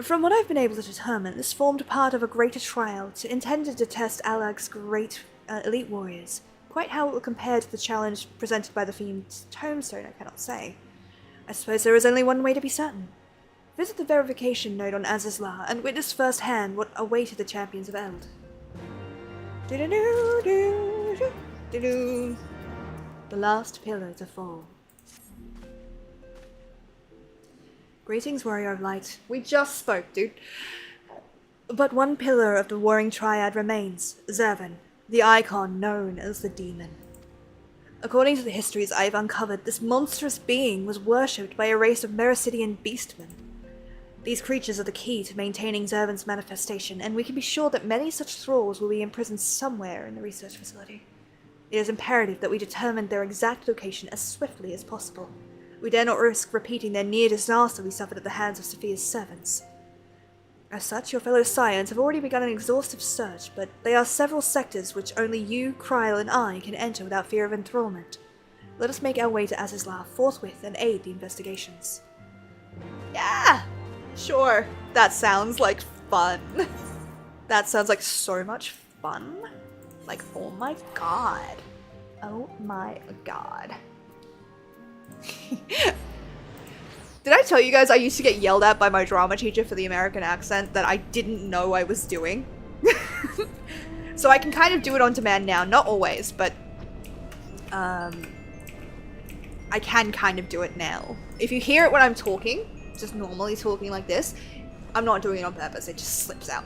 From what I've been able to determine, this formed part of a greater trial intended to test Alag's great elite warriors. Quite how it will compare to the challenge presented by the Fiend's tombstone, I cannot say. I suppose there is only one way to be certain. Visit the verification node on Azizla and witness firsthand what awaited the champions of Eld. The last pillar to fall. Greetings, warrior of light. We just spoke, dude. But one pillar of the warring triad remains, Zervan, the icon known as the demon. According to the histories I've uncovered, this monstrous being was worshipped by a race of Mericidian beastmen. These creatures are the key to maintaining Zervan's manifestation, and we can be sure that many such thralls will be imprisoned somewhere in the research facility. It is imperative that we determine their exact location as swiftly as possible. We dare not risk repeating their near disaster we suffered at the hands of Sophia's servants. As such, your fellow Scions have already begun an exhaustive search, but there are several sectors which only you, Kryl, and I can enter without fear of enthrallment. Let us make our way to Azizla forthwith and aid the investigations. Yeah! Sure. That sounds like fun. That sounds like so much fun. Like, oh my god. Oh my god. Did I tell you guys I used to get yelled at by my drama teacher for the American accent that I didn't know I was doing? So I can kind of do it on demand now. Not always, but I can kind of do it now. If you hear it when I'm talking, just normally talking like this, I'm not doing it on purpose. It just slips out.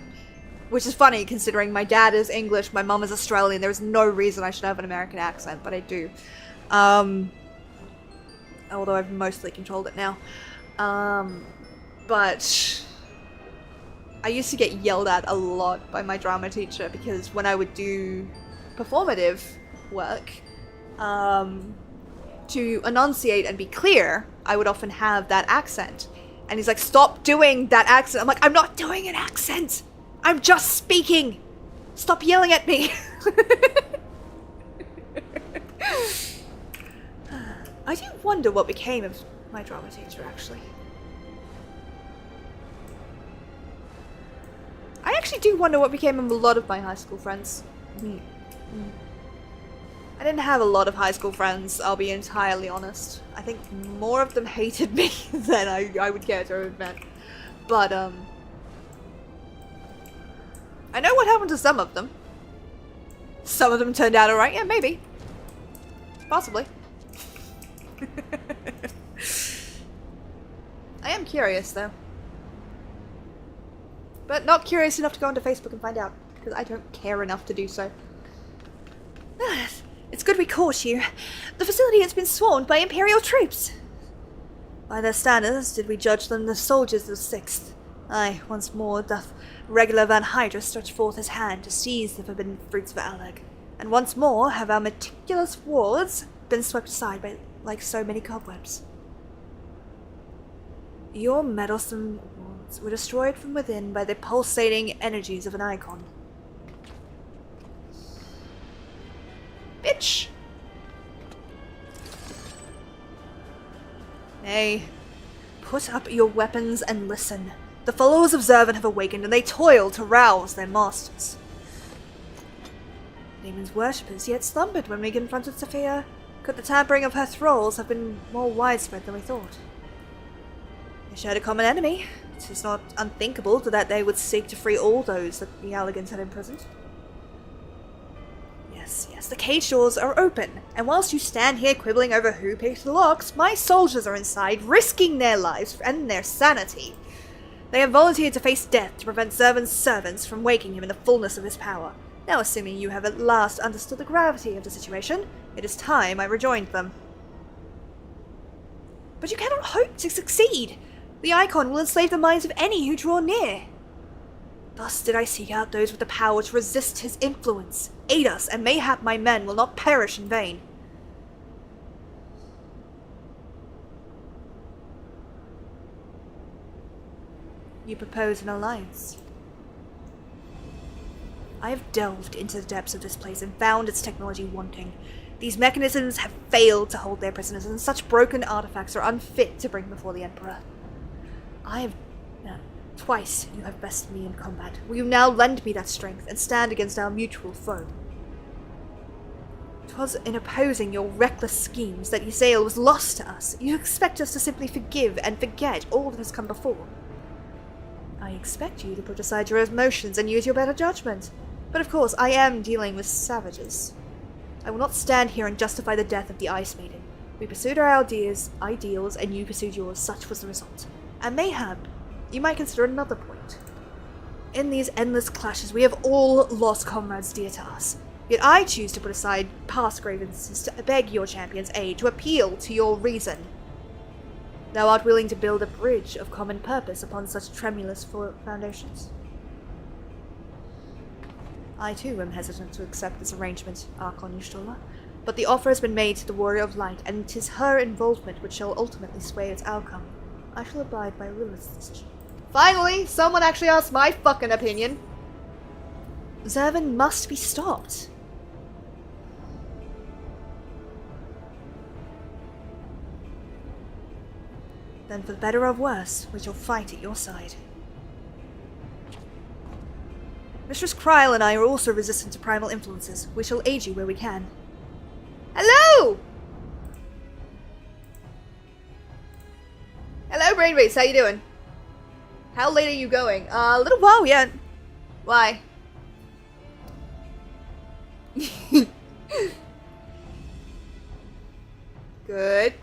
Which is funny considering my dad is English, my mum is Australian. There's no reason I should have an American accent, but I do. Although I've mostly controlled it now. But I used to get yelled at a lot by my drama teacher because when I would do performative work, to enunciate and be clear, I would often have that accent. And he's like, stop doing that accent. I'm like, I'm not doing an accent. I'm just speaking. Stop yelling at me. I do wonder what became of my drama teacher, actually. I actually do wonder what became of a lot of my high school friends. I didn't have a lot of high school friends, I'll be entirely honest. I think more of them hated me than I would care to admit. But, I know what happened to some of them. Some of them turned out alright, yeah, maybe. Possibly. I am curious, though. But not curious enough to go onto Facebook and find out, because I don't care enough to do so. It's good we caught you. The facility has been swarmed by Imperial troops. By their standards did we judge them the soldiers of the 6th. Aye, once more doth regular Van Hydra stretch forth his hand to seize the forbidden fruits of Alag. And once more have our meticulous wards been swept aside by like so many cobwebs. Your meddlesome wards were destroyed from within by the pulsating energies of an icon. Bitch! Nay, put up your weapons and listen. The followers of Zervan have awakened and they toil to rouse their masters. Demon's worshippers yet slumbered when we confronted Sophia. Could the tampering of her thralls have been more widespread than we thought? They shared a common enemy. It is not unthinkable that they would seek to free all those that the Alligans had imprisoned. Yes, the cage doors are open, and whilst you stand here quibbling over who picked the locks, my soldiers are inside, risking their lives and their sanity. They have volunteered to face death to prevent Zervan's servants from waking him in the fullness of his power. Now, assuming you have at last understood the gravity of the situation, it is time I rejoined them. But you cannot hope to succeed. The icon will enslave the minds of any who draw near. Thus did I seek out those with the power to resist his influence, aid us, and mayhap my men will not perish in vain. You propose an alliance. I have delved into the depths of this place and found its technology wanting. These mechanisms have failed to hold their prisoners, and such broken artifacts are unfit to bring before the Emperor. I have... twice you have bested me in combat. Will you now lend me that strength and stand against our mutual foe? 'Twas in opposing your reckless schemes that Ysael was lost to us. You expect us to simply forgive and forget all that has come before. I expect you to put aside your emotions and use your better judgment. But of course, I am dealing with savages. I will not stand here and justify the death of the Ice Maiden. We pursued our ideals, and you pursued yours. Such was the result. And mayhap, you might consider another point. In these endless clashes, we have all lost comrades dear to us. Yet I choose to put aside past grievances to beg your champion's aid, to appeal to your reason. Thou art willing to build a bridge of common purpose upon such tremulous foundations. I too am hesitant to accept this arrangement, Archon Y'shtola, but the offer has been made to the Warrior of Light, and 'tis her involvement which shall ultimately sway its outcome. I shall abide by Lilith's decision. Finally, someone actually asked my fucking opinion. Zervan must be stopped. Then for better or worse, we shall fight at your side. Mistress Kryl and I are also resistant to primal influences. We shall aid you where we can. Hello! Hello, Brainwaves, how you doing? How late are you going? A little while yet. Why? Good.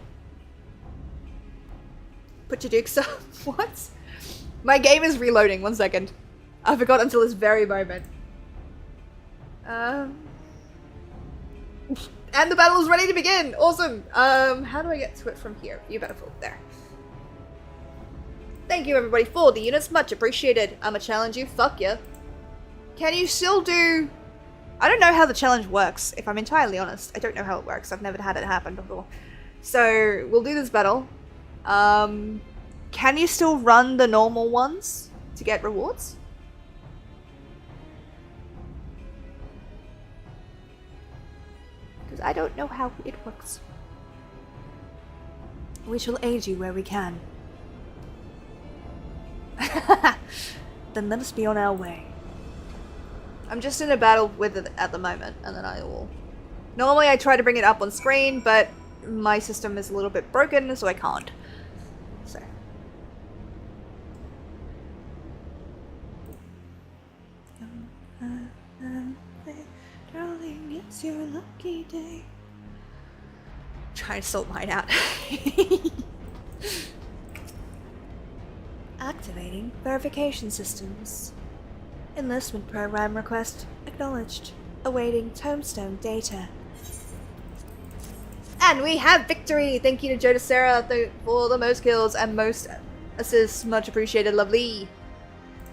Put your dukes up. What? My game is reloading. 1 second. I forgot until this very moment. And the battle is ready to begin! Awesome! How do I get to it from here? You better fall there. Thank you everybody for the units, much appreciated. I'ma challenge you, fuck ya. Can you still do... I don't know how the challenge works, if I'm entirely honest. I don't know how it works, I've never had it happen before. So, we'll do this battle. Can you still run the normal ones to get rewards? Because I don't know how it works. We shall aid you where we can. Then let us be on our way. I'm just in a battle with it at the moment, and then I will... Normally I try to bring it up on screen, but my system is a little bit broken, so I can't. So... Darling, it's your lucky day. Try to sort mine out. Activating verification systems. Enlistment program request acknowledged. Awaiting tombstone data. And we have victory! Thank you to Jodacera for the most kills and most assists. Much appreciated, lovely.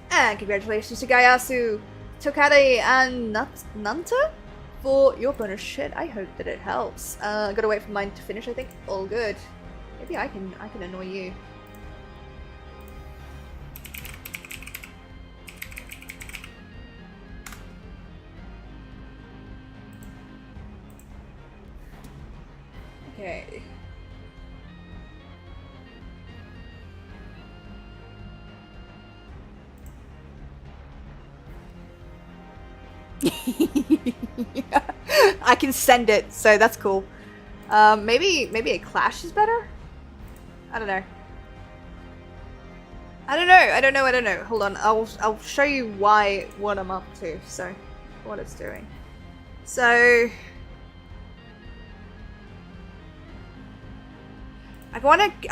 And congratulations to Gayasu, Tokade, and Nanta for your bonus shit. I hope that it helps. Gotta wait for mine to finish, I think. All good. Maybe I can annoy you. Okay. I can send it, so that's cool. Maybe a clash is better? I don't know. I don't know. Hold on, I'll show you what I'm up to, so what it's doing. So I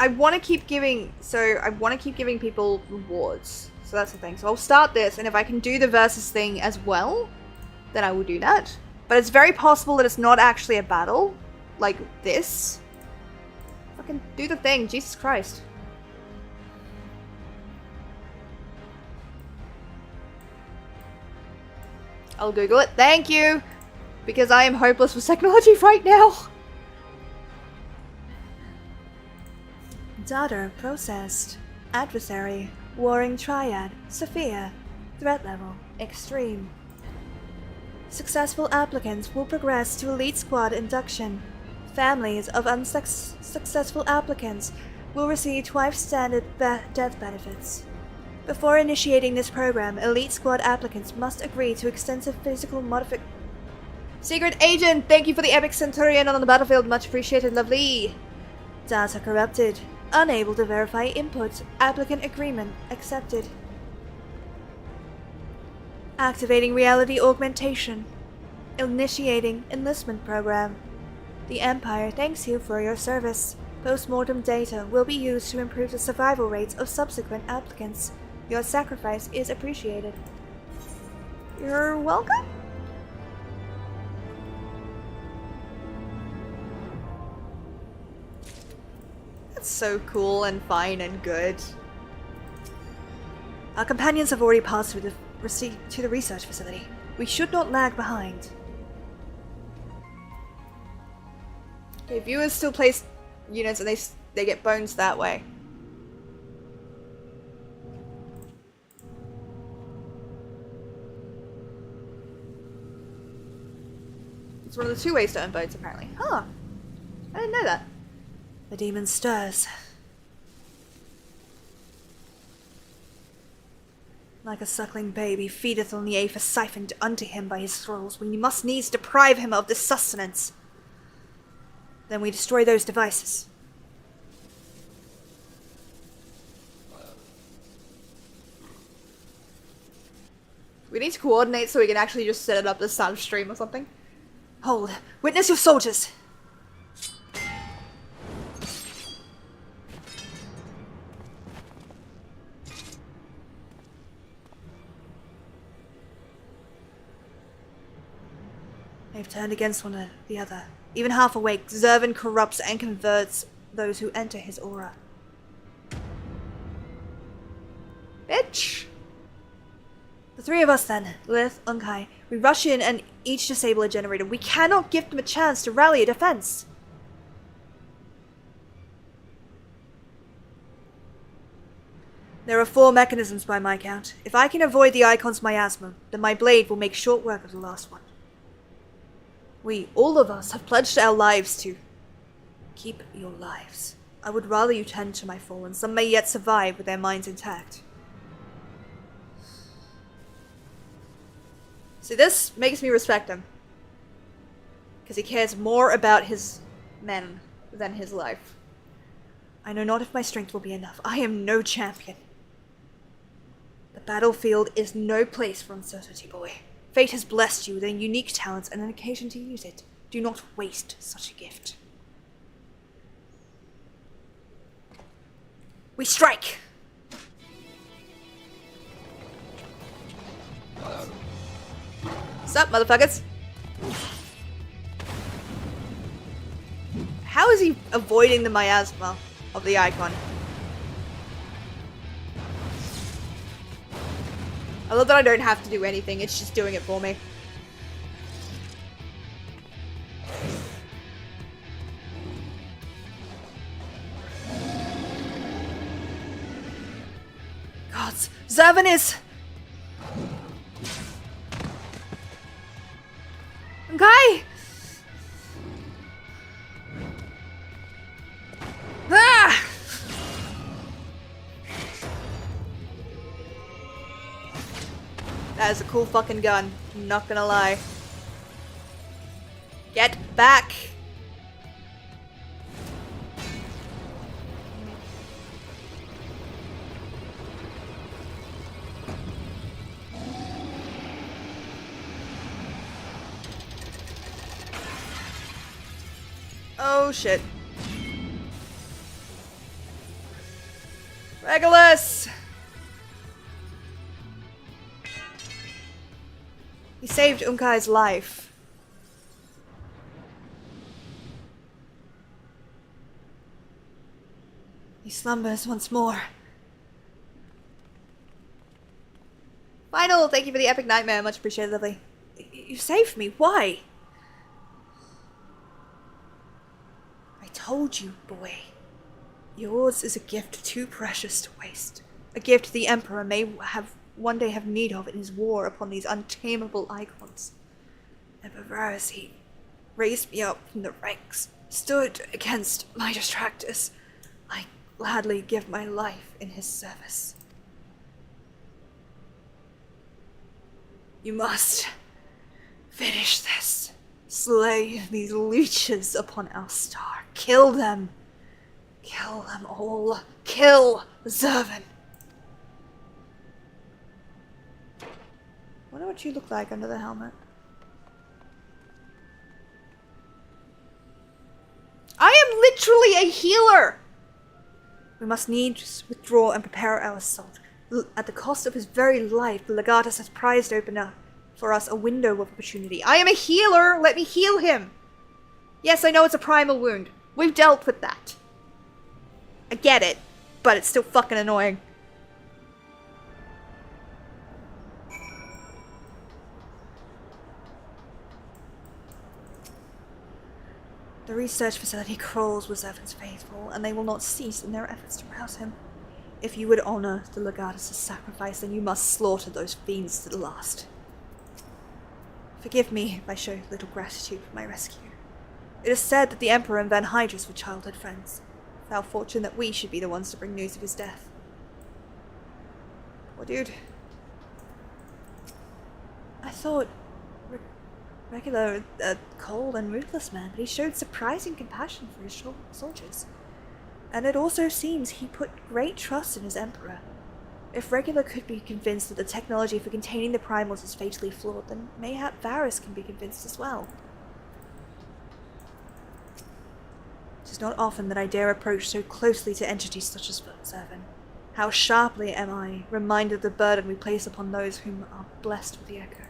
wanna keep giving people rewards. So that's the thing. So I'll start this, and if I can do the versus thing as well, then I will do that. But it's very possible that it's not actually a battle, like this. Fucking do the thing, Jesus Christ. I'll Google it. Thank you! Because I am hopeless with technology right now. Data processed. Adversary. Warring Triad. Sophia. Threat level. Extreme. Successful applicants will progress to Elite Squad induction. Families of unsuccessful applicants will receive twice standard death benefits. Before initiating this program, Elite Squad applicants must agree to extensive physical modification. Secret Agent, thank you for the epic Centurion on the battlefield. Much appreciated, lovely. Data corrupted. Unable to verify input. Applicant agreement accepted. Activating reality augmentation. Initiating enlistment program. The Empire thanks you for your service. Post-mortem data will be used to improve the survival rates of subsequent applicants. Your sacrifice is appreciated. You're welcome? That's so cool and fine and good. Our companions have already passed through to the research facility. We should not lag behind. Okay, viewers still place units and they get bones that way. It's one of the 2 ways to earn bones, apparently. Huh. I didn't know that. The demon stirs. Like a suckling babe, he feedeth on the aether siphoned unto him by his thralls. We must needs deprive him of this sustenance. Then we destroy those devices. We need to coordinate so we can actually just set it up as Restream or something. Hold. Witness your soldiers! They've turned against one the other. Even half awake, Zervan corrupts and converts those who enter his aura. Bitch! The 3 of us then, Lilith, Unkai, we rush in and each disable a generator. We cannot give them a chance to rally a defense. There are 4 mechanisms by my count. If I can avoid the Icon's miasma, then my blade will make short work of the last one. We, all of us, have pledged our lives to... Keep your lives. I would rather you tend to my fallen. Some may yet survive with their minds intact. See, this makes me respect him. Because he cares more about his men than his life. I know not if my strength will be enough. I am no champion. The battlefield is no place for uncertainty, boy. Fate has blessed you with a unique talent and an occasion to use it. Do not waste such a gift. We strike! Sup, motherfuckers? How is he avoiding the miasma of the Icon? I love that I don't have to do anything, it's just doing it for me. Gods, Zervan is... Okay! Ah! That is a cool fucking gun. I'm not gonna lie. Get back! Oh shit. Regulus! He saved Unkai's life. He slumbers once more. Final, thank you for the epic nightmare. Much appreciated, lovely. You saved me. Why? I told you, boy. Yours is a gift too precious to waste. A gift the Emperor may one day have need of in his war upon these untamable icons. Emperor Varus, he raised me up from the ranks, stood against my detractors. I gladly give my life in his service. You must finish this. Slay these leeches upon our star. Kill them. Kill them all. Kill Zervan. Wonder what you look like under the helmet. I am literally a healer! We must needs withdraw and prepare our assault. At the cost of his very life, the Legatus has prized open for us a window of opportunity. I am a healer! Let me heal him! Yes, I know it's a primal wound. We've dealt with that. I get it, but it's still fucking annoying. The research facility crawls with Zervan's faithful, and they will not cease in their efforts to rouse him. If you would honor the Legatus' sacrifice, then you must slaughter those fiends to the last. Forgive me if I show little gratitude for my rescue. It is said that the Emperor and Van Hydrus were childhood friends. Foul fortune that we should be the ones to bring news of his death. Poor dude. I thought regular, cold and ruthless man, but he showed surprising compassion for his soldiers. And it also seems he put great trust in his Emperor. If Regular could be convinced that the technology for containing the primals is fatally flawed, then mayhap Varus can be convinced as well. It is not often that I dare approach so closely to entities such as Zervan. How sharply am I reminded of the burden we place upon those whom are blessed with the Echo.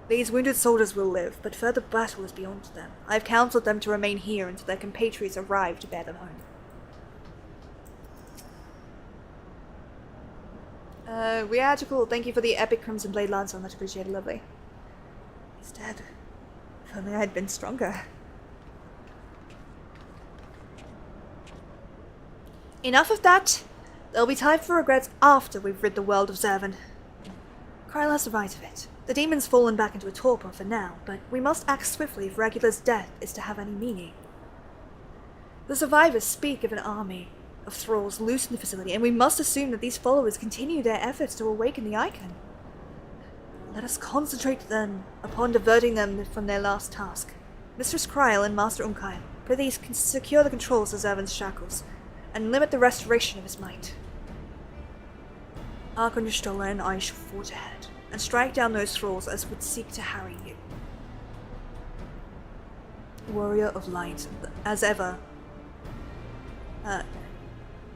These wounded soldiers will live, but further battle is beyond them. I have counseled them to remain here until their compatriots arrive to bear them home. Reagical, thank you for the epic Crimson Blade Lance on that, appreciated, lovely. He's dead. If only I had been stronger. Enough of that. There'll be time for regrets after we've rid the world of Zervan. Kryl has the right of it. The demon's fallen back into a torpor for now, but we must act swiftly if Regular's death is to have any meaning. The survivors speak of an army of thralls loose in the facility, and we must assume that these followers continue their efforts to awaken the Icon. Let us concentrate then upon diverting them from their last task. Mistress Kryl and Master Unkai, please secure the controls of Zervan's shackles, and limit the restoration of his might. Archon Stola and I shall forge ahead, and strike down those thralls as would seek to harry you. Warrior of Light, as ever.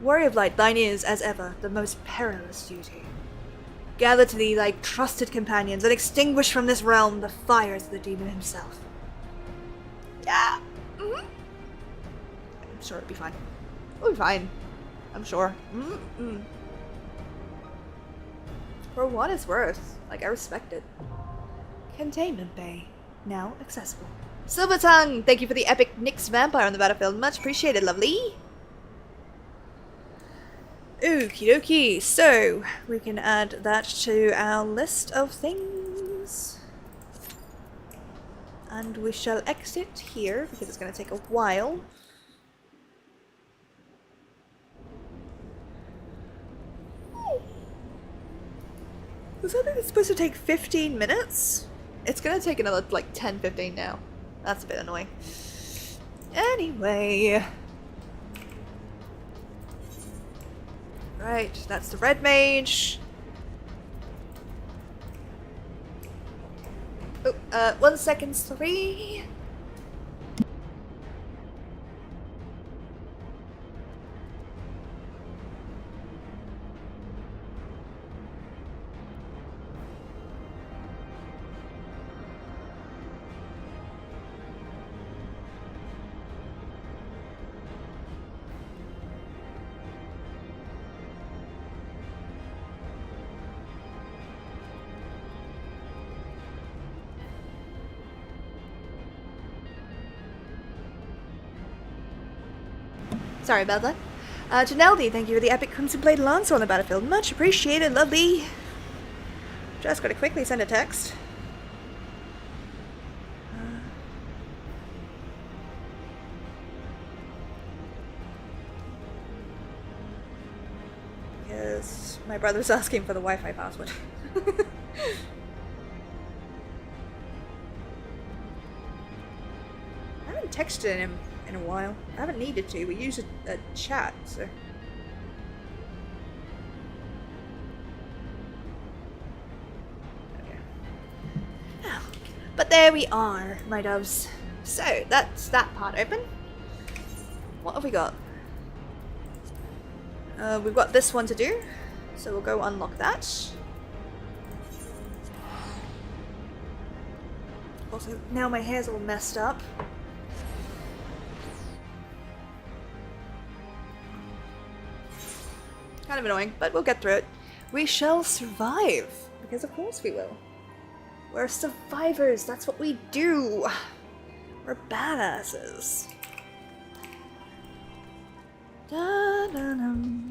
Warrior of Light, thine is, as ever, the most perilous duty. Gather to thee thy trusted companions, and extinguish from this realm the fires of the demon himself. Yeah. Mm-hmm. I'm sure it'll be fine. It'll be fine. I'm sure. Mm-mm. For what it's worth. Like, I respect it. Containment Bay. Now accessible. Silver Tongue! Thank you for the epic Nyx Vampire on the battlefield. Much appreciated, lovely. Okie dokie. So, we can add that to our list of things. And we shall exit here, because it's going to take a while. Was that it's supposed to take 15 minutes? It's gonna take another, like, 10-15 now. That's a bit annoying. Anyway. Right, that's the red mage. Oh, 1 second, 3. Sorry about that. Janeldi, thank you for the epic Crimson Blade Lancer on the battlefield. Much appreciated, lovely. Just gotta quickly send a text. because my brother's asking for the Wi-Fi password. I haven't texted him in a while. I haven't needed to. We use a chat, so... But there we are, my doves. So, that's that part open. What have we got? We've got this one to do. So we'll go unlock that. Also, now my hair's all messed up. Kind of annoying, but we'll get through it. We shall survive, because of course we will. We're survivors, that's what we do. We're badasses. Da-da-dum.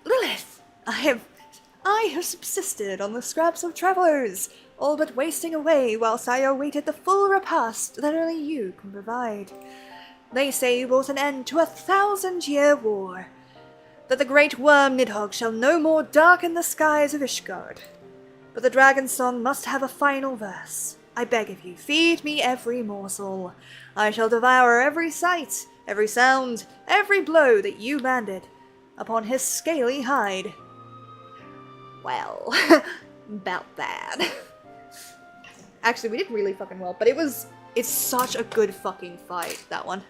Lilith, I have subsisted on the scraps of travelers, all but wasting away whilst I awaited the full repast that only you can provide. They say you brought an end to a 1,000-year war, that the great worm Nidhogg shall no more darken the skies of Ishgard. But the dragon's song must have a final verse. I beg of you, feed me every morsel. I shall devour every sight, every sound, every blow that you landed upon his scaly hide. Well, about that. Actually, we did really fucking well, but it's such a good fucking fight, that one.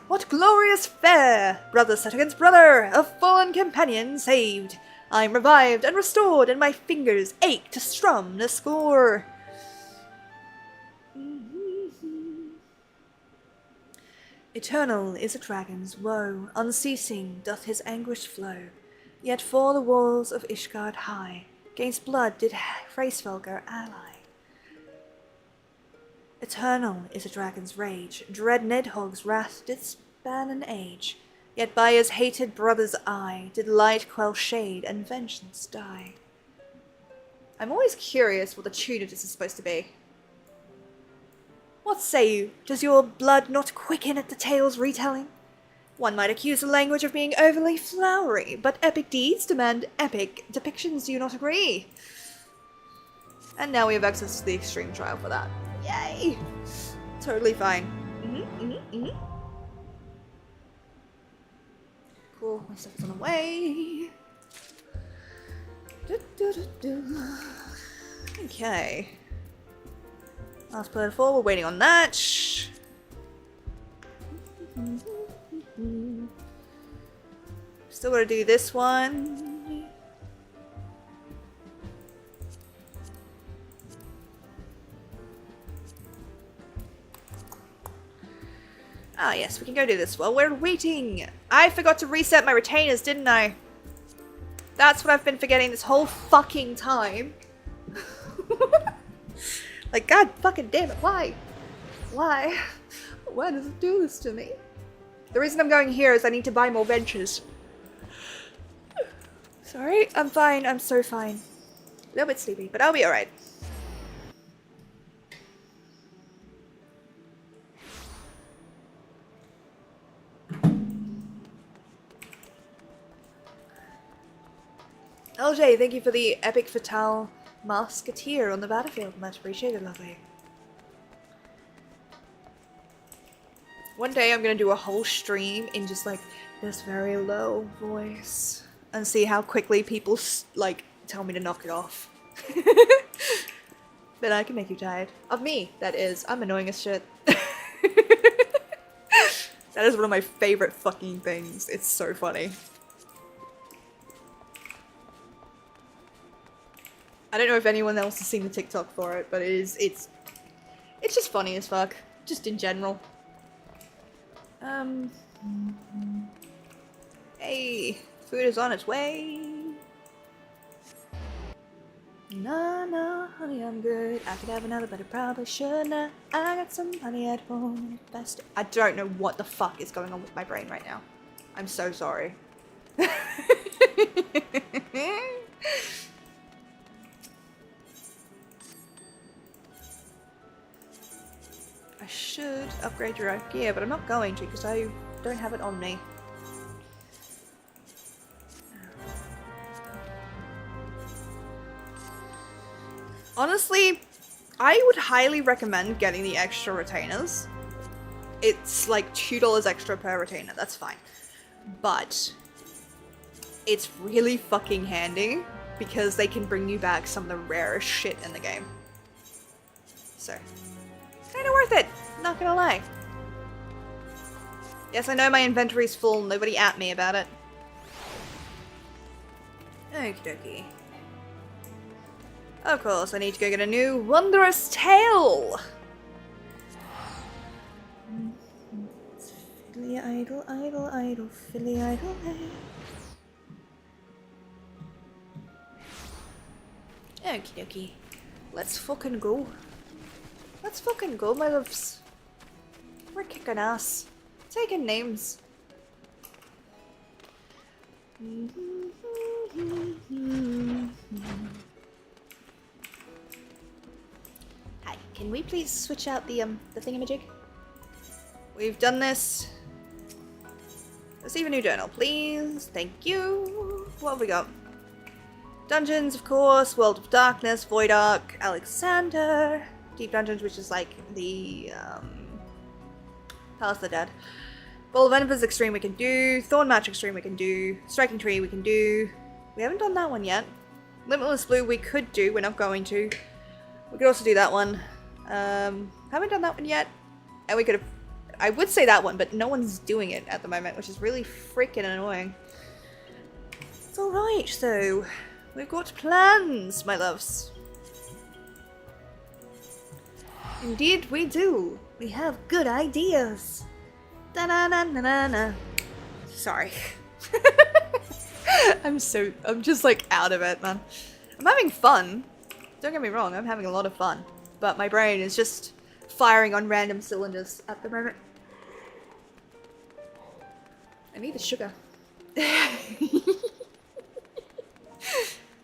What glorious fare! Brother set against brother, a fallen companion saved. I'm revived and restored, and my fingers ache to strum the score. Eternal is a dragon's woe, unceasing doth his anguish flow. Yet for the walls of Ishgard high, 'gainst blood did Hraesvelgr ally. Eternal is a dragon's rage, dread Nidhogg's wrath did span an age. Yet by his hated brother's eye did light quell shade and vengeance die. I'm always curious what the tune of this is supposed to be. What say you? Does your blood not quicken at the tale's retelling? One might accuse the language of being overly flowery, but epic deeds demand epic depictions, do you not agree? And now we have access to the extreme trial for that. Yay! Totally fine. Cool, my stuff is on the way. Okay. Last platform, we're waiting on that. Still gotta do this one. Ah yes, we can go do this while we're waiting. I forgot to reset my retainers, didn't I? That's what I've been forgetting this whole fucking time. Like, god fucking damn it, why? Why? Why does it do this to me? The reason I'm going here is I need to buy more benches. Sorry, I'm fine, I'm so fine. A little bit sleepy, but I'll be alright. LJ, thank you for the epic Fatal Musketeer on the battlefield. Much appreciated, lovely. One day I'm gonna do a whole stream in just like this very low voice and see how quickly people like tell me to knock it off. Then I can make you tired. Of me, that is. I'm annoying as shit. That is one of my favorite fucking things. It's so funny. I don't know if anyone else has seen the TikTok for it, but it's just funny as fuck. Just in general. Hey, food is on its way. No, honey, I'm good. I could have another, but I probably should not. I got some honey at home. Best. I don't know what the fuck is going on with my brain right now. I'm so sorry. upgrade your gear, but I'm not going to because I don't have it on me. Honestly, I would highly recommend getting the extra retainers. It's like $2 extra per retainer, that's fine. But it's really fucking handy because they can bring you back some of the rarest shit in the game. So, kinda worth it, not gonna lie. Yes, I know my inventory's full, nobody at me about it. Okie dokie. Of course, I need to go get a new wondrous tail! Fiddly idle, idle, idle, fiddly idle, hey. Okie dokie. Let's fucking go. Let's fucking go, my loves. We're kicking ass. Taking names. Hi, can we please switch out the thingamajig? We've done this. Receive a new journal, please. Thank you. What have we got? Dungeons, of course. World of Darkness, Void Ark, Alexander. Deep Dungeons, which is like the Palace of the Dead. Ball of Embers Extreme we can do. Thorn Match Extreme we can do. Striking Tree we can do. We haven't done that one yet. Limitless Blue we could do. We're not going to. We could also do that one. Haven't done that one yet. And we could have... I would say that one, but no one's doing it at the moment, which is really freaking annoying. It's alright, though. We've got plans, my loves. Indeed we do. We have good ideas. Da-na-na-na-na-na. Sorry. I'm just like out of it, man. I'm having fun. Don't get me wrong, I'm having a lot of fun. But my brain is just firing on random cylinders at the moment. I need the sugar.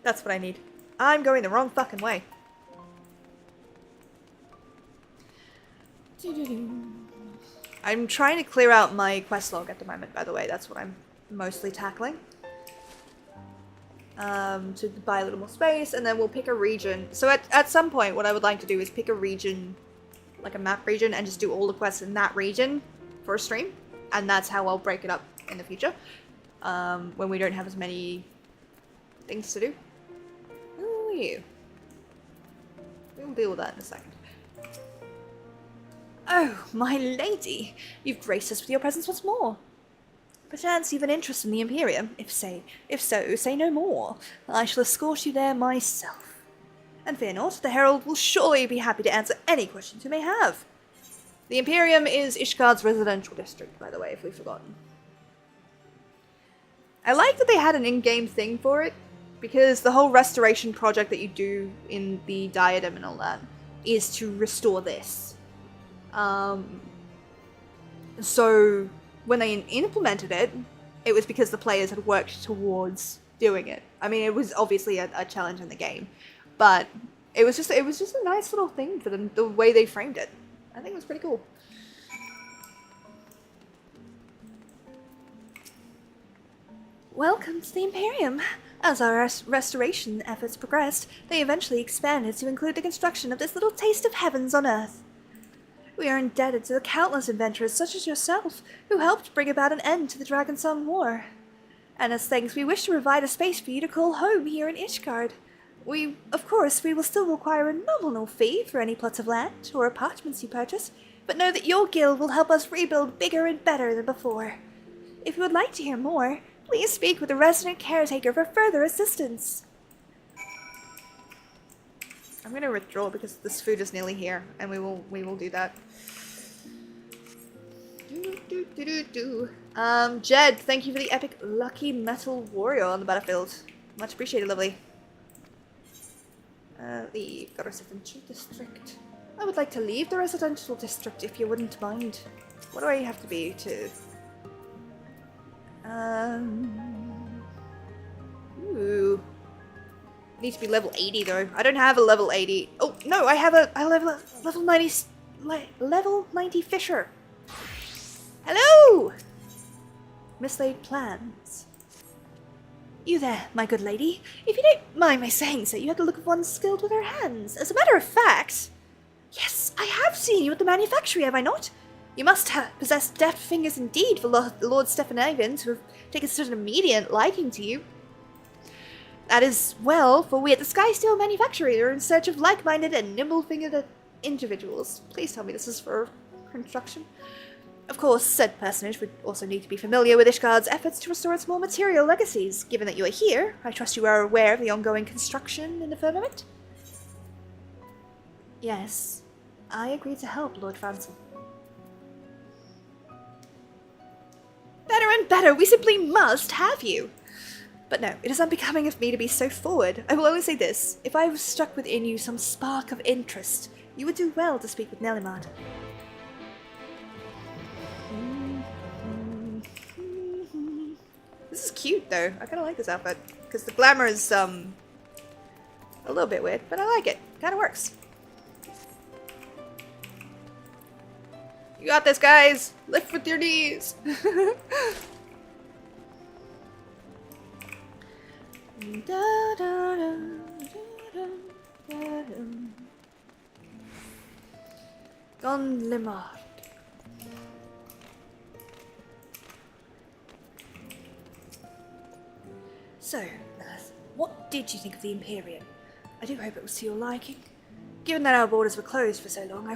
That's what I need. I'm going the wrong fucking way. I'm trying to clear out my quest log at the moment, by the way. That's what I'm mostly tackling. To buy a little more space, and then we'll pick a region. So at some point, what I would like to do is pick a region, like a map region, and just do all the quests in that region for a stream. And that's how I'll break it up in the future. When we don't have as many things to do. Who are you? We'll deal with that in a second. Oh, my lady! You've graced us with your presence once more. Perchance you've an interest in the Imperium? If so, say no more. I shall escort you there myself. And fear not, the Herald will surely be happy to answer any questions you may have. The Imperium is Ishgard's residential district, by the way, if we've forgotten. I like that they had an in-game thing for it, because the whole restoration project that you do in the Diadem and all that is to restore this. So when they implemented it, it was because the players had worked towards doing it. I mean, it was obviously a challenge in the game, but it was just a nice little thing for them, the way they framed it. I think it was pretty cool. Welcome to the Imperium. As our restoration efforts progressed, they eventually expanded to include the construction of this little taste of heavens on Earth. We are indebted to the countless adventurers such as yourself, who helped bring about an end to the Dragonsong War. And as thanks, we wish to provide a space for you to call home here in Ishgard. Of course, we will still require a nominal fee for any plots of land or apartments you purchase, but know that your guild will help us rebuild bigger and better than before. If you would like to hear more, please speak with the resident caretaker for further assistance. I'm gonna withdraw because this food is nearly here, and we will do that. Jed, thank you for the epic Lucky Metal Warrior on the battlefield. Much appreciated, lovely. Leave the residential district. I would like to leave the residential district if you wouldn't mind. What do I have to be to... Ooh. Need to be level 80 though. I don't have a level 80. Oh, no, I have a level 90 Fisher. Hello! Mislaid plans. You there, my good lady. If you don't mind my saying so, you have the look of one skilled with her hands. As a matter of fact... Yes, I have seen you at the manufactory, have I not? You must have possessed deft fingers indeed for Lord Stephenhaven to have taken such an immediate liking to you. That is well, for we at the Sky Steel Manufactory are in search of like-minded and nimble-fingered individuals. Please tell me this is for construction. Of course, said personage would also need to be familiar with Ishgard's efforts to restore its more material legacies. Given that you are here, I trust you are aware of the ongoing construction in the firmament? Yes, I agree to help, Lord Franson. Better and better, we simply must have you! But no, it is unbecoming of me to be so forward. I will only say this, if I was struck within you some spark of interest, you would do well to speak with Nelimard. This is cute though, I kinda like this outfit, because the glamour is a little bit weird, but I like it, kinda works. You got this, guys! Lift with your knees! Gonlimard. So, Earth, what did you think of the Imperium? I do hope it was to your liking. Given that our borders were closed for so long, I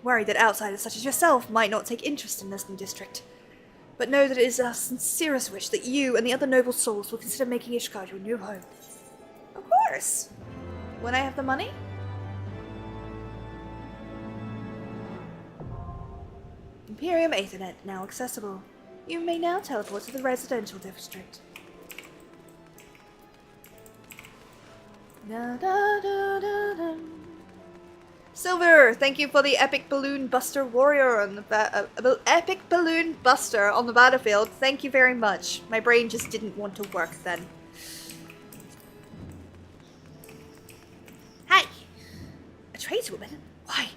worried that outsiders such as yourself might not take interest in this new district. But know that it is our sincerest wish that you and the other noble souls will consider making Ishgard your new home. Of course! When I have the money? Imperium Aethernet now accessible. You may now teleport to the residential district. Da, da, da, da, da. Silver, thank you for the epic balloon buster warrior on the epic balloon buster on the battlefield. Thank you very much. My brain just didn't want to work then. Hey, a tradeswoman? Why,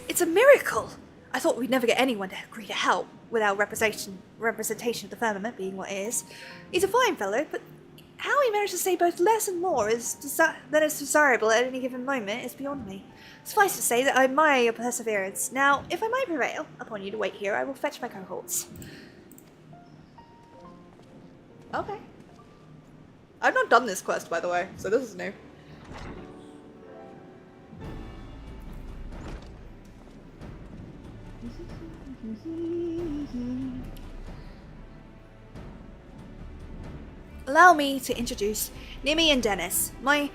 it's a miracle. I thought we'd never get anyone to agree to help without representation of the firmament being what it is. He's a fine fellow, but how he managed to say both less and more than is desirable at any given moment is beyond me. Suffice to say that I admire your perseverance. Now, if I might prevail upon you to wait here, I will fetch my cohorts. Okay. I've not done this quest, by the way, so this is new. Allow me to introduce Nimi and Dennis, my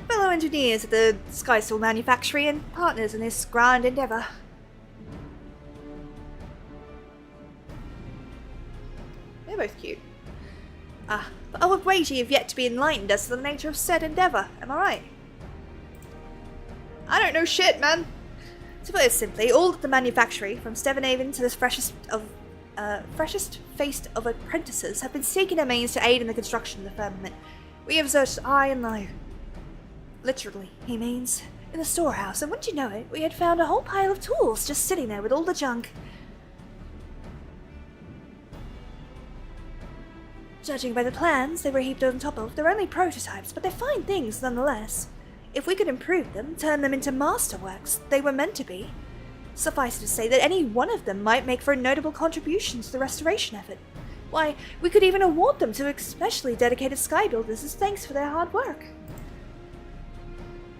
fellow engineers at the Sky Steel Manufactory and partners in this grand endeavour. They're both cute. But I would wager you've yet to be enlightened as to the nature of said endeavour, am I right? I don't know shit, man! To put it simply, all at the manufactory, from Stephenhaven to this freshest faced of apprentices, have been seeking their means to aid in the construction of the firmament. We have searched high and low. Literally, he means, in the storehouse, and wouldn't you know it, we had found a whole pile of tools just sitting there with all the junk. Judging by the plans they were heaped on top of, they're only prototypes, but they're fine things nonetheless. If we could improve them, turn them into masterworks they were meant to be, suffice it to say that any one of them might make for a notable contribution to the restoration effort. Why, we could even award them to especially dedicated sky builders as thanks for their hard work.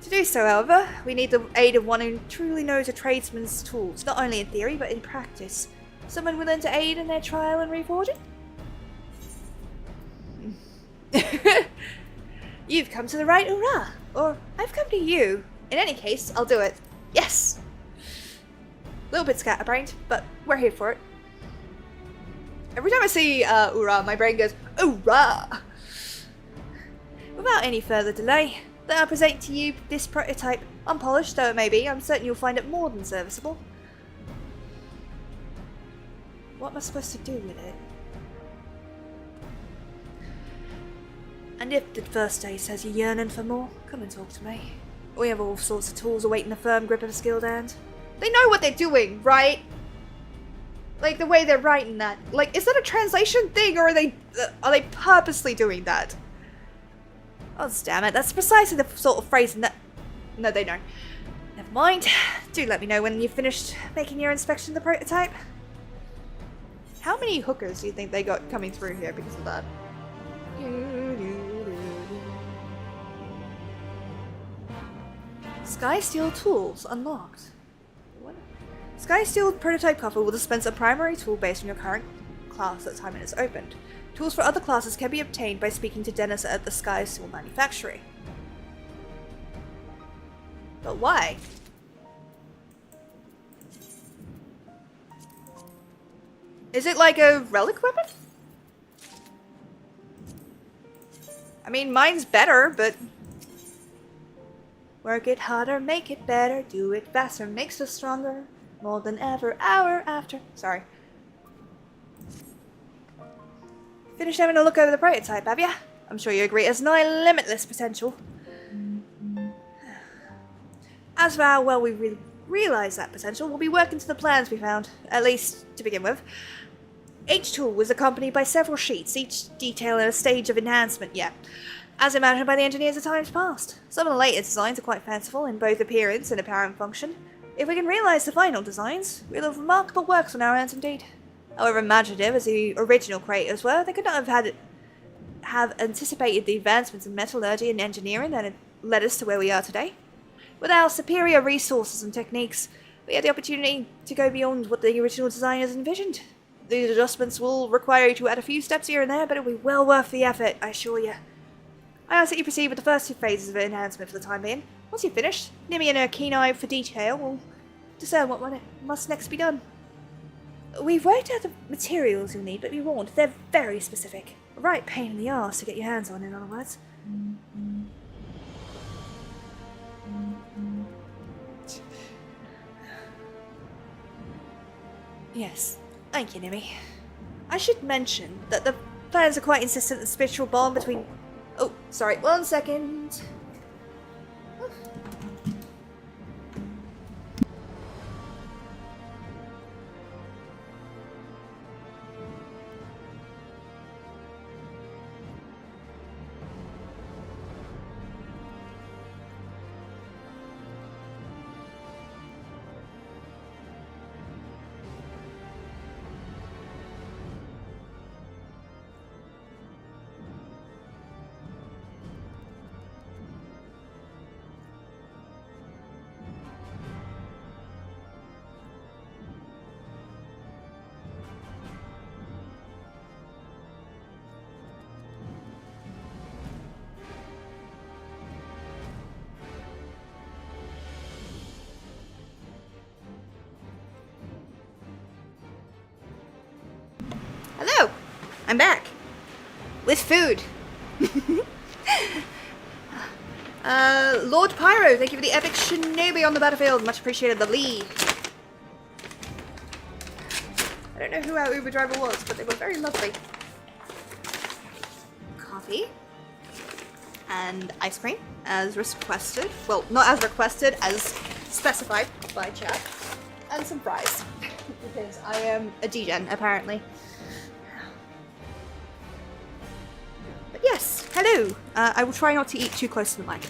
To do so, however, we need the aid of one who truly knows a tradesman's tools, not only in theory but in practice. Someone willing to aid in their trial and reforging? You've come to the right hurrah! Or, I've come to you. In any case, I'll do it. Yes! A little bit scatterbrained, but we're here for it. Every time I see hurrah, my brain goes, hurrah! Without any further delay, then I'll present to you this prototype. Unpolished though it may be, I'm certain you'll find it more than serviceable. What am I supposed to do with it? And if the first day says you're yearning for more, come and talk to me. We have all sorts of tools awaiting the firm grip of a skilled hand. They know what they're doing, right? Like, the way they're writing that. Like, is that a translation thing, or are they purposely doing that? Oh, damn it. That's precisely the sort of phrasing that... No, they don't. Never mind. Do let me know when you've finished making your inspection of the prototype. How many hookers do you think they got coming through here because of that? Sky Steel tools unlocked. What? Sky Steel prototype cover will dispense a primary tool based on your current class at the time it is opened. Tools for other classes can be obtained by speaking to Dennis at the Sky Steel manufactory. But why? Is it like a relic weapon? I mean, mine's better, but... Work it harder, make it better, do it faster, makes us stronger, more than ever, hour after... Sorry. Finished having a look over the prototype, have ya? I'm sure you agree it has nigh limitless potential. As for how well we realise that potential, we'll be working to the plans we found, at least to begin with. Each tool was accompanied by several sheets, each detailing a stage of enhancement yet, as imagined by the engineers of times past. Some of the later designs are quite fanciful in both appearance and apparent function. If we can realise the final designs, we'll have remarkable works on our hands indeed. However imaginative as the original creators were, they could not have anticipated the advancements in metallurgy and engineering that had led us to where we are today. With our superior resources and techniques, we had the opportunity to go beyond what the original designers envisioned. These adjustments will require you to add a few steps here and there, but it'll be well worth the effort, I assure you. I ask that you proceed with the first two phases of enhancement for the time being. Once you've finished, Nimmy and her keen eye for detail will discern what must next be done. We've worked out the materials you'll need, but be warned, they're very specific. A right pain in the arse to get your hands on, in other words. Yes, thank you, Nimmy. I should mention that the plans are quite insistent that the spiritual bond between... Oh, sorry, 1 second. Hello! I'm back. With food. Lord Pyro, thank you for the epic shinobi on the battlefield. Much appreciated, the lead. I don't know who our Uber driver was, but they were very lovely. Coffee. And ice cream, as requested. Well, not as requested, as specified by chat. And some fries. Because I am a degen, apparently. Yes, hello. I will try not to eat too close to the mic.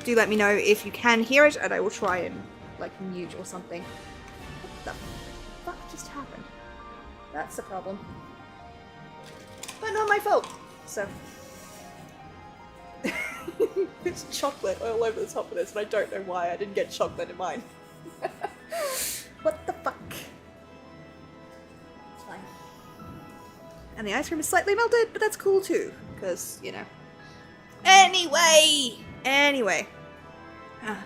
Do let me know if you can hear it, and I will try and, like, mute or something. What the fuck just happened? That's the problem. But not my fault, so. It's chocolate all over the top of this, and I don't know why I didn't get chocolate in mine. What the fuck? It's fine. And the ice cream is slightly melted, but that's cool too. Because, you know. Anyway! I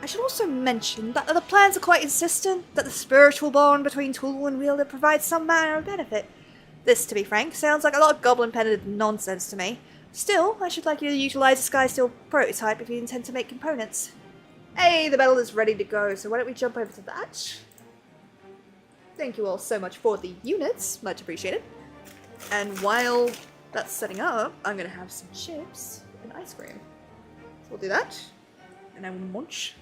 should also mention that the plans are quite insistent that the spiritual bond between tool and wielder provides some manner of benefit. This, to be frank, sounds like a lot of goblin-pented nonsense to me. Still, I should like you to utilize the Sky Steel prototype if you intend to make components. Hey, the battle is ready to go, so why don't we jump over to that? Thank you all so much for the units, much appreciated. And while that's setting up, I'm gonna have some chips and ice cream. So we'll do that, and I will munch.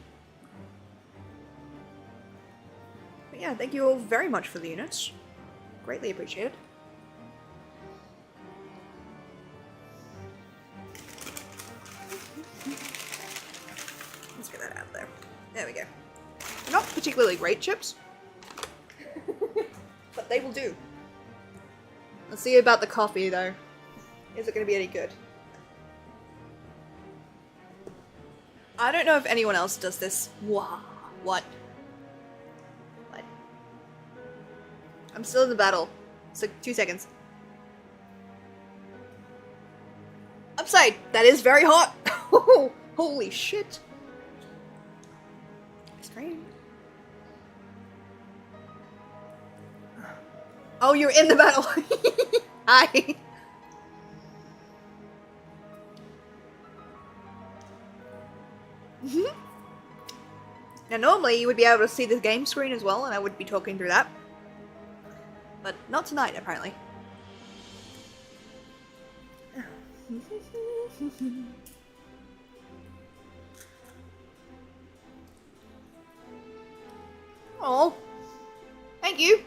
But yeah, thank you all very much for the units. Greatly appreciated. Let's get that out of there. There we go. They're not particularly great chips, but they will do. Let's see about the coffee though. Is it going to be any good? I don't know if anyone else does this. Wow. What? What? I'm still in the battle. So 2 seconds. Upside! That is very hot! Holy shit. Strange. Oh, you're in the battle! Hi! Now normally you would be able to see the game screen as well and I would be talking through that. But not tonight apparently. Oh, thank you.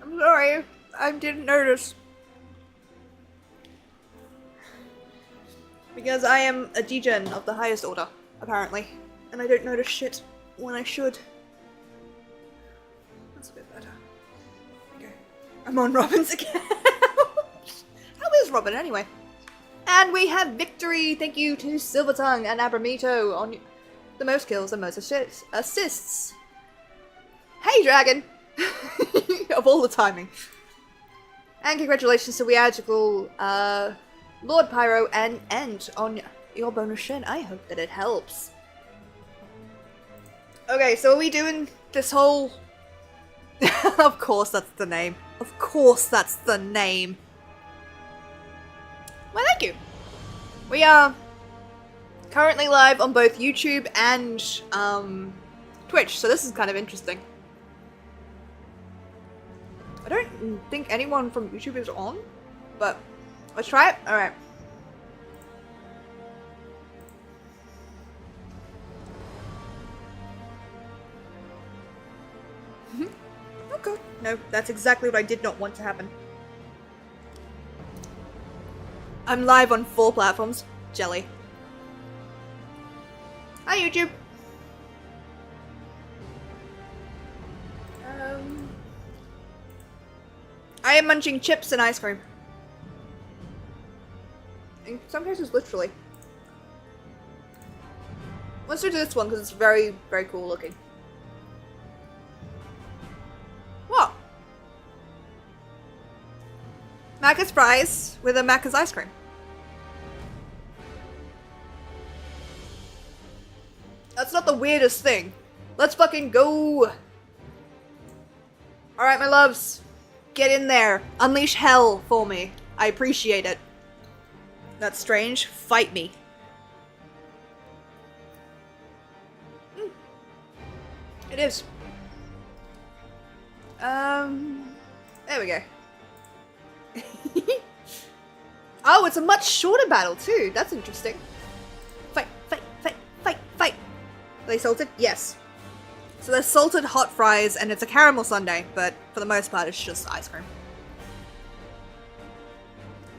I'm sorry, I didn't notice. Because I am a degen of the highest order, apparently. And I don't notice shit when I should. That's a bit better. Okay. I'm on Robin's account. How is Robin anyway? And we have victory! Thank you to Silvertongue and Abramito on the most kills and most assists. Hey, Dragon! Of all the timing. And congratulations to Weagical, Lord Pyro and Ent on your bonus shin. I hope that it helps. Okay, so are we doing this whole... Of course that's the name. Of course that's the name. Well, thank you. We are currently live on both YouTube and Twitch, so this is kind of interesting. I don't think anyone from YouTube is on, but let's try it. Alright. Oh god. No, that's exactly what I did not want to happen. I'm live on 4 platforms. Jelly. Hi, YouTube. I am munching chips and ice cream. In some cases, literally. Let's do this one because it's very, very cool looking. What? Macca's fries with a Macca's ice cream. That's not the weirdest thing. Let's fucking go. Alright, my loves. Get in there. Unleash hell for me. I appreciate it. That's strange. Fight me. It is. There we go. Oh, it's a much shorter battle too. That's interesting. Fight, fight, fight, fight, fight. Are they salted? Yes. So they're salted hot fries and it's a caramel sundae, but for the most part it's just ice cream.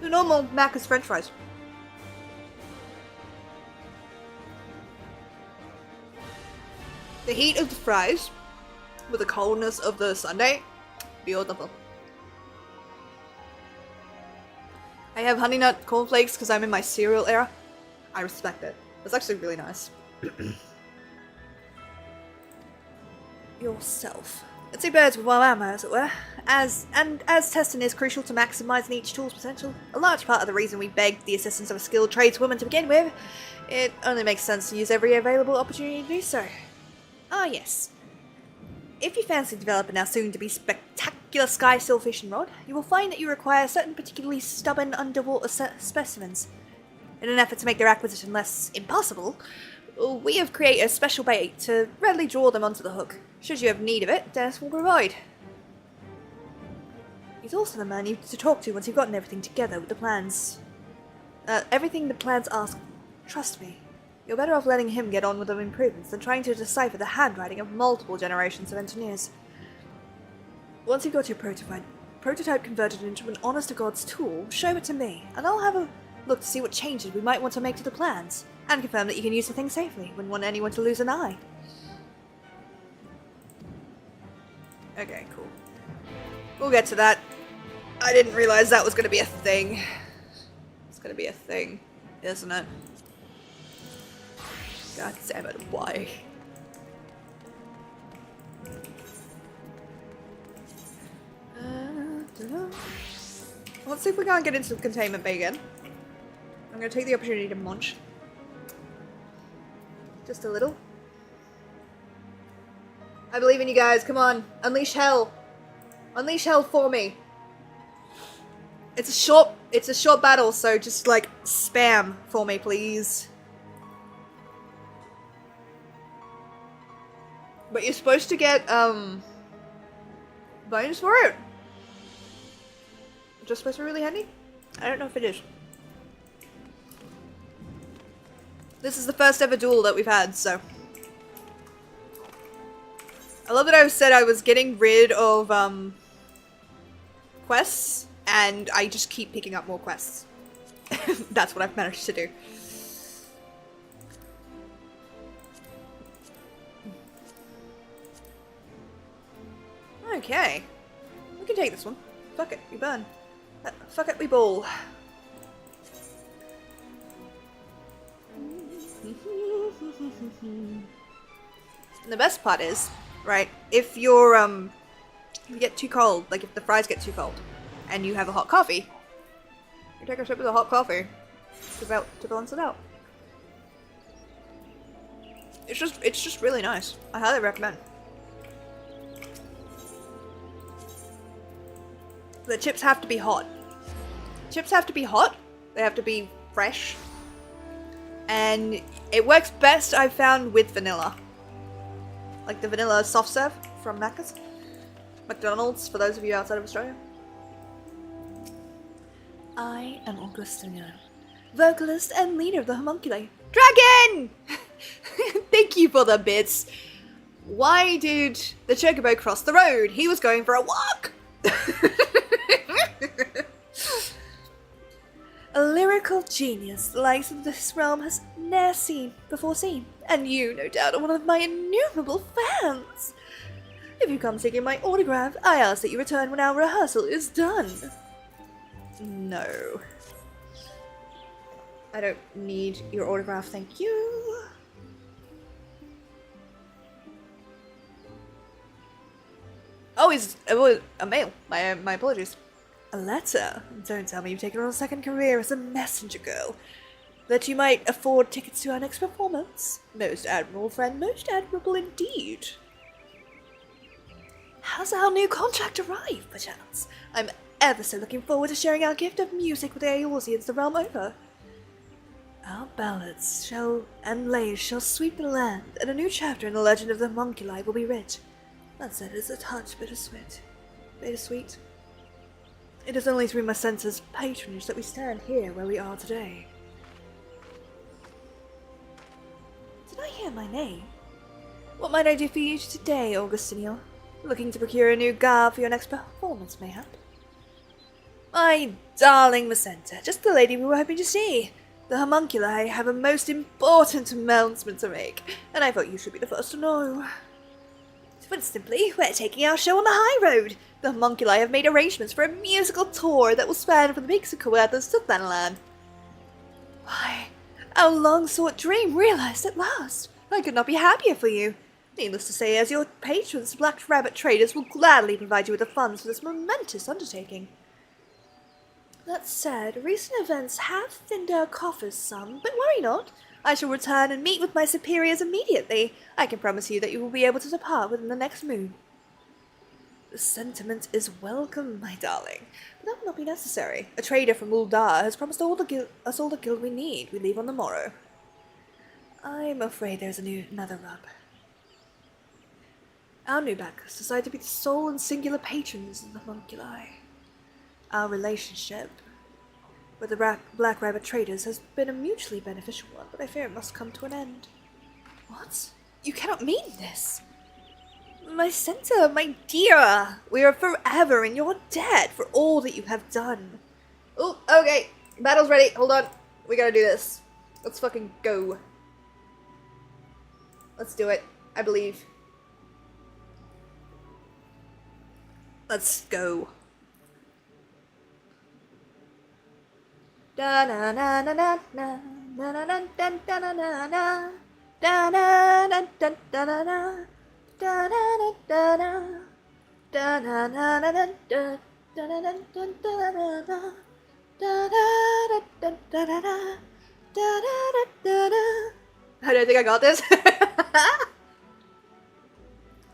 The normal Macca's french fries. The heat of the fries with the coldness of the sundae, beautiful. I have honey nut cornflakes because I'm in my cereal era. I respect it. It's actually really nice. Yourself. It's two birds with one ammo, as it were. As testing is crucial to maximising each tool's potential, a large part of the reason we begged the assistance of a skilled tradeswoman to begin with, it only makes sense to use every available opportunity to do so. Ah, yes. If you fancy developing our soon-to-be spectacular sky still fishing rod, you will find that you require certain particularly stubborn underwater specimens. In an effort to make their acquisition less impossible, we have created a special bait to readily draw them onto the hook. Should you have need of it, Dennis will provide. He's also the man you need to talk to once you've gotten everything together with the plans. Everything the plans ask. Trust me, You're better off letting him get on with the improvements than trying to decipher the handwriting of multiple generations of engineers. Once you've got your prototype converted into an honest-to-God's tool, show it to me, and I'll have a look to see what changes we might want to make to the plans, and confirm that you can use the thing safely. Wouldn't want anyone to lose an eye. Okay, cool. We'll get to that. I didn't realize that was going to be a thing. It's going to be a thing, isn't it? God damn it, why? Let's see if we can't get into the containment bay again. I'm going to take the opportunity to munch. Just a little. I believe in you guys, come on. Unleash hell. Unleash hell for me. It's a short battle, so just like spam for me, please. But you're supposed to get bones for it. Just supposed to be really handy? I don't know if it is. This is the first ever duel that we've had, so. I love that I said I was getting rid of quests, and I just keep picking up more quests. That's what I've managed to do. Okay. We can take this one. Fuck it, we burn. Fuck it, we ball. And the best part is, right, if you're, if you get too cold, like if the fries get too cold, and you have a hot coffee, you take a sip of the hot coffee to balance it out. It's just really nice. I highly recommend. The chips have to be hot. Chips have to be hot. They have to be fresh. And it works best, I've found, with vanilla. Like the vanilla soft serve from McDonald's, for those of you outside of Australia. I am Augustina, vocalist and leader of the homunculi. Dragon! Thank you for the bits. Why did the chocobo cross the road? He was going for a walk! A lyrical genius the likes of this realm has ne'er seen before seen, and you, no doubt, are one of my innumerable fans. If you come seeking my autograph, I ask that you return when our rehearsal is done. No. I don't need your autograph, thank you. Oh, he's a male. My apologies. A letter? Don't tell me you've taken on a second career as a messenger girl. That you might afford tickets to our next performance. Most admirable, friend, most admirable indeed. Has our new contract arrived, perchance? I'm ever so looking forward to sharing our gift of music with the Eorzeans the realm over. Our ballads and lays shall sweep the land, and a new chapter in the legend of the homunculi will be writ. That said, it's a touch bittersweet. It is only through my sensor's patronage that we stand here where we are today. Did I hear my name? What might I do for you today, Augustinio? Looking to procure a new garb for your next performance, mayhap? My darling Macenta, just the lady we were hoping to see. The homunculi have a most important announcement to make, and I thought you should be the first to know. Put simply, we're taking our show on the high road. The homunculi have made arrangements for a musical tour that will span from the peaks of Coathas to Thanalan. Why, our long-sought dream realized at last. I could not be happier for you. Needless to say, as your patrons, Black Rabbit Traders will gladly provide you with the funds for this momentous undertaking. That said, recent events have thinned our coffers some, but worry not. I shall return and meet with my superiors immediately. I can promise you that you will be able to depart within the next moon. The sentiment is welcome, my darling, but that will not be necessary. A trader from Uldar has promised us all the guild we need. We leave on the morrow. I'm afraid there's another rub. Our new backers decide to be the sole and singular patrons of the homunculi. Our relationship with the Black Rabbit traders has been a mutually beneficial one, but I fear it must come to an end. What? You cannot mean this! My center, my dear! We are forever in your debt for all that you have done. Oh, okay. Battle's ready. Hold on. We gotta do this. Let's fucking go. Let's do it. I believe. Let's go. Da na na na na na na na na na na na na na da na na da da da da da na na da na da na na na da da da da da da da da da da da da da. How do I think I got this?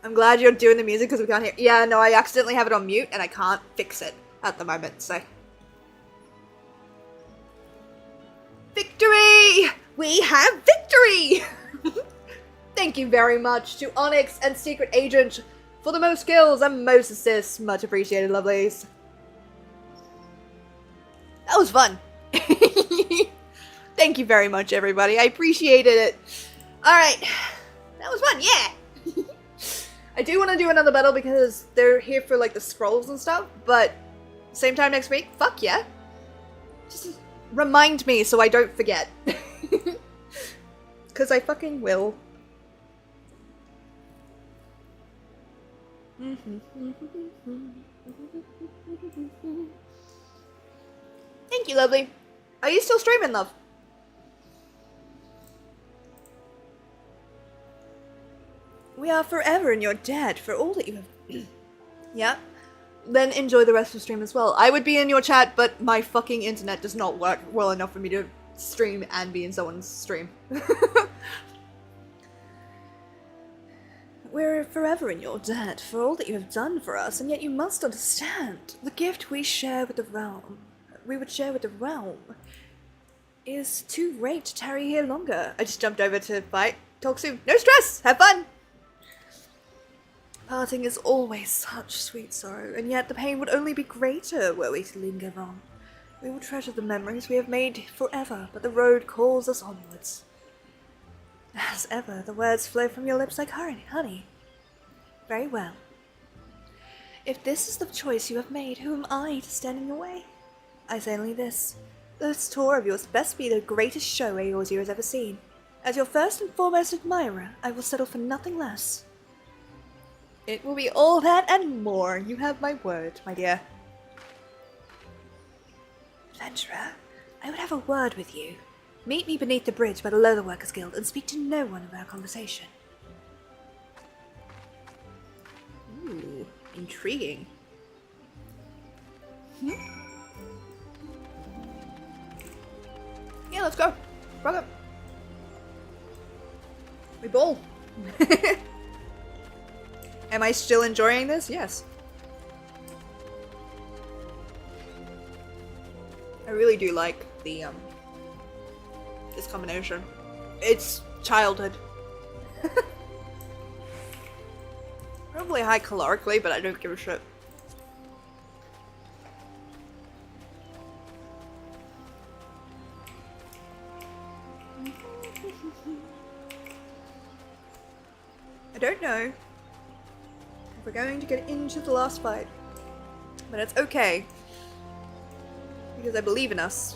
I'm glad you're doing the music because we can't hear. Yeah, no, I accidentally have it on mute and I can't fix it at the moment, so. Victory! We have victory! Thank you very much to Onyx and Secret Agent for the most kills and most assists. Much appreciated, lovelies. That was fun. Thank you very much, everybody. I appreciated it. Alright. That was fun, yeah! I do want to do another battle because they're here for, like, the scrolls and stuff, but same time next week? Fuck yeah. Just remind me so I don't forget. Because I fucking will. Thank you, lovely. Are you still streaming, love? We are forever in your debt for all that you have. Yeah? Then enjoy the rest of the stream as well. I would be in your chat, but my fucking internet does not work well enough for me to stream and be in someone's stream. We're forever in your debt for all that you have done for us, and yet you must understand, the gift we share with the realm, is too great to tarry here longer. I just jumped over to fight. Talk soon. No stress! Have fun! Parting is always such sweet sorrow, and yet the pain would only be greater were we to linger on. We will treasure the memories we have made forever, but the road calls us onwards. As ever, the words flow from your lips like honey. Very well. If this is the choice you have made, who am I to stand in your way? I say only this. This tour of yours best be the greatest show Eorzea has ever seen. As your first and foremost admirer, I will settle for nothing less. It will be all that and more. You have my word, my dear. Adventurer, I would have a word with you. Meet me beneath the bridge by the Leatherworkers Guild and speak to no one of our conversation. Ooh, intriguing. Yeah, let's go. Rock up. We bowl. Am I still enjoying this? Yes. I really do like the, this combination. It's childhood. Probably high calorically, but I don't give a shit. I don't know if we're going to get into the last fight, but it's okay. Because I believe in us.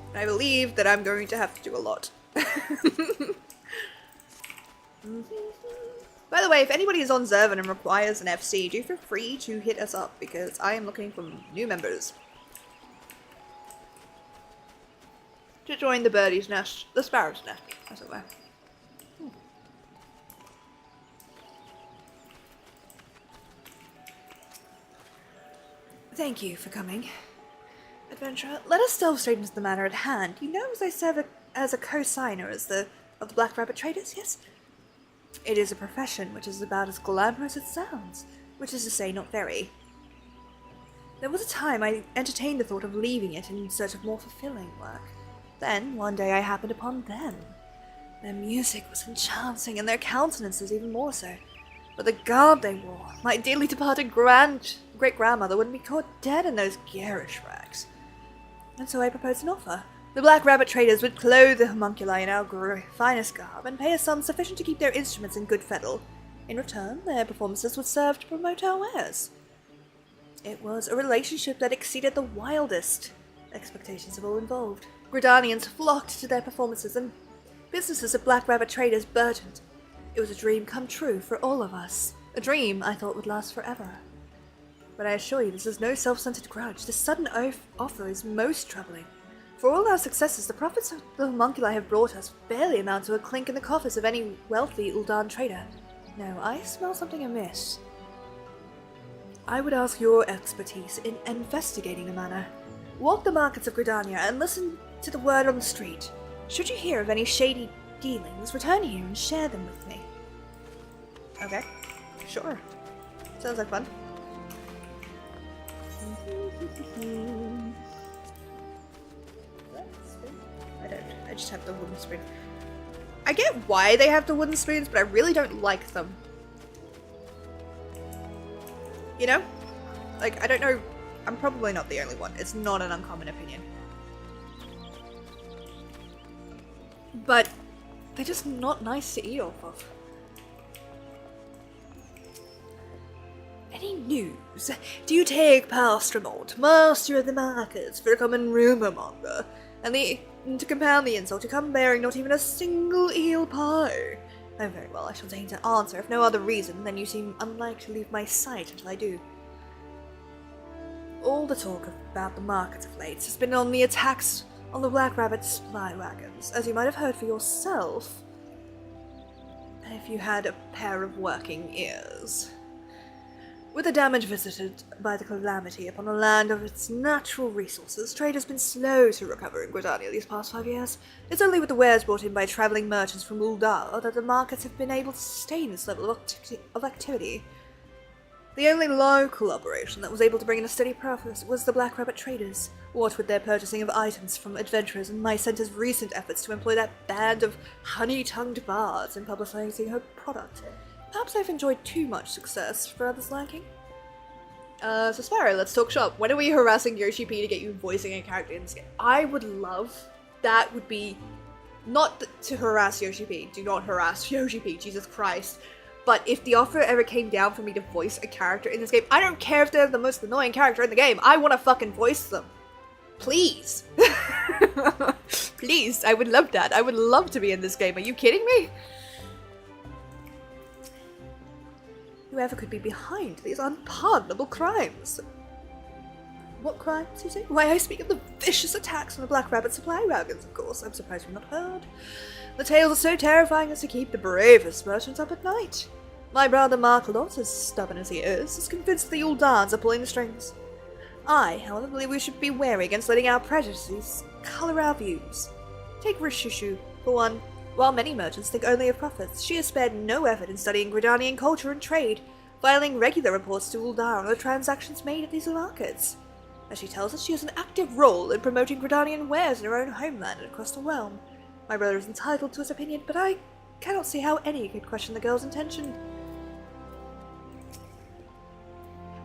And I believe that I'm going to have to do a lot. By the way, if anybody is on Zervan and requires an FC, do feel free to hit us up, because I am looking for new members. To join the birdie's nest. The sparrow's nest, as it were. Thank you for coming. Adventurer, let us delve straight into the matter at hand. You know, as I serve as a co-signer of the Black Rabbit traders, yes? It is a profession which is about as glamorous as it sounds, which is to say, not very. There was a time I entertained the thought of leaving it in search of more fulfilling work. Then, one day I happened upon them. Their music was enchanting, and their countenances even more so. But the garb they wore, my dearly departed great-grandmother wouldn't be caught dead in those garish rags. And so I proposed an offer. The Black Rabbit traders would clothe the homunculi in our finest garb and pay a sum sufficient to keep their instruments in good fettle. In return, their performances would serve to promote our wares. It was a relationship that exceeded the wildest expectations of all involved. Gridanians flocked to their performances and businesses of Black Rabbit traders burgeoned. It was a dream come true for all of us. A dream I thought would last forever. But I assure you, this is no self-centered grudge. This sudden offer is most troubling. For all our successes, the profits the homunculi have brought us barely amount to a clink in the coffers of any wealthy Ul'dan trader. No, I smell something amiss. I would ask your expertise in investigating the matter. Walk the markets of Gridania and listen to the word on the street. Should you hear of any shady dealings, return here and share them with me. Okay, sure. Sounds like fun. I just have the wooden spoon. I get why they have the wooden spoons, but I really don't like them. You know? Like, I don't know. I'm probably not the only one. It's not an uncommon opinion. But they're just not nice to eat off of. Any news? Do you take Pastremont, master of the markets, for a common rumour monger? And to compound the insult, you come bearing not even a single eel pie. Oh, very well, I shall deign to answer, if no other reason than you seem unlike to leave my sight until I do. All the talk about the markets of late has been on the attacks on the Black Rabbit supply wagons, as you might have heard for yourself, if you had a pair of working ears. With the damage visited by the calamity upon a land of its natural resources, trade has been slow to recover in Gridania these past 5 years. It's only with the wares brought in by travelling merchants from Uldar that the markets have been able to sustain this level of activity. The only local operation that was able to bring in a steady profit was the Black Rabbit traders, what with their purchasing of items from adventurers and my centre's recent efforts to employ that band of honey-tongued bards in publicising her product. Perhaps I've enjoyed too much success for others lacking. So Sparrow, let's talk shop. When are we harassing Yoshi P to get you voicing a character in this game? I would love, that would be, not to harass Yoshi P, do not harass Yoshi P, Jesus Christ. But if the offer ever came down for me to voice a character in this game, I don't care if they're the most annoying character in the game, I want to fucking voice them. Please. Please, I would love that. I would love to be in this game, are you kidding me? Whoever could be behind these unpardonable crimes. What crimes, you say? Why, I speak of the vicious attacks on the Black Rabbit supply wagons, of course. I'm surprised you've not heard. The tales are so terrifying as to keep the bravest merchants up at night. My brother Markelot, as stubborn as he is convinced the Uldans are pulling the strings. I, however, believe we should be wary against letting our prejudices colour our views. Take Rishushu, for one. While many merchants think only of profits, she has spared no effort in studying Gridanian culture and trade, filing regular reports to Uldar on the transactions made at these markets. As she tells us, she has an active role in promoting Gridanian wares in her own homeland and across the realm. My brother is entitled to his opinion, but I cannot see how any could question the girl's intention.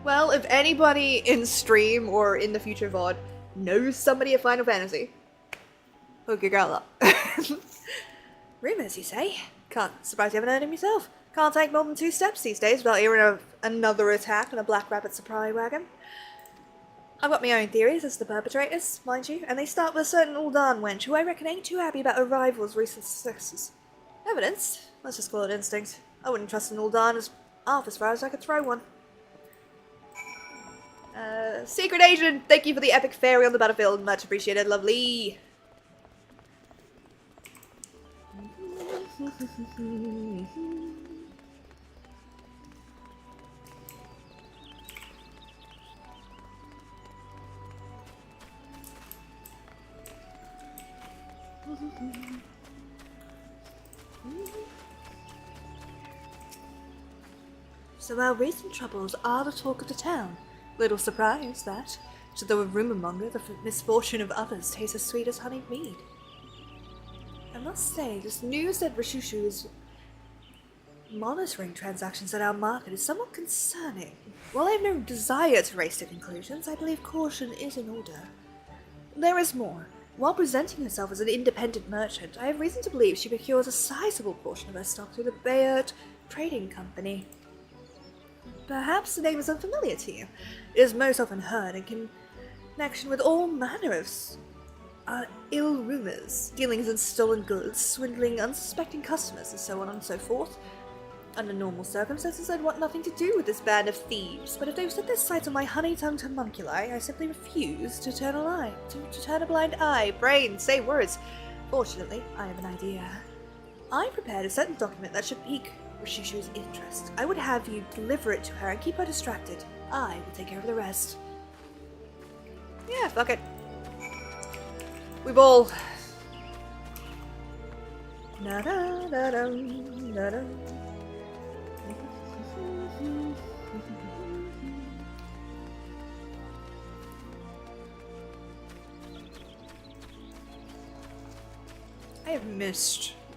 Well, if anybody in stream or in the future VOD knows somebody at Final Fantasy, hook your girl up. Rumors, you say? Surprised you haven't heard him yourself. Can't take more than 2 steps these days without hearing of another attack on a Black Rabbit supply wagon. I've got my own theories as to the perpetrators, mind you, and they start with a certain Ul'dan wench who I reckon ain't too happy about her rival's recent successes. Evidence? Let's just call it instinct. I wouldn't trust an Ul'dan as far as I could throw one. Secret Agent, thank you for the epic fairy on the battlefield. Much appreciated, lovely. So our recent troubles are the talk of the town. Little surprise that, to the rumour monger, the misfortune of others tastes as sweet as honeyed mead. I must say, this news that Rishushu is monitoring transactions at our market is somewhat concerning. While I have no desire to race to conclusions, I believe caution is in order. There is more. While presenting herself as an independent merchant, I have reason to believe she procures a sizable portion of her stock through the Bayard Trading Company. Perhaps the name is unfamiliar to you. It is most often heard in connection with all manner of ill rumors, dealings in stolen goods, swindling unsuspecting customers, and so on and so forth. Under normal circumstances, I'd want nothing to do with this band of thieves, but if they've set their sights on my honey-tongued homunculi, I simply refuse to turn a blind eye. Brain, say words. Fortunately, I have an idea. I prepared a certain document that should pique Rishushu's interest. I would have you deliver it to her and keep her distracted. I will take care of the rest. Yeah, fuck it. We bowl. Na-da-da-dum,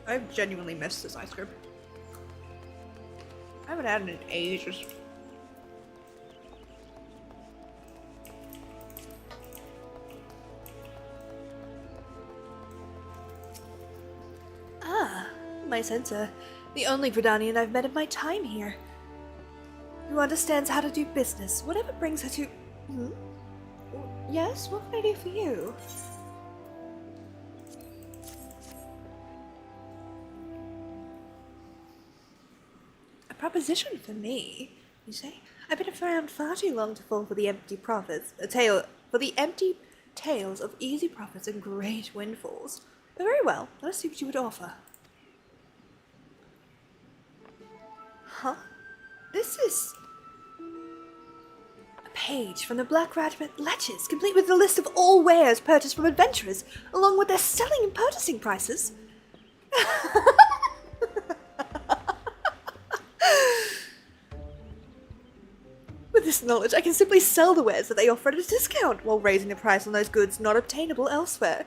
I've genuinely missed this ice cream. I haven't had it in ages. Ah, my censor. The only Verdanian I've met in my time here. Who understands how to do business, whatever brings her to... Yes, what can I do for you? A proposition for me, you say? I've been around far too long to fall for the empty tales of easy profits and great windfalls. But very well, let us see what you would offer. Huh? This is... a page from the Black Rabbit Ledgers, complete with a list of all wares purchased from adventurers, along with their selling and purchasing prices. With this knowledge, I can simply sell the wares that they offer at a discount, while raising the price on those goods not obtainable elsewhere.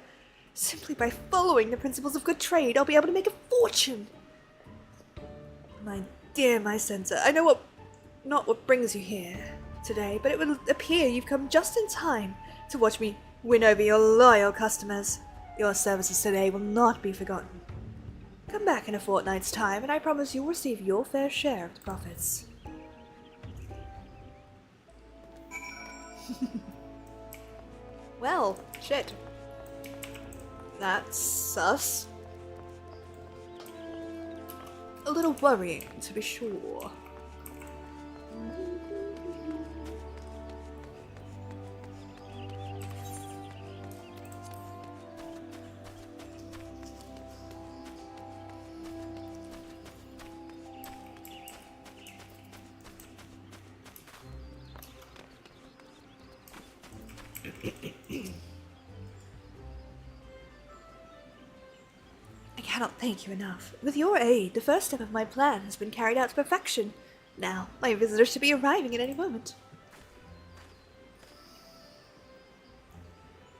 Simply by following the principles of good trade, I'll be able to make a fortune. My dear censor, I know not what brings you here today, but it would appear you've come just in time to watch me win over your loyal customers. Your services today will not be forgotten. Come back in a fortnight's time, and I promise you'll receive your fair share of the profits. Well, shit. That's sus. A little worrying, to be sure. I cannot thank you enough. With your aid, the first step of my plan has been carried out to perfection. Now, my visitor should be arriving at any moment.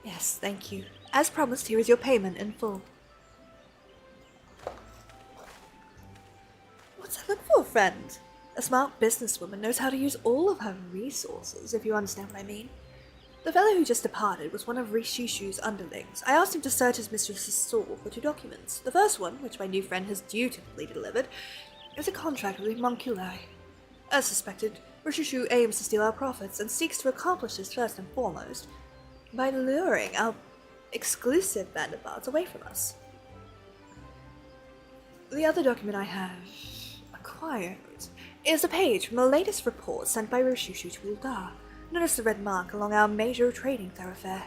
Yes, thank you. As promised, here is your payment in full. What's that look for, friend? A smart businesswoman knows how to use all of her resources, if you understand what I mean. The fellow who just departed was one of Rishushu's underlings. I asked him to search his mistress's stall for 2 documents. The first one, which my new friend has dutifully delivered, is a contract with the homunculi. As suspected, Rishushu aims to steal our profits and seeks to accomplish this first and foremost by luring our exclusive band of bards away from us. The other document I have acquired is a page from the latest report sent by Rishushu to Uldar. Notice the red mark along our major trading thoroughfare.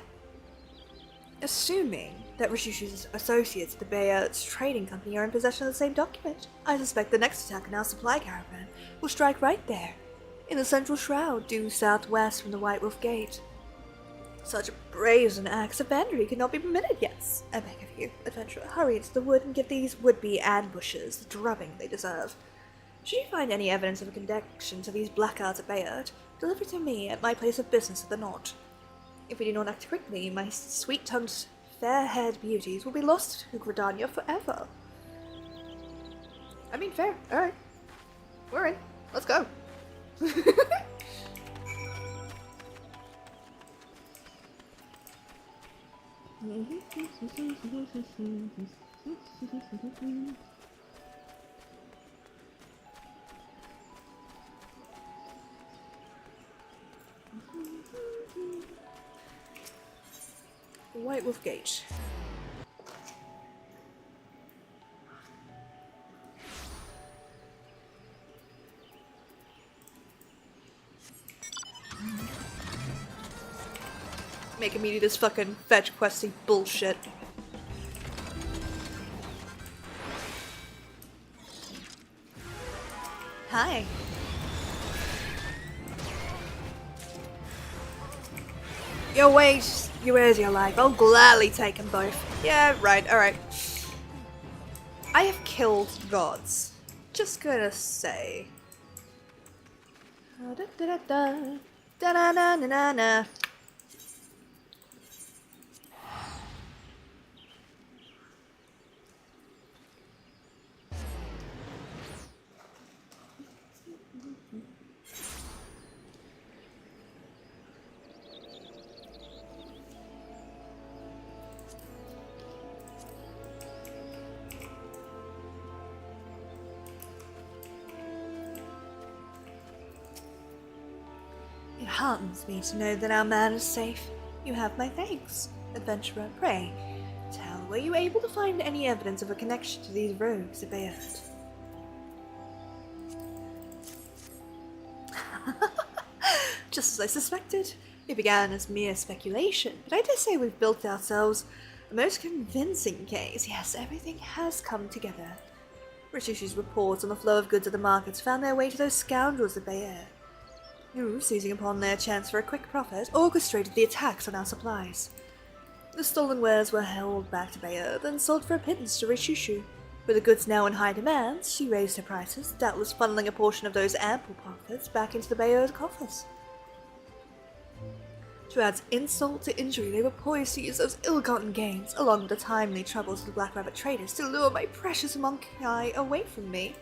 Assuming that Rishushu's associates at the Bayard Trading Company are in possession of the same document, I suspect the next attack on our supply caravan will strike right there, in the central shroud due southwest from the White Wolf Gate. Such brazen acts of vandalry could not be permitted, yes. I beg of you, adventurer, hurry into the wood and give these would-be ambushes the drubbing they deserve. Should you find any evidence of a connection to these blackguards at Bayard, deliver to me at my place of business at the Knot. If we do not act quickly, my sweet-tongued, fair-haired beauties will be lost to Gridania forever. I mean, fair. Alright. We're in. Let's go. White Wolf Gate. Making me do this fucking fetch questy bullshit. Hi. Your ways, your ways, your life. I'll gladly take them both. Yeah, right, alright. I have killed gods. Just gonna say. Da da da da. Da da da da da da. It heartens me to know that our man is safe. You have my thanks, adventurer. Pray, tell, were you able to find any evidence of a connection to these rogues at Bayard? Just as I suspected. It began as mere speculation, but I dare say we've built ourselves a most convincing case. Yes, everything has come together. Rishushi's reports on the flow of goods at the markets found their way to those scoundrels at Bayard, who, seizing upon their chance for a quick profit, orchestrated the attacks on our supplies. The stolen wares were held back to Bayard, then sold for a pittance to Rishushu. With the goods now in high demand, she raised her prices, doubtless funneling a portion of those ample profits back into the Bayard coffers. To add insult to injury, they were poised to use those ill-gotten gains, along with the timely troubles of the Black Rabbit traders, to lure my precious monkey away from me.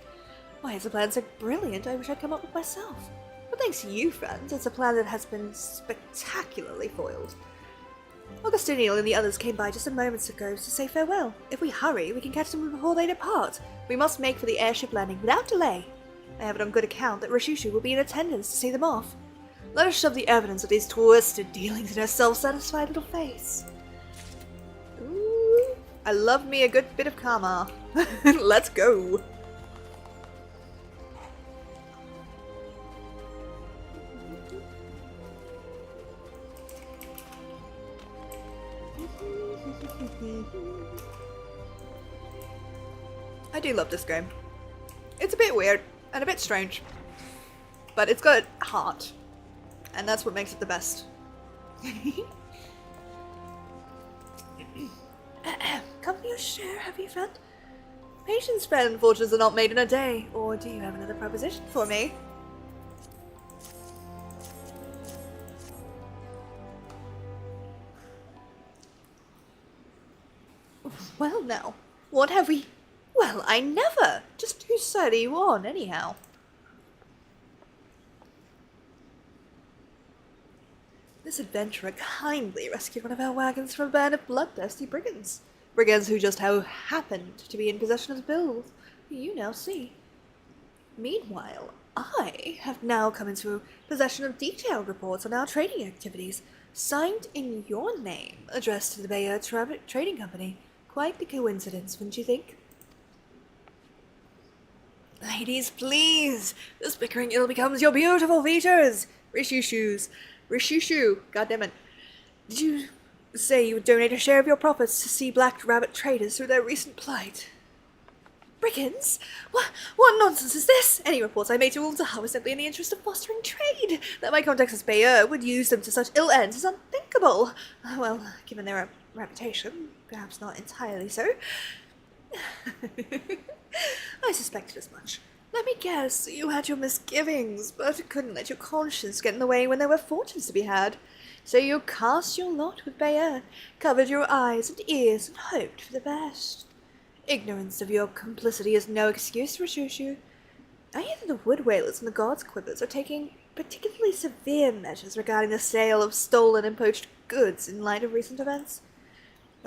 Why is a plan so brilliant I wish I'd come up with myself? But thanks to you, friends, it's a plan that has been spectacularly foiled. Augustinian and the others came by just a moment ago to say farewell. If we hurry, we can catch them before they depart. We must make for the airship landing without delay. I have it on good account that Rishushu will be in attendance to see them off. Let us shove the evidence of these twisted dealings in her self-satisfied little face. Ooh, I love me a good bit of karma. Let's go. I do love this game. It's a bit weird and a bit strange, but it's got heart, and that's what makes it the best. Come for your share, have you, friend? Patience, friend. Fortunes are not made in a day. Or do you have another proposition for me? Well, now, what have we... Well, I never! Just whose side are you on, anyhow? This adventurer kindly rescued one of our wagons from a band of bloodthirsty brigands. Brigands who just happened to be in possession of the bill, you now see. Meanwhile, I have now come into possession of detailed reports on our trading activities, signed in your name, addressed to the Bayard Trading Company. Quite the coincidence, wouldn't you think? Ladies, please! This bickering ill becomes your beautiful features! Rishushu, goddammit. Did you say you would donate a share of your profits to see Black Rabbit traders through their recent plight? Brigands? What nonsense is this? Any reports I made to Ulta were simply in the interest of fostering trade. That my contacts as Bayard would use them to such ill ends is unthinkable. Well, given their reputation, perhaps not entirely so. I suspected as much. Let me guess, you had your misgivings, but couldn't let your conscience get in the way when there were fortunes to be had. So you cast your lot with Bayard, covered your eyes and ears, and hoped for the best. Ignorance of your complicity is no excuse, Rishushu. I hear that the wood whalers and the gods' quibblers are taking particularly severe measures regarding the sale of stolen and poached goods in light of recent events.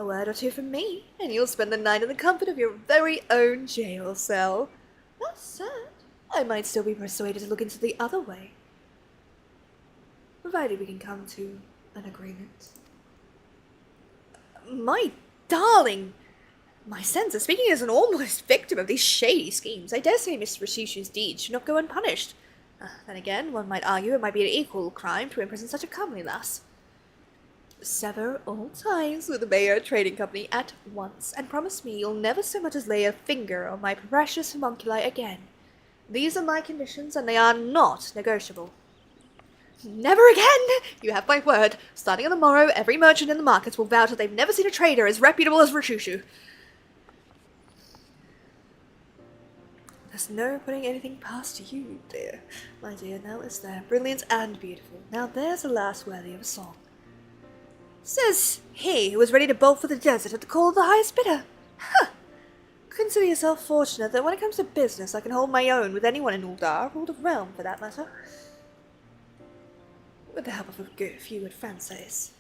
A word or two from me, and you'll spend the night in the comfort of your very own jail cell. That said, I might still be persuaded to look into the other way. Provided we can come to an agreement. My darling! My senses, speaking as an almost victim of these shady schemes, I dare say Miss Rashushu's deeds should not go unpunished. Then again, one might argue it might be an equal crime to imprison such a comely lass. Sever all ties with the Mayor Trading Company at once, and promise me you'll never so much as lay a finger on my precious homunculi again. These are my conditions, and they are not negotiable. Never again! You have my word. Starting on the morrow, every merchant in the markets will vouch that they've never seen a trader as reputable as Rashushu. There's no putting anything past you, dear. My dear, now is there, brilliant and beautiful. Now there's a lass worthy of a song. Says he who was ready to bolt for the desert at the call of the highest bidder. Huh! Consider yourself fortunate that when it comes to business, I can hold my own with anyone in Uldar, or the realm for that matter. With the help of a few good fancies.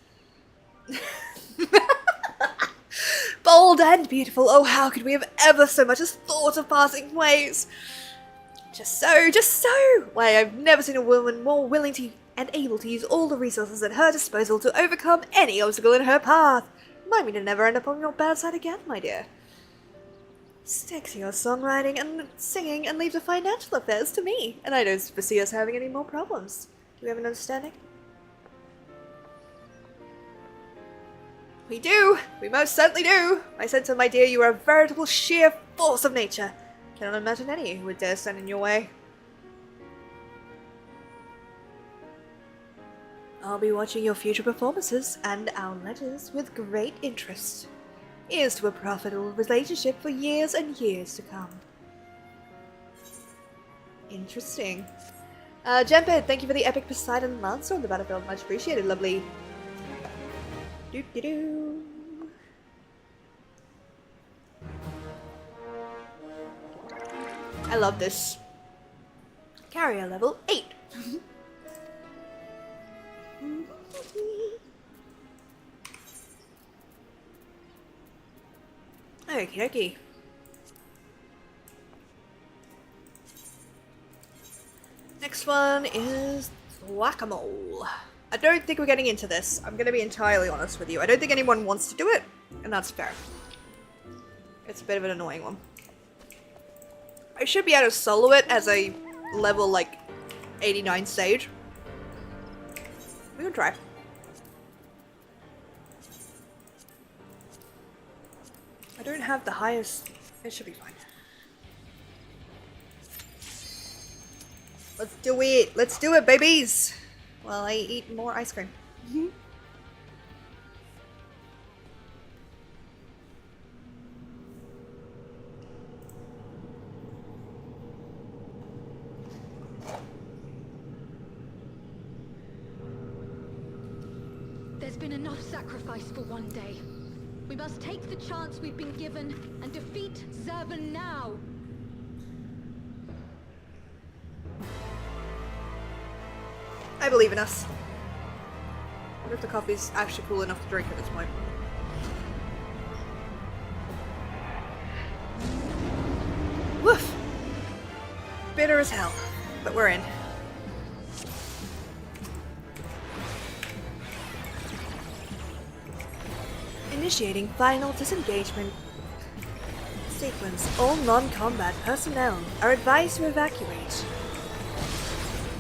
Bold and beautiful, oh how could we have ever so much as thought of passing ways? Just so! Why, I've never seen a woman more willing to and able to use all the resources at her disposal to overcome any obstacle in her path. Remind me to never end up on your bad side again, my dear. Stick to your songwriting and singing and leave the financial affairs to me, and I don't foresee us having any more problems. Do we have an understanding? We do! We most certainly do! My sense of my dear, you are a veritable sheer force of nature. Cannot imagine any who would dare stand in your way. I'll be watching your future performances and our letters with great interest. Here's to a profitable relationship for years and years to come. Interesting. Jemped, thank you for the epic Poseidon Lancer on the battlefield. Much appreciated, lovely. Doo-doo-doo. I love this. Carrier level 8. Okie dokie. Next one is whack-a-mole. I don't think we're getting into this. I'm gonna be entirely honest with you. I don't think anyone wants to do it, and that's fair. It's a bit of an annoying one. I should be able to solo it as a level, like, 89 stage. We can try. I don't have the highest... It should be fine. Let's do it! Let's do it, babies! While I eat more ice cream. There's been enough sacrifice for one day. We must take the chance we've been given and defeat Zervan now. I believe in us. I wonder if the coffee's actually cool enough to drink at this point. Woof! Bitter as hell, but we're in. Initiating final disengagement sequence. All non-combat personnel are advised to evacuate.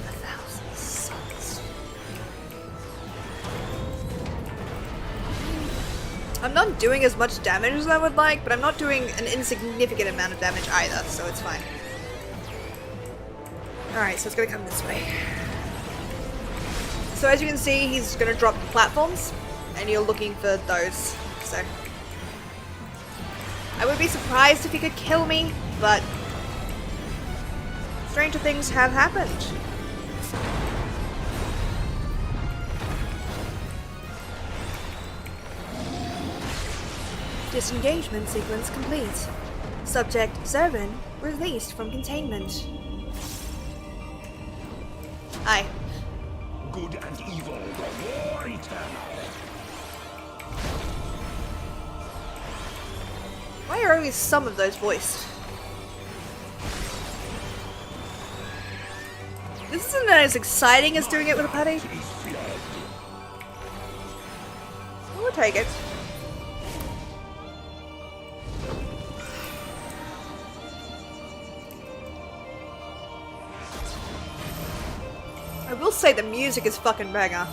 1,000 suns. I'm not doing as much damage as I would like, but I'm not doing an insignificant amount of damage either, so it's fine. Alright, so it's gonna come this way. So as you can see, he's gonna drop platforms, and you're looking for those. So I would be surprised if he could kill me, but stranger things have happened. Disengagement sequence complete. Subject Zervan released from containment. Aye. Good and evil, the war eternal. Why are only some of those voiced? This isn't as exciting as doing it with a putty. We'll take it. I will say the music is fucking banger.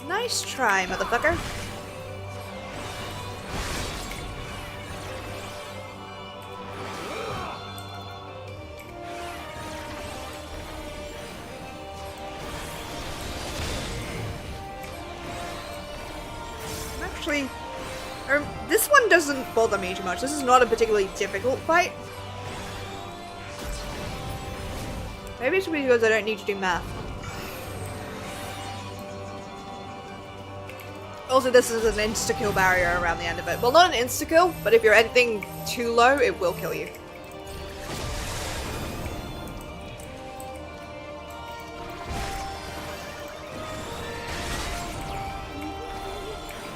Nice try, motherfucker. Actually, this one doesn't bother me too much. This is not a particularly difficult fight. Maybe it's because I don't need to do math. Also, this is an insta-kill barrier around the end of it. Well, not an insta-kill, but if you're anything too low, it will kill you.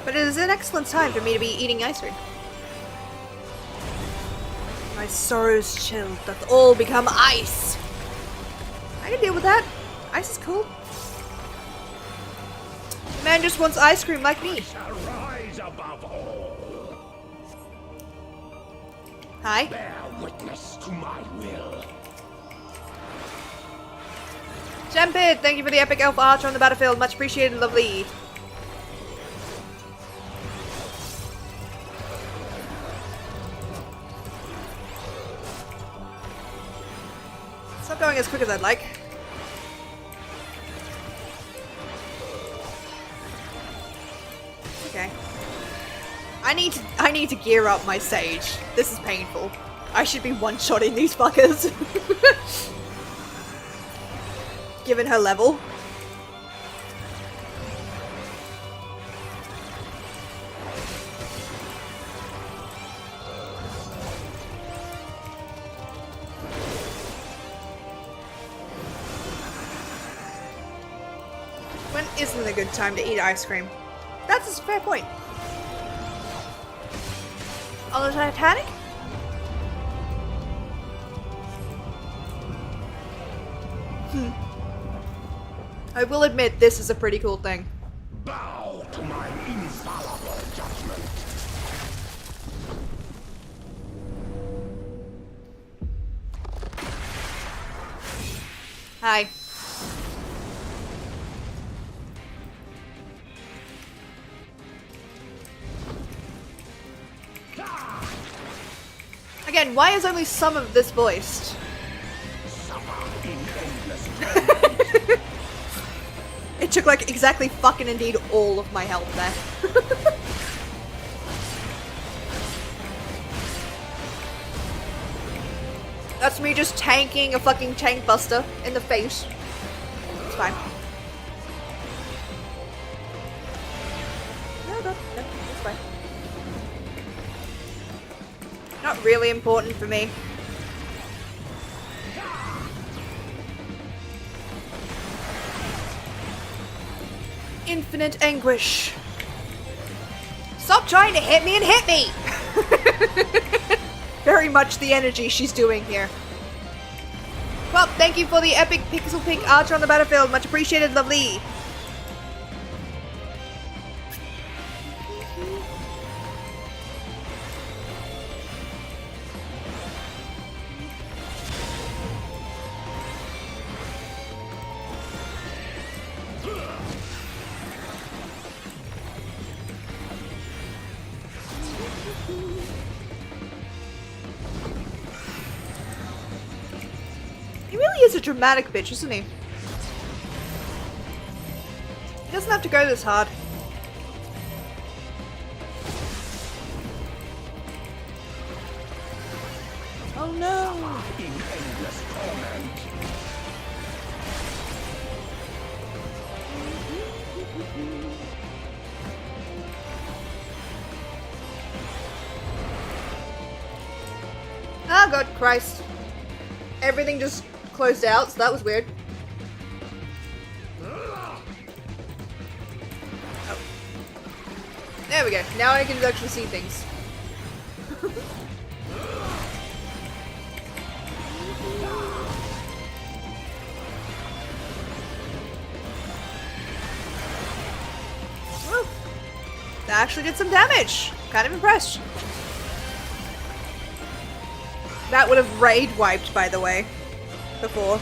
But it is an excellent time for me to be eating ice cream. My sorrows chilled, doth all become ice. I can deal with that. Ice is cool. The man just wants ice cream like me. Shall rise above all. Hi. Bear witness to my will. Jempid, thank you for the epic elf archer on the battlefield. Much appreciated, lovely. It's not going as quick as I'd like. Okay. I need to gear up my sage. This is painful. I should be one-shotting these fuckers. Given her level. When isn't a good time to eat ice cream? That's a fair point. On the Titanic? I will admit this is a pretty cool thing. Bow to my infallible judgment. Hi. Again, why is only some of this voiced? It took like exactly fucking indeed all of my health there. That's me just tanking a fucking tank buster in the face. It's fine. No, it's fine. Not really important for me. Infinite anguish. Stop trying to hit me and hit me! Very much the energy she's doing here. Well, thank you for the epic pixel pink archer on the battlefield. Much appreciated, lovely. He really is a dramatic bitch, isn't he? He doesn't have to go this hard. Oh no! In endless torment. Oh god, Christ. Everything just closed out, so that was weird. Oh. There we go. Now I can actually see things. Woo. That actually did some damage. Kind of impressed. That would have raid wiped, by the way, before.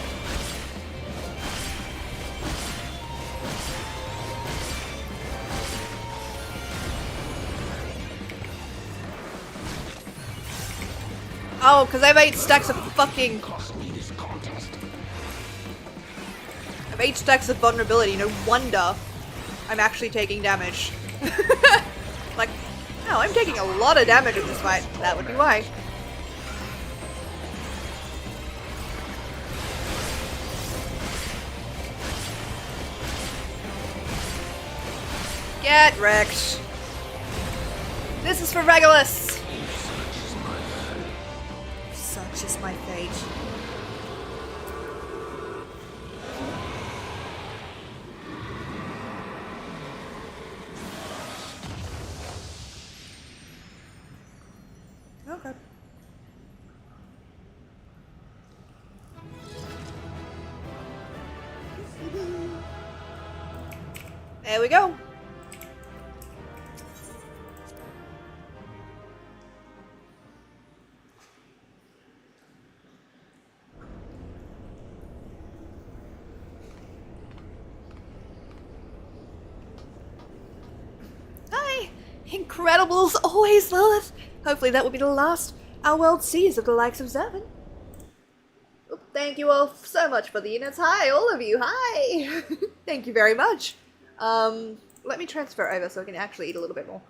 Oh, because I have 8 stacks of fucking... Cost me this contest. I have 8 stacks of vulnerability. No wonder I'm actually taking damage. Like, no, I'm taking a lot of damage in this fight. That would be why. Get wrecked. This is for Regulus. Such is my fate. Okay. There we go. Hi! Incredibles always, Lilith! Hopefully that will be the last our world sees of the likes of Zervan. Oh, thank you all so much for the units. Hi, all of you. Hi! Thank you very much. Let me transfer over so I can actually eat a little bit more.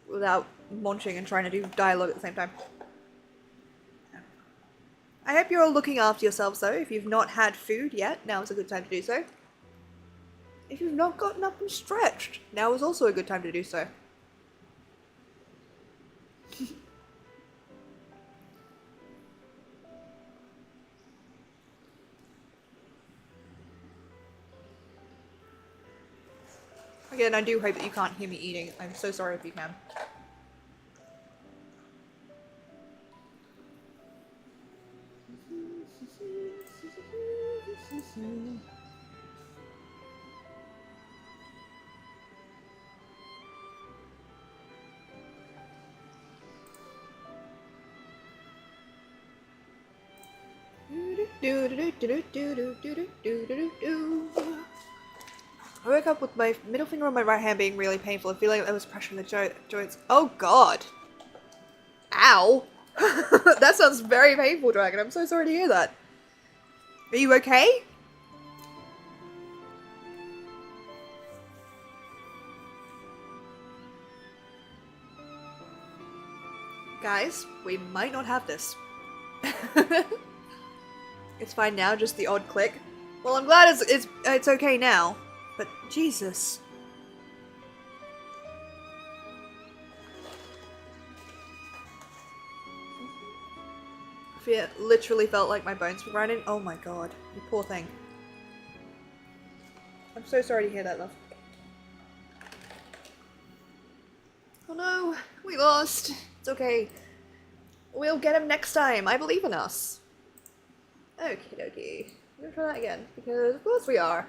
Without munching and trying to do dialogue at the same time. I hope you're all looking after yourselves though. If you've not had food yet, now is a good time to do so. If you've not gotten up and stretched, now is also a good time to do so. Again, I do hope that you can't hear me eating. I'm so sorry if you can. I woke up with my middle finger on my right hand being really painful and feeling like there was pressure in the joints. Oh god! Ow! That sounds very painful, Dragon. I'm so sorry to hear that. Are you okay? Guys, we might not have this. It's fine now, just the odd click. Well, I'm glad it's okay now. But Jesus. Fear literally felt like my bones were grinding. Oh my god, you poor thing. I'm so sorry to hear that, love. Oh no, we lost. It's okay. We'll get him next time. I believe in us. Okie dokie. I'm gonna try that again, because of course we are.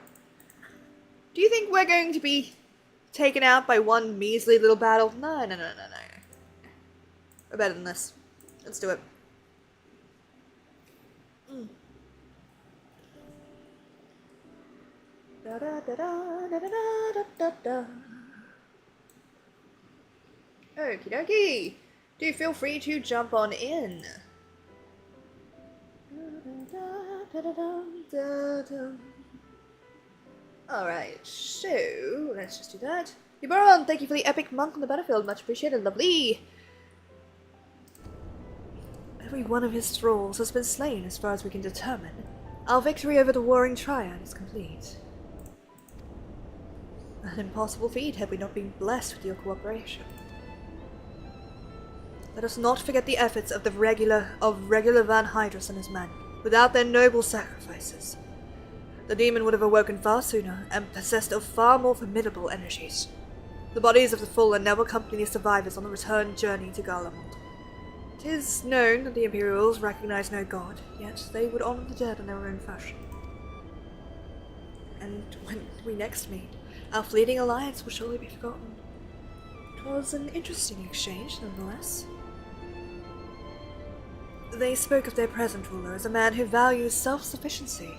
Do you think we're going to be taken out by one measly little battle? No, no, no, no, no. We're better than this. Let's do it. Da da da da da da da da da. Okie dokie. Do feel free to jump on in. Alright, so let's just do that. Yubaron, thank you for the epic monk on the battlefield. Much appreciated. Lovely. Every one of his thralls has been slain as far as we can determine. Our victory over the warring triad is complete. An impossible feat had we not been blessed with your cooperation. Let us not forget the efforts of regular Van Hydrus and his men. Without their noble sacrifices, the demon would have awoken far sooner and possessed of far more formidable energies. The bodies of the fallen now accompany the survivors on the return journey to Garlemald. It is known that the Imperials recognize no god, yet they would honor the dead in their own fashion. And when we next meet, our fleeting alliance will surely be forgotten. It was an interesting exchange, nonetheless. They spoke of their present ruler as a man who values self-sufficiency.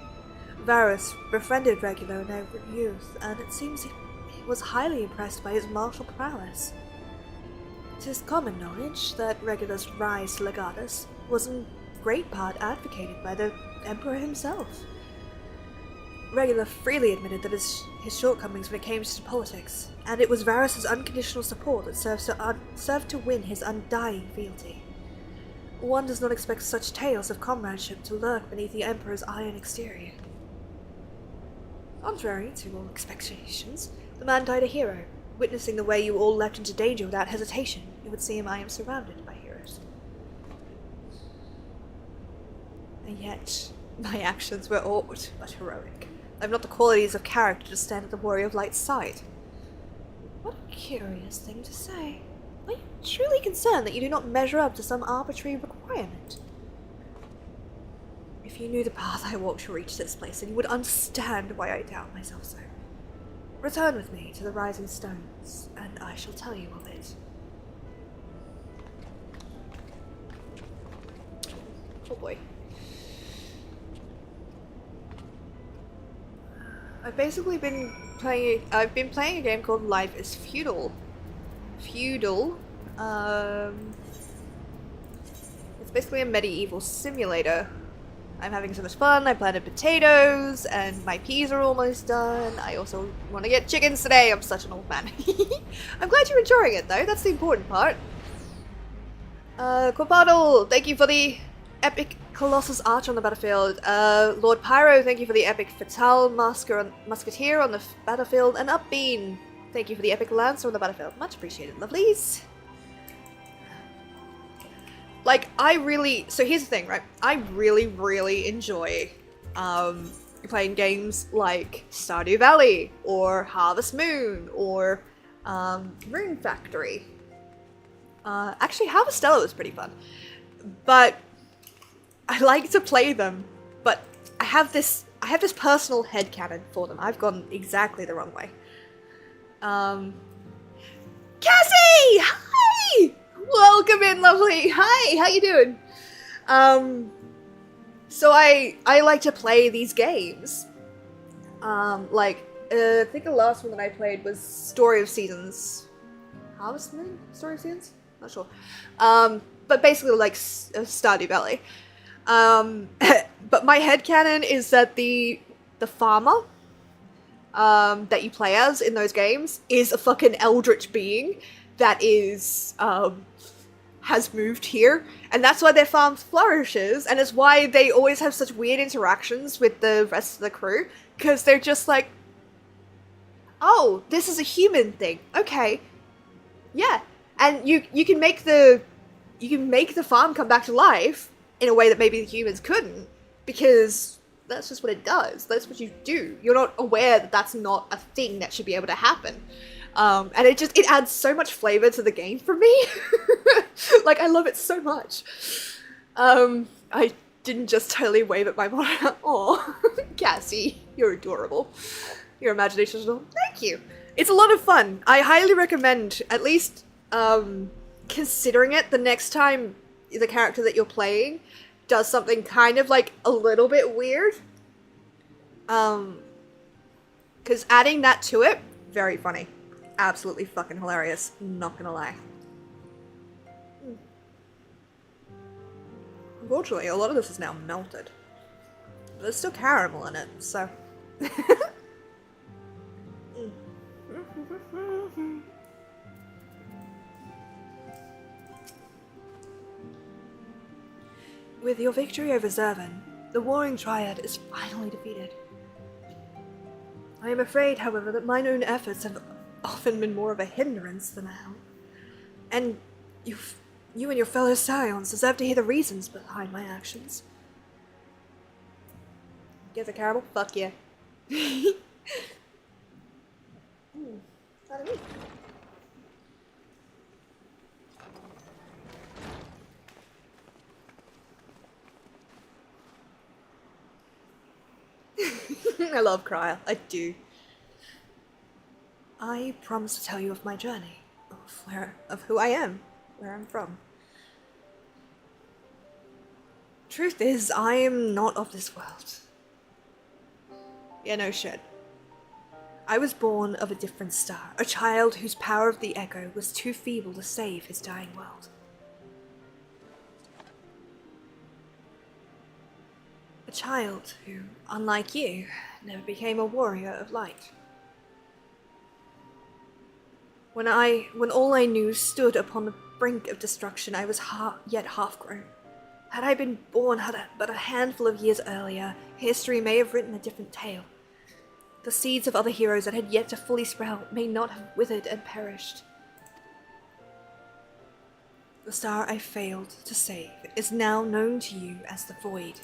Varus befriended Regular in their youth, and it seems he was highly impressed by his martial prowess. It is common knowledge that Regular's rise to Legatus was in great part advocated by the Emperor himself. Regular freely admitted that his shortcomings when it came to politics, and it was Varus's unconditional support that served to win his undying fealty. One does not expect such tales of comradeship to lurk beneath the Emperor's iron exterior. Contrary to all expectations, the man died a hero. Witnessing the way you all leapt into danger without hesitation, it would seem I am surrounded by heroes. And yet, my actions were aught but heroic. I have not the qualities of character to stand at the warrior of light's side. What a curious thing to say. Are you truly concerned that you do not measure up to some arbitrary requirement? If you knew the path I walked to reach this place, then you would understand why I doubt myself so. Return with me to the Rising Stones, and I shall tell you of it. Oh boy. I've been playing a game called Life is Feudal. It's basically a medieval simulator. I'm having so much fun. I planted potatoes, and my peas are almost done. I also want to get chickens today. I'm such an old man. I'm glad you're enjoying it, though. That's the important part. Quapaddle, thank you for the epic Colossus Arch on the battlefield. Lord Pyro, thank you for the epic Fatal Musketeer on the battlefield. And Upbean, thank you for the epic Lancer on the battlefield. Much appreciated, lovelies. Like, so here's the thing, right? I really enjoy playing games like Stardew Valley, or Harvest Moon, or Rune Factory. Actually, Harvestella was pretty fun. But I like to play them, but I have this personal headcanon for them. I've gone exactly the wrong way. Cassie! Hi! Welcome in, lovely. Hi, how you doing? So I like to play these games. I think the last one that I played was Story of Seasons. Harvest Moon? Story of Seasons? Not sure. But basically like Stardew Valley. But my headcanon is that the farmer that you play as in those games is a fucking eldritch being that is has moved here, and that's why their farm flourishes, and it's why they always have such weird interactions with the rest of the crew, because they're just like, oh, this is a human thing, okay, yeah, and you can make the farm come back to life in a way that maybe the humans couldn't, because that's just what it does. That's what you do. You're not aware that that's not a thing that should be able to happen. And it adds so much flavor to the game for me. Like, I love it so much. I didn't just totally wave at my monitor. Aw, Cassie, you're adorable. Your imagination is all, thank you. It's a lot of fun. I highly recommend at least considering it the next time the character that you're playing does something kind of like a little bit weird. Because adding that to it, very funny. Absolutely fucking hilarious, not gonna lie. Unfortunately, a lot of this is now melted. But there's still caramel in it, so... With your victory over Zervan, the Warring Triad is finally defeated. I am afraid, however, that mine own efforts have often been more of a hindrance than a help. And you and your fellow Scions deserve to hear the reasons behind my actions. Get the caramel? Fuck yeah. Ooh, not me. I love Cryle. I do. I promise to tell you of my journey, of who I am, where I'm from. Truth is, I am not of this world. Yeah, no shit. I was born of a different star, a child whose power of the echo was too feeble to save his dying world. A child who, unlike you, never became a warrior of light. When all I knew stood upon the brink of destruction, I was yet half-grown. Had I been born but a handful of years earlier, history may have written a different tale. The seeds of other heroes that had yet to fully sprout may not have withered and perished. The star I failed to save is now known to you as the Void.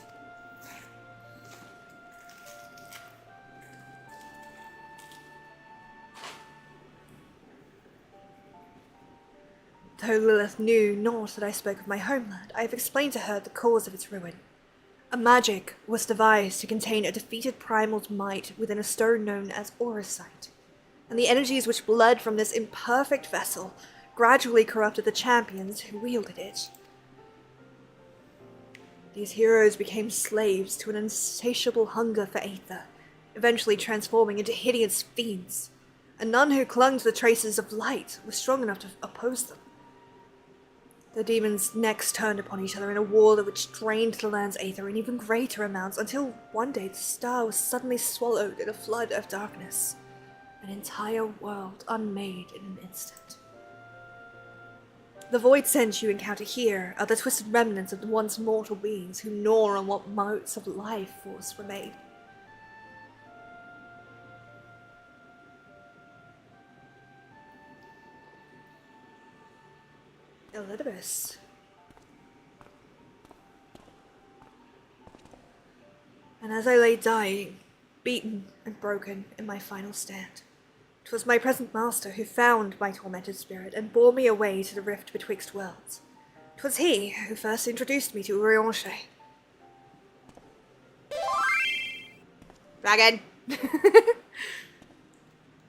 Though Lilith knew not that I spoke of my homeland, I have explained to her the cause of its ruin. A magic was devised to contain a defeated primal's might within a stone known as Auracite, and the energies which bled from this imperfect vessel gradually corrupted the champions who wielded it. These heroes became slaves to an insatiable hunger for aether, eventually transforming into hideous fiends, and none who clung to the traces of light was strong enough to oppose them. The demons next turned upon each other in a war which drained the land's aether in even greater amounts, until one day the star was suddenly swallowed in a flood of darkness, an entire world unmade in an instant. The void scents you encounter here are the twisted remnants of the once mortal beings who gnaw on what motes of life force remain. Elidibus. And as I lay dying, beaten and broken in my final stand, 'twas my present master who found my tormented spirit and bore me away to the rift betwixt worlds. 'Twas he who first introduced me to Urianshe. Dragon!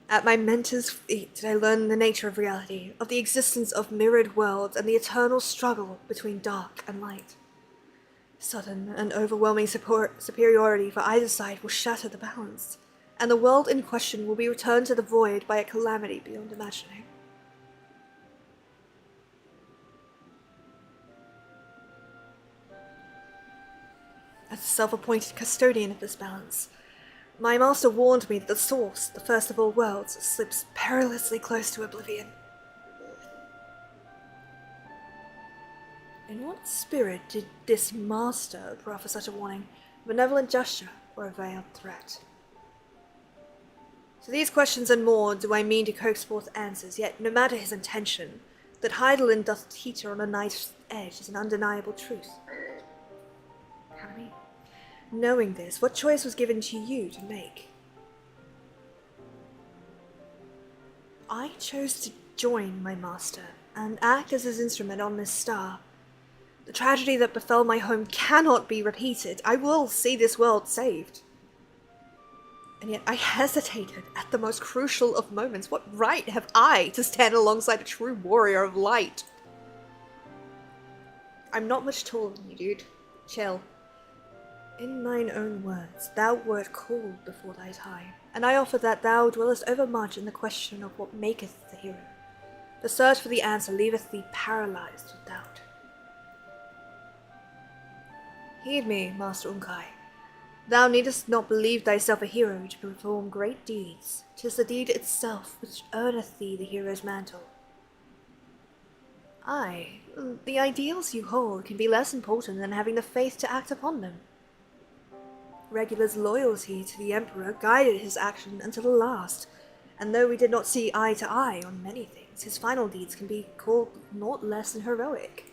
At my mentor's feet did I learn the nature of reality, of the existence of mirrored worlds, and the eternal struggle between dark and light. Sudden and overwhelming superiority for either side will shatter the balance, and the world in question will be returned to the void by a calamity beyond imagining. As the self-appointed custodian of this balance, my master warned me that the source, the first of all worlds, slips perilously close to oblivion. In what spirit did this master proffer such a warning, benevolent gesture, or a veiled threat? To these questions and more do I mean to coax forth answers, yet no matter his intention, that Heidelin doth teeter on a knife's edge is an undeniable truth. Pardon me? Knowing this, what choice was given to you to make? I chose to join my master and act as his instrument on this star. The tragedy that befell my home cannot be repeated. I will see this world saved. And yet I hesitated at the most crucial of moments. What right have I to stand alongside a true warrior of light? I'm not much taller than you, dude. Chill. In thine own words, thou wert called before thy time, and I offer that thou dwellest overmuch in the question of what maketh the hero. The search for the answer leaveth thee paralyzed with doubt. Heed me, Master Unkai. Thou needest not believe thyself a hero to perform great deeds. 'Tis the deed itself which earneth thee the hero's mantle. Aye, the ideals you hold can be less important than having the faith to act upon them. Regular's loyalty to the Emperor guided his action until the last, and though we did not see eye to eye on many things, his final deeds can be called naught less than heroic.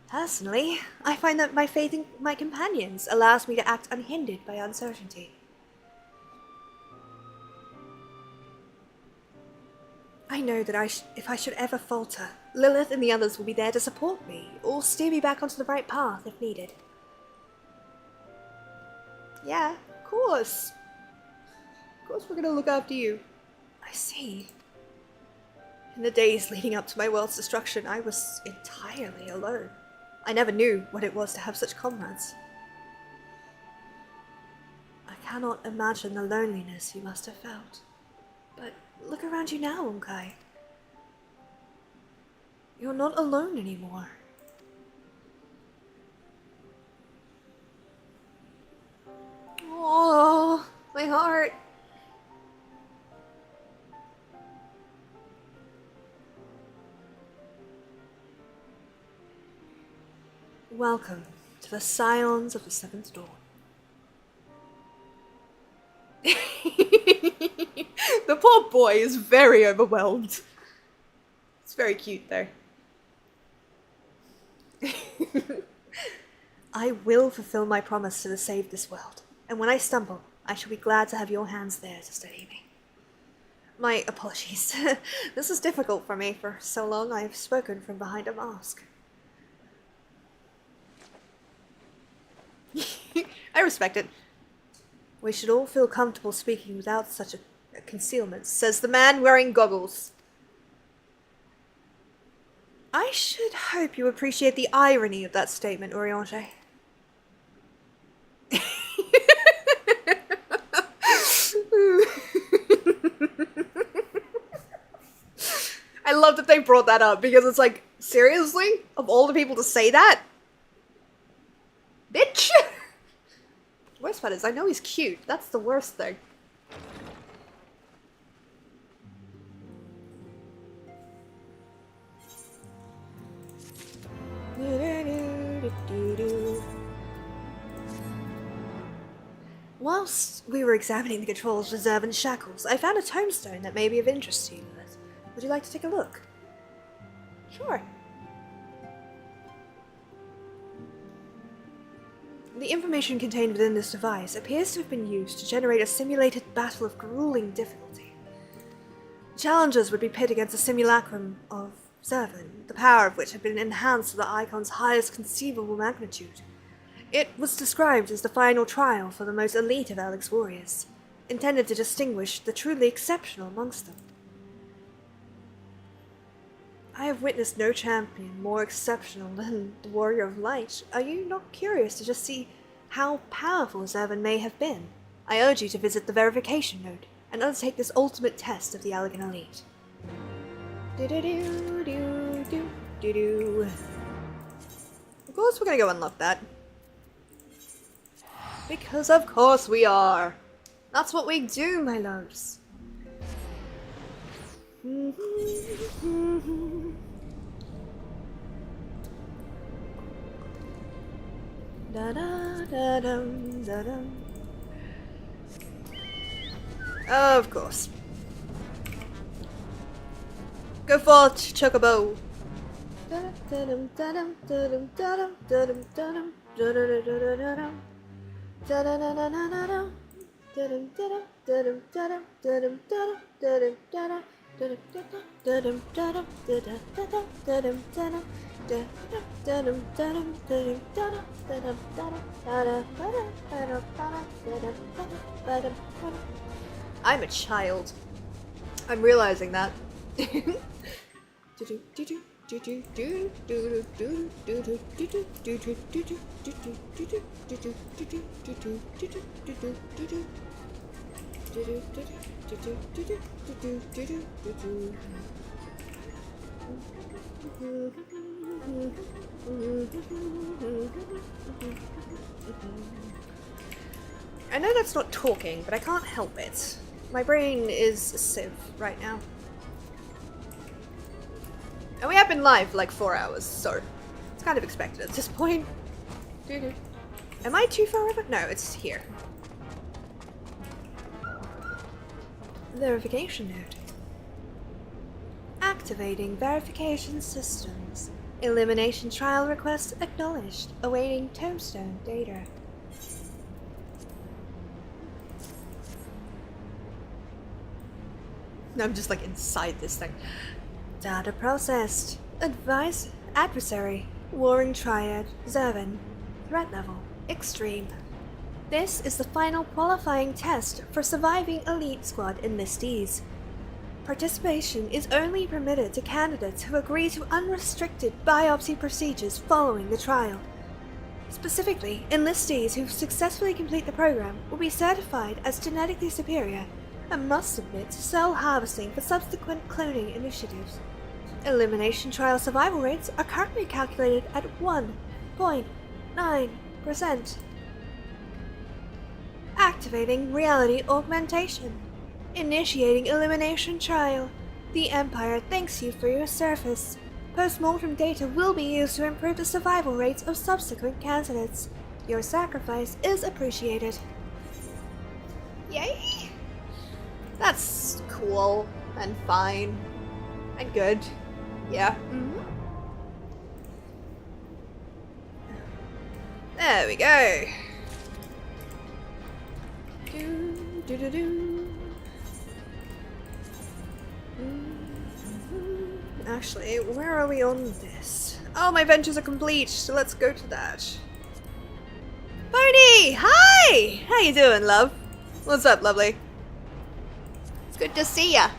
Personally, I find that my faith in my companions allows me to act unhindered by uncertainty. I know that if I should ever falter, Lilith and the others will be there to support me, or steer me back onto the right path if needed. Yeah, of course. Of course we're gonna look after you. I see. In the days leading up to my world's destruction, I was entirely alone. I never knew what it was to have such comrades. I cannot imagine the loneliness you must have felt. But look around you now, Unkai. You're not alone anymore. Oh, my heart. Welcome to the Scions of the Seventh Dawn. The poor boy is very overwhelmed. It's very cute though. I will fulfill my promise to save this world, and when I stumble, I shall be glad to have your hands there to steady me. My apologies. This is difficult for me. For so long I have spoken from behind a mask. I respect it. We should all feel comfortable speaking without such a concealment, says the man wearing goggles. I should hope you appreciate the irony of that statement, Oriange. I love that they brought that up because it's like, seriously? Of all the people to say that? Bitch! Worst part is, I know he's cute. That's the worst thing. Whilst we were examining the controls of Zervan's shackles, I found a tombstone that may be of interest to you. Would you like to take a look? Sure. The information contained within this device appears to have been used to generate a simulated battle of grueling difficulty. The challengers would be pit against a simulacrum of Zervan, the power of which had been enhanced to the icon's highest conceivable magnitude. It was described as the final trial for the most elite of Alec's warriors, intended to distinguish the truly exceptional amongst them. I have witnessed no champion more exceptional than the Warrior of Light. Are you not curious to just see how powerful Zervan may have been? I urge you to visit the verification node and undertake this ultimate test of the Allegan elite. Do-do-do-do-do-do-do. Of course we're gonna go unlock that. Because of course we are. That's what we do, my loves. Of course. Go forth, Chocobo. I'm a child. I'm realizing that. I know that's not talking, but I can't help it. My brain is a sieve right now. And we have been live for like 4 hours, so it's kind of expected at this point. Am I too far over? No, it's here. Verification node. Activating verification systems. Elimination trial request acknowledged. Awaiting tombstone data. I'm just like inside this thing. Data processed. Adversary. Warring triad. Zervan. Threat level. Extreme. This is the final qualifying test for surviving Elite Squad enlistees. Participation is only permitted to candidates who agree to unrestricted biopsy procedures following the trial. Specifically, enlistees who successfully complete the program will be certified as genetically superior and must submit to cell harvesting for subsequent cloning initiatives. Elimination trial survival rates are currently calculated at 1.9%. Activating reality augmentation. Initiating elimination trial. The Empire thanks you for your service. Post-mortem data will be used to improve the survival rates of subsequent candidates. Your sacrifice is appreciated. Yay! That's cool and fine and good. Yeah. There we go. Actually, where are we on this? Oh, my ventures are complete, so let's go to that. Pony! Hi! How you doing, love? What's up, lovely? It's good to see ya.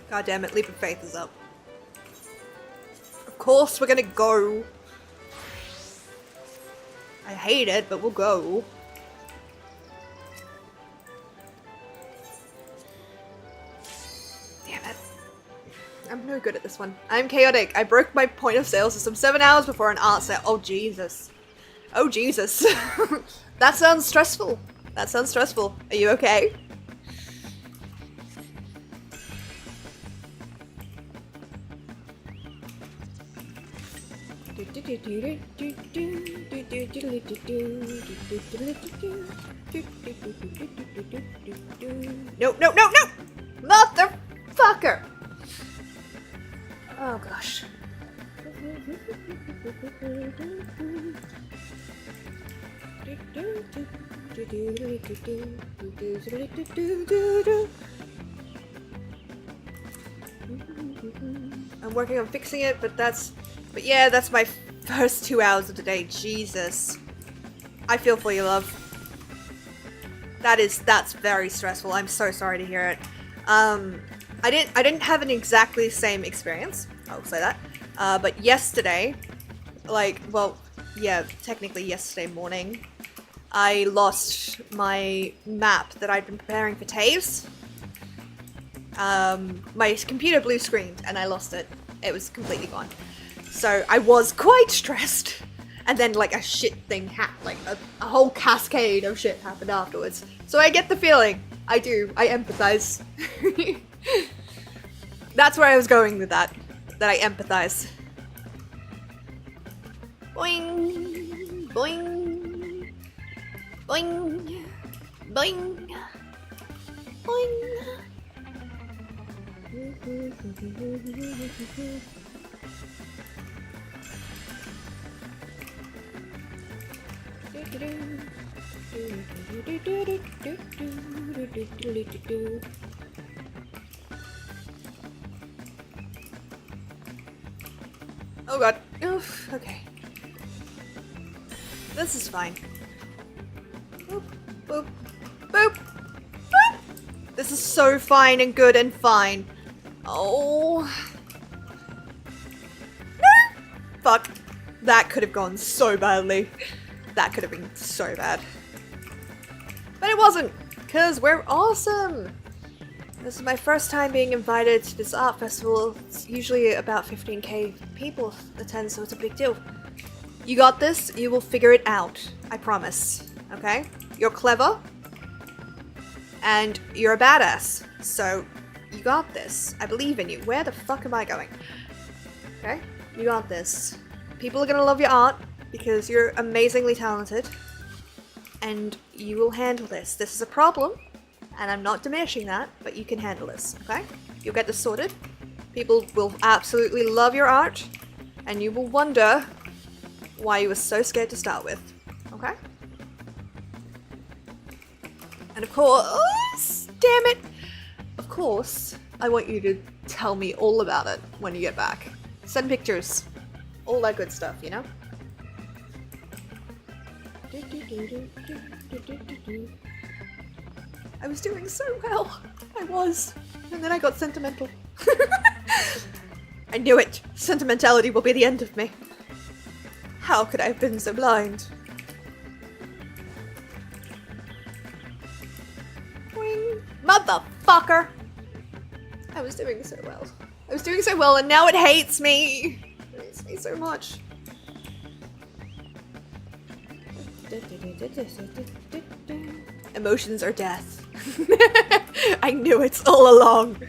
God damn it, Leap of Faith is up. Of course we're gonna go. I hate it, but we'll go. Damn it. I'm no good at this one. I'm chaotic. I broke my point of sale system 7 hours before an art sale. Oh Jesus. Oh Jesus. That sounds stressful. That sounds stressful. Are you okay? No, no, no, no! Motherfucker! Oh gosh. I'm working on fixing it, but yeah, that's my first 2 hours of the day. Jesus. I feel for you, love. That's very stressful. I'm so sorry to hear it. I didn't have an exactly same experience. I'll say that. But yesterday, technically yesterday morning, I lost my map that I'd been preparing for Taves. My computer blue screened and I lost it. It was completely gone. So I was quite stressed. And then like a shit thing happened, like a whole cascade of shit happened afterwards. So I get the feeling. I do. I empathize. That's where I was going with that. That I empathize. Boing. Boing. Boing. Boing. Boing. Oh god. Oof. Okay. This is fine. Boop, boop, boop, boop. This is so fine and good and fine. Oh. No! Fuck. That could have gone so badly. That could have been so bad. But it wasn't, because we're awesome! This is my first time being invited to this art festival. It's usually about 15k people attend, so it's a big deal. You got this, you will figure it out. I promise. Okay? You're clever. And you're a badass. So, you got this. I believe in you. Where the fuck am I going? Okay? You got this. People are gonna love your art, because you're amazingly talented. And you will handle this. This is a problem. And I'm not diminishing that, but you can handle this, okay? You'll get this sorted. People will absolutely love your art, and you will wonder why you were so scared to start with, okay? And of course, damn it! Of course, I want you to tell me all about it when you get back. Send pictures. All that good stuff, you know? I was doing so well. I was. And then I got sentimental. I knew it. Sentimentality will be the end of me. How could I have been so blind? Boing. Motherfucker! I was doing so well. I was doing so well and now it hates me! It hates me so much. Emotions are death. I knew it all along.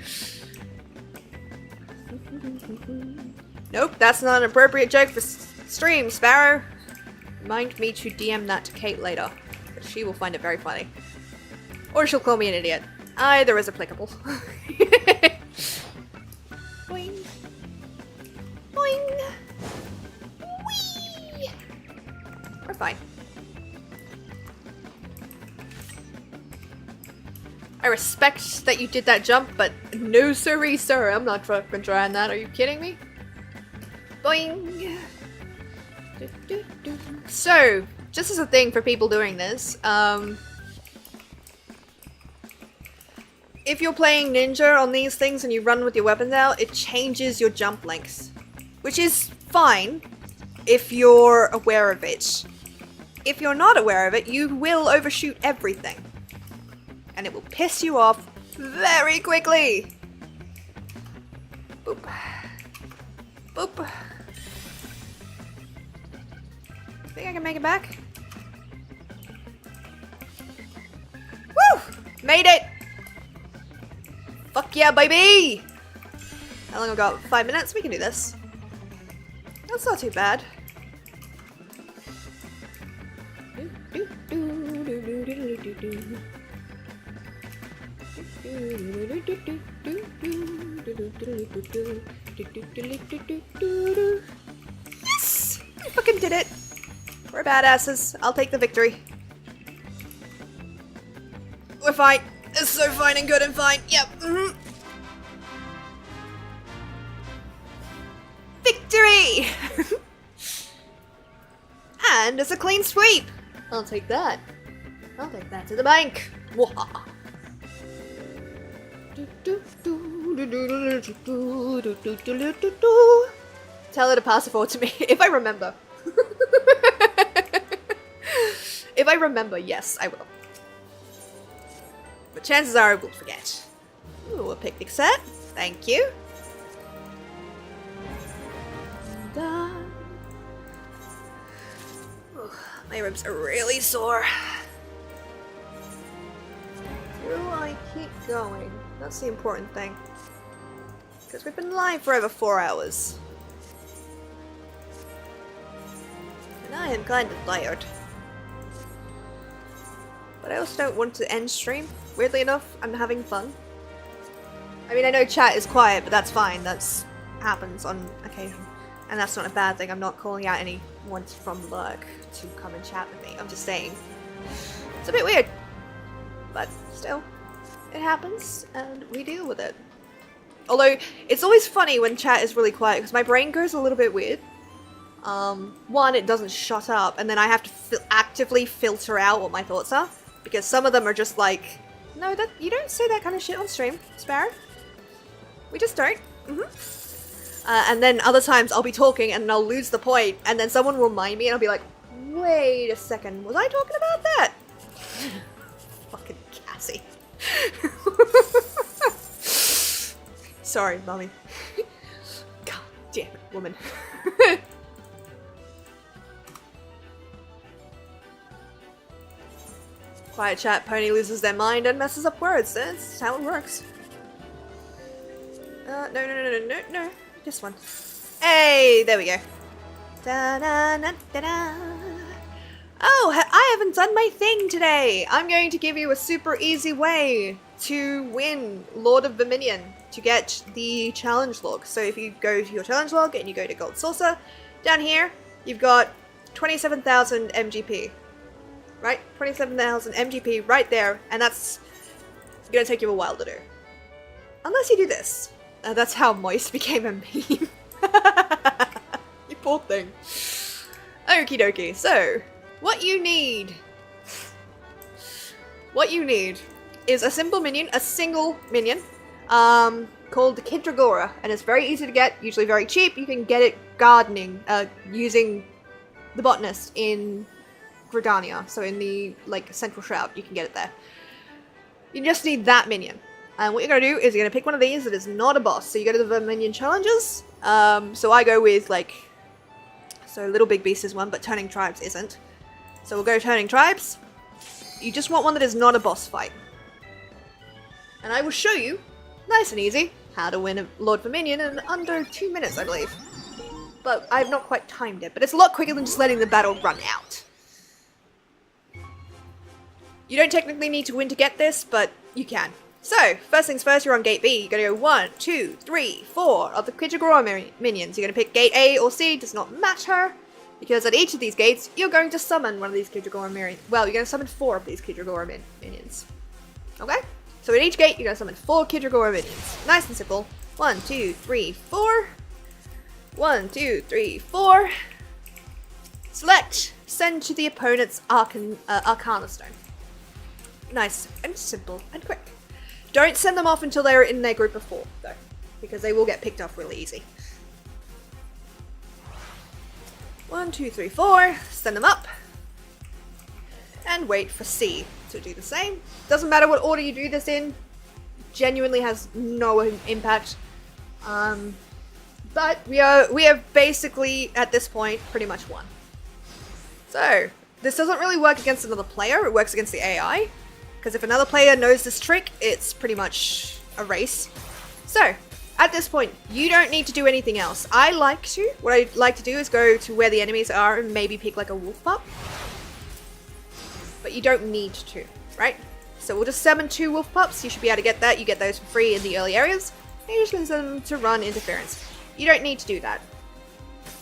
Nope, that's not an appropriate joke for stream, Sparrow. Remind me to DM that to Kate later. But she will find it very funny. Or she'll call me an idiot. Either is applicable. Boing. Boing. Whee! We're fine. I respect that you did that jump, but no siree, sir. I'm not fucking trying that. Are you kidding me? Boing. So, just as a thing for people doing this, if you're playing ninja on these things and you run with your weapons out, it changes your jump length, which is fine if you're aware of it. If you're not aware of it, you will overshoot everything. And it will piss you off very quickly. Boop. Boop. Think I can make it back? Woo! Made it! Fuck yeah, baby! How long have we got? 5 minutes? We can do this. That's not too bad. Yes! We fucking did it! We're badasses. I'll take the victory. We're fine. It's so fine and good and fine. Yep. Victory! And it's a clean sweep. I'll take that. I'll take that to the bank. Wahaha. Tell her to pass it forward to me, if I remember. If I remember, yes, I will. But chances are I will forget. Ooh, a picnic set. Thank you. And, my ribs are really sore. Do I keep going? That's the important thing. Because we've been live for over 4 hours. And I am kind of tired. But I also don't want to end stream. Weirdly enough, I'm having fun. I mean, I know chat is quiet, but that's fine. That's happens on occasion. And that's not a bad thing. I'm not calling out anyone from work to come and chat with me. I'm just saying. It's a bit weird. But still, it happens, and we deal with it. Although, it's always funny when chat is really quiet, because my brain goes a little bit weird. One, it doesn't shut up, and then I have to actively filter out what my thoughts are. Because some of them are just like, no, that you don't say that kind of shit on stream, Sparrow. We just don't. And then other times I'll be talking and I'll lose the point, and then someone will remind me and I'll be like, wait a second, was I talking about that? Fucking Cassie. Sorry, mommy. God damn it, woman. Quiet chat, Pony loses their mind and messes up words. That's how it works. No. This one. Hey, there we go. Da-da-da-da-da. Oh, I haven't done my thing today. I'm going to give you a super easy way to win Lord of Dominion to get the challenge log. So if you go to your challenge log and you go to Gold Saucer, down here, you've got 27,000 MGP. right? 27,000 MGP right there, and that's gonna take you a while to do. Unless you do this. That's how moist became a meme. You poor thing. Okie dokie, so, what you need is a simple minion, a single minion, called the Kidragora, and it's very easy to get, usually very cheap. You can get it gardening, using the botanist in Gridania, so in the, like, Central Shroud, you can get it there. You just need that minion. And what you're going to do is you're going to pick one of these that is not a boss. So you go to the minion challenges. So I go with, like, so Little Big Beast is one, but Turning Tribes isn't. So we'll go Turning Tribes. You just want one that is not a boss fight. And I will show you, nice and easy, how to win a Lord for Minion in under 2 minutes, I believe. But I have not quite timed it, but it's a lot quicker than just letting the battle run out. You don't technically need to win to get this, but you can. So, first things first, you're on gate B. You're going to go 1, 2, 3, 4 of the Kidragora minions. You're going to pick gate A or C, does not matter. Because at each of these gates, you're going to summon one of these Kidragora minions. Well, you're going to summon 4 of these Kidragora minions. Okay? So at each gate, you're going to summon 4 Kidragora minions. Nice and simple. 1, 2, 3, 4. 1, 2, 3, 4. Select. Send to the opponent's Arcana Stone. Nice and simple and quick. Don't send them off until they're in their group of 4, though, because they will get picked off really easy. 1, 2, 3, 4. Send them up. And wait for C to do the same. Doesn't matter what order you do this in. Genuinely has no impact. But we are basically, at this point, pretty much won. So, this doesn't really work against another player. It works against the AI. Because if another player knows this trick, it's pretty much a race. So, at this point, you don't need to do anything else. What I like to do is go to where the enemies are and maybe pick like a wolf pup. But you don't need to, right? So we'll just summon 2 wolf pups. You should be able to get that. You get those for free in the early areas. And you're just going to send them to run interference. You don't need to do that.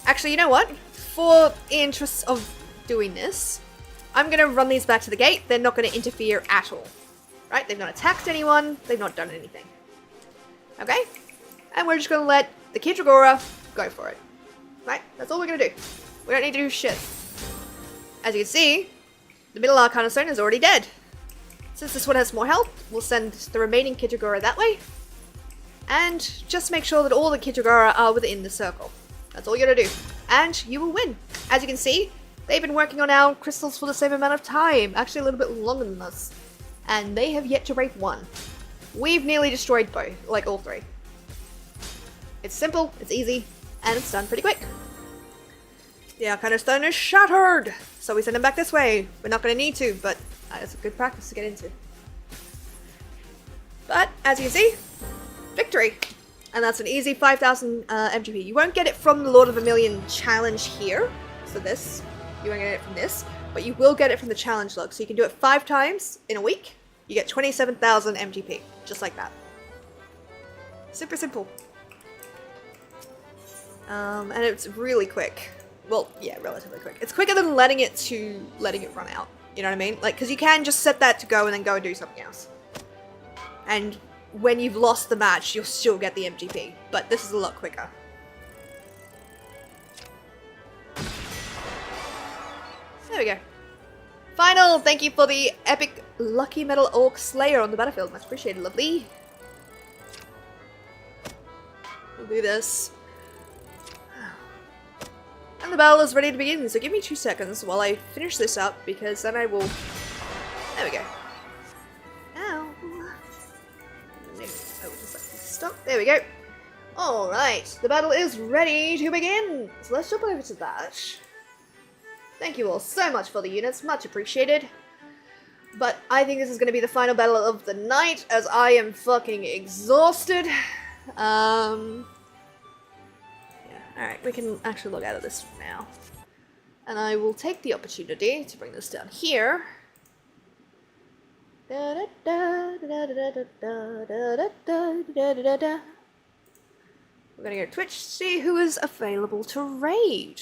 Actually, you know what? For the interests of doing this, I'm going to run these back to the gate. They're not going to interfere at all. Right? They've not attacked anyone. They've not done anything. Okay? And we're just going to let the Kidragora go for it. Right? That's all we're going to do. We don't need to do shit. As you can see, the middle Arcana Stone is already dead. Since this one has more health, we'll send the remaining Kidragora that way. And just make sure that all the Kidragora are within the circle. That's all you gotta do. And you will win. As you can see, they've been working on our crystals for the same amount of time. Actually a little bit longer than us. And they have yet to break 1. We've nearly destroyed both, like all 3. It's simple, it's easy, and it's done pretty quick. The Arcana Stone is shattered! So we send them back this way. We're not going to need to, but it's a good practice to get into. But, as you can see, victory! And that's an easy 5,000 MGP. You won't get it from the Lord of a Million challenge here. So this, you won't get it from this. But you will get it from the challenge log. So you can do it 5 times in a week. You get 27,000 MGP. Just like that. Super simple. And it's really quick. Well, yeah, relatively quick. It's quicker than letting it run out. You know what I mean? Like, because you can just set that to go and then go and do something else. And when you've lost the match, you'll still get the MGP. But this is a lot quicker. There we go. Final, thank you for the epic Lucky Metal Orc Slayer on the battlefield. Much appreciated, lovely. We'll do this. And the battle is ready to begin, so give me 2 seconds while I finish this up, because then I will... There we go. Ow. Stop. There we go. Alright, the battle is ready to begin! So let's jump over to that. Thank you all so much for the units, much appreciated. But I think this is going to be the final battle of the night, as I am fucking exhausted. Alright, we can actually log out of this now. And I will take the opportunity to bring this down here. We're gonna go to Twitch, see who is available to raid.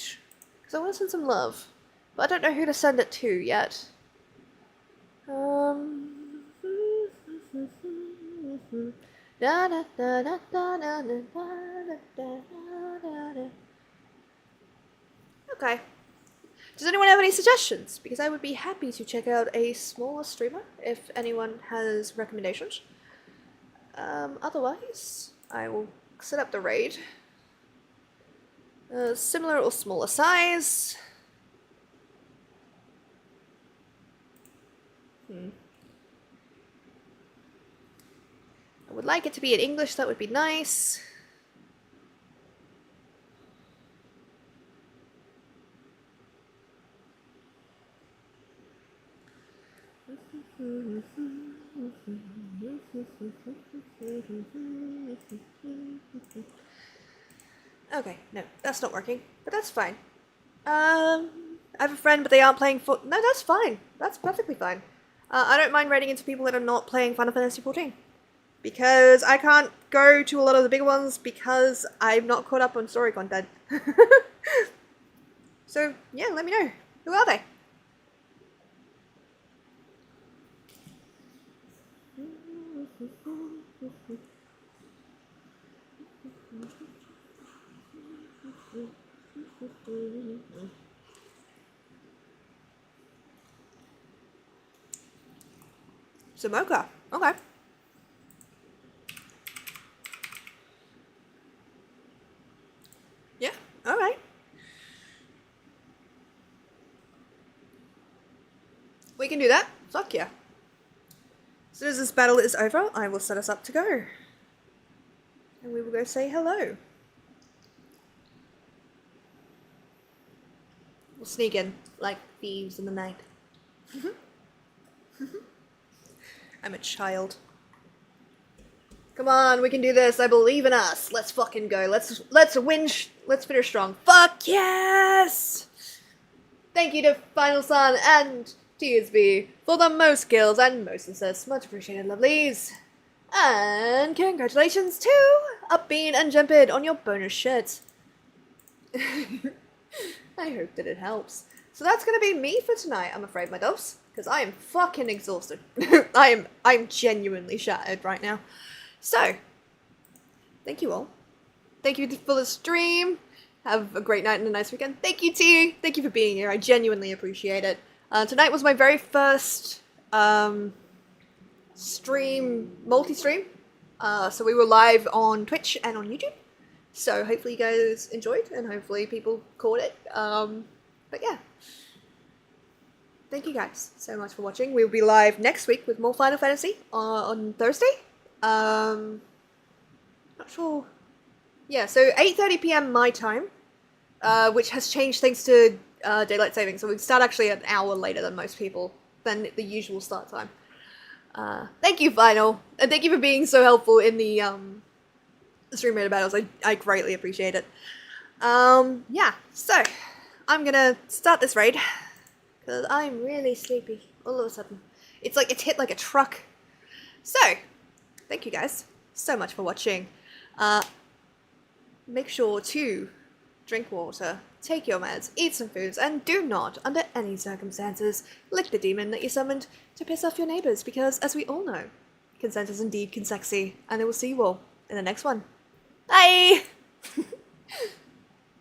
Because I want to send some love. But I don't know who to send it to yet. Da, da, da, da, da, da, da, da, da, da. Okay. Does anyone have any suggestions? Because I would be happy to check out a smaller streamer if anyone has recommendations. Otherwise, I will set up the raid. Similar or smaller size. I would like it to be in English, that would be nice. Okay, no, that's not working, but that's fine. I have a friend, but they aren't playing for. No, that's fine. That's perfectly fine. I don't mind raiding into people that are not playing Final Fantasy XIV. Because I can't go to a lot of the bigger ones because I'm not caught up on story content. So, yeah, let me know. Who are they? Samoka. Okay. Yeah, alright. We can do that. Fuck yeah. As soon as this battle is over, I will set us up to go. And we will go say hello. We'll sneak in, like thieves in the night. I'm a child. Come on, we can do this. I believe in us. Let's fucking go. Let's win. Let's finish strong. Fuck yes! Thank you to Final Sun and TSB for the most kills and most assists. Much appreciated, lovelies. And congratulations to Upbean and Jumpid on your bonus shit. I hope that it helps. So that's gonna be me for tonight, I'm afraid, my doves. Because I am fucking exhausted. I'm genuinely shattered right now. So, thank you all. Thank you for the stream. Have a great night and a nice weekend. Thank you, T. Thank you for being here. I genuinely appreciate it. Tonight was my very first stream, multi-stream. So we were live on Twitch and on YouTube. So hopefully you guys enjoyed and hopefully people caught it. But yeah. Thank you guys so much for watching. We'll be live next week with more Final Fantasy on Thursday. Not sure. Yeah, so 8:30 PM my time, which has changed thanks to daylight saving. So we start actually an hour later than most people, than the usual start time. Thank you, Final, and thank you for being so helpful in the stream raid battles. I greatly appreciate it. Yeah, so I'm gonna start this raid. Because I'm really sleepy all of a sudden. It's like it's hit like a truck. So, thank you guys so much for watching. Make sure to drink water, take your meds, eat some foods, and do not, under any circumstances, lick the demon that you summoned to piss off your neighbors. Because, as we all know, consent is indeed consexy. And I will see you all in the next one. Bye!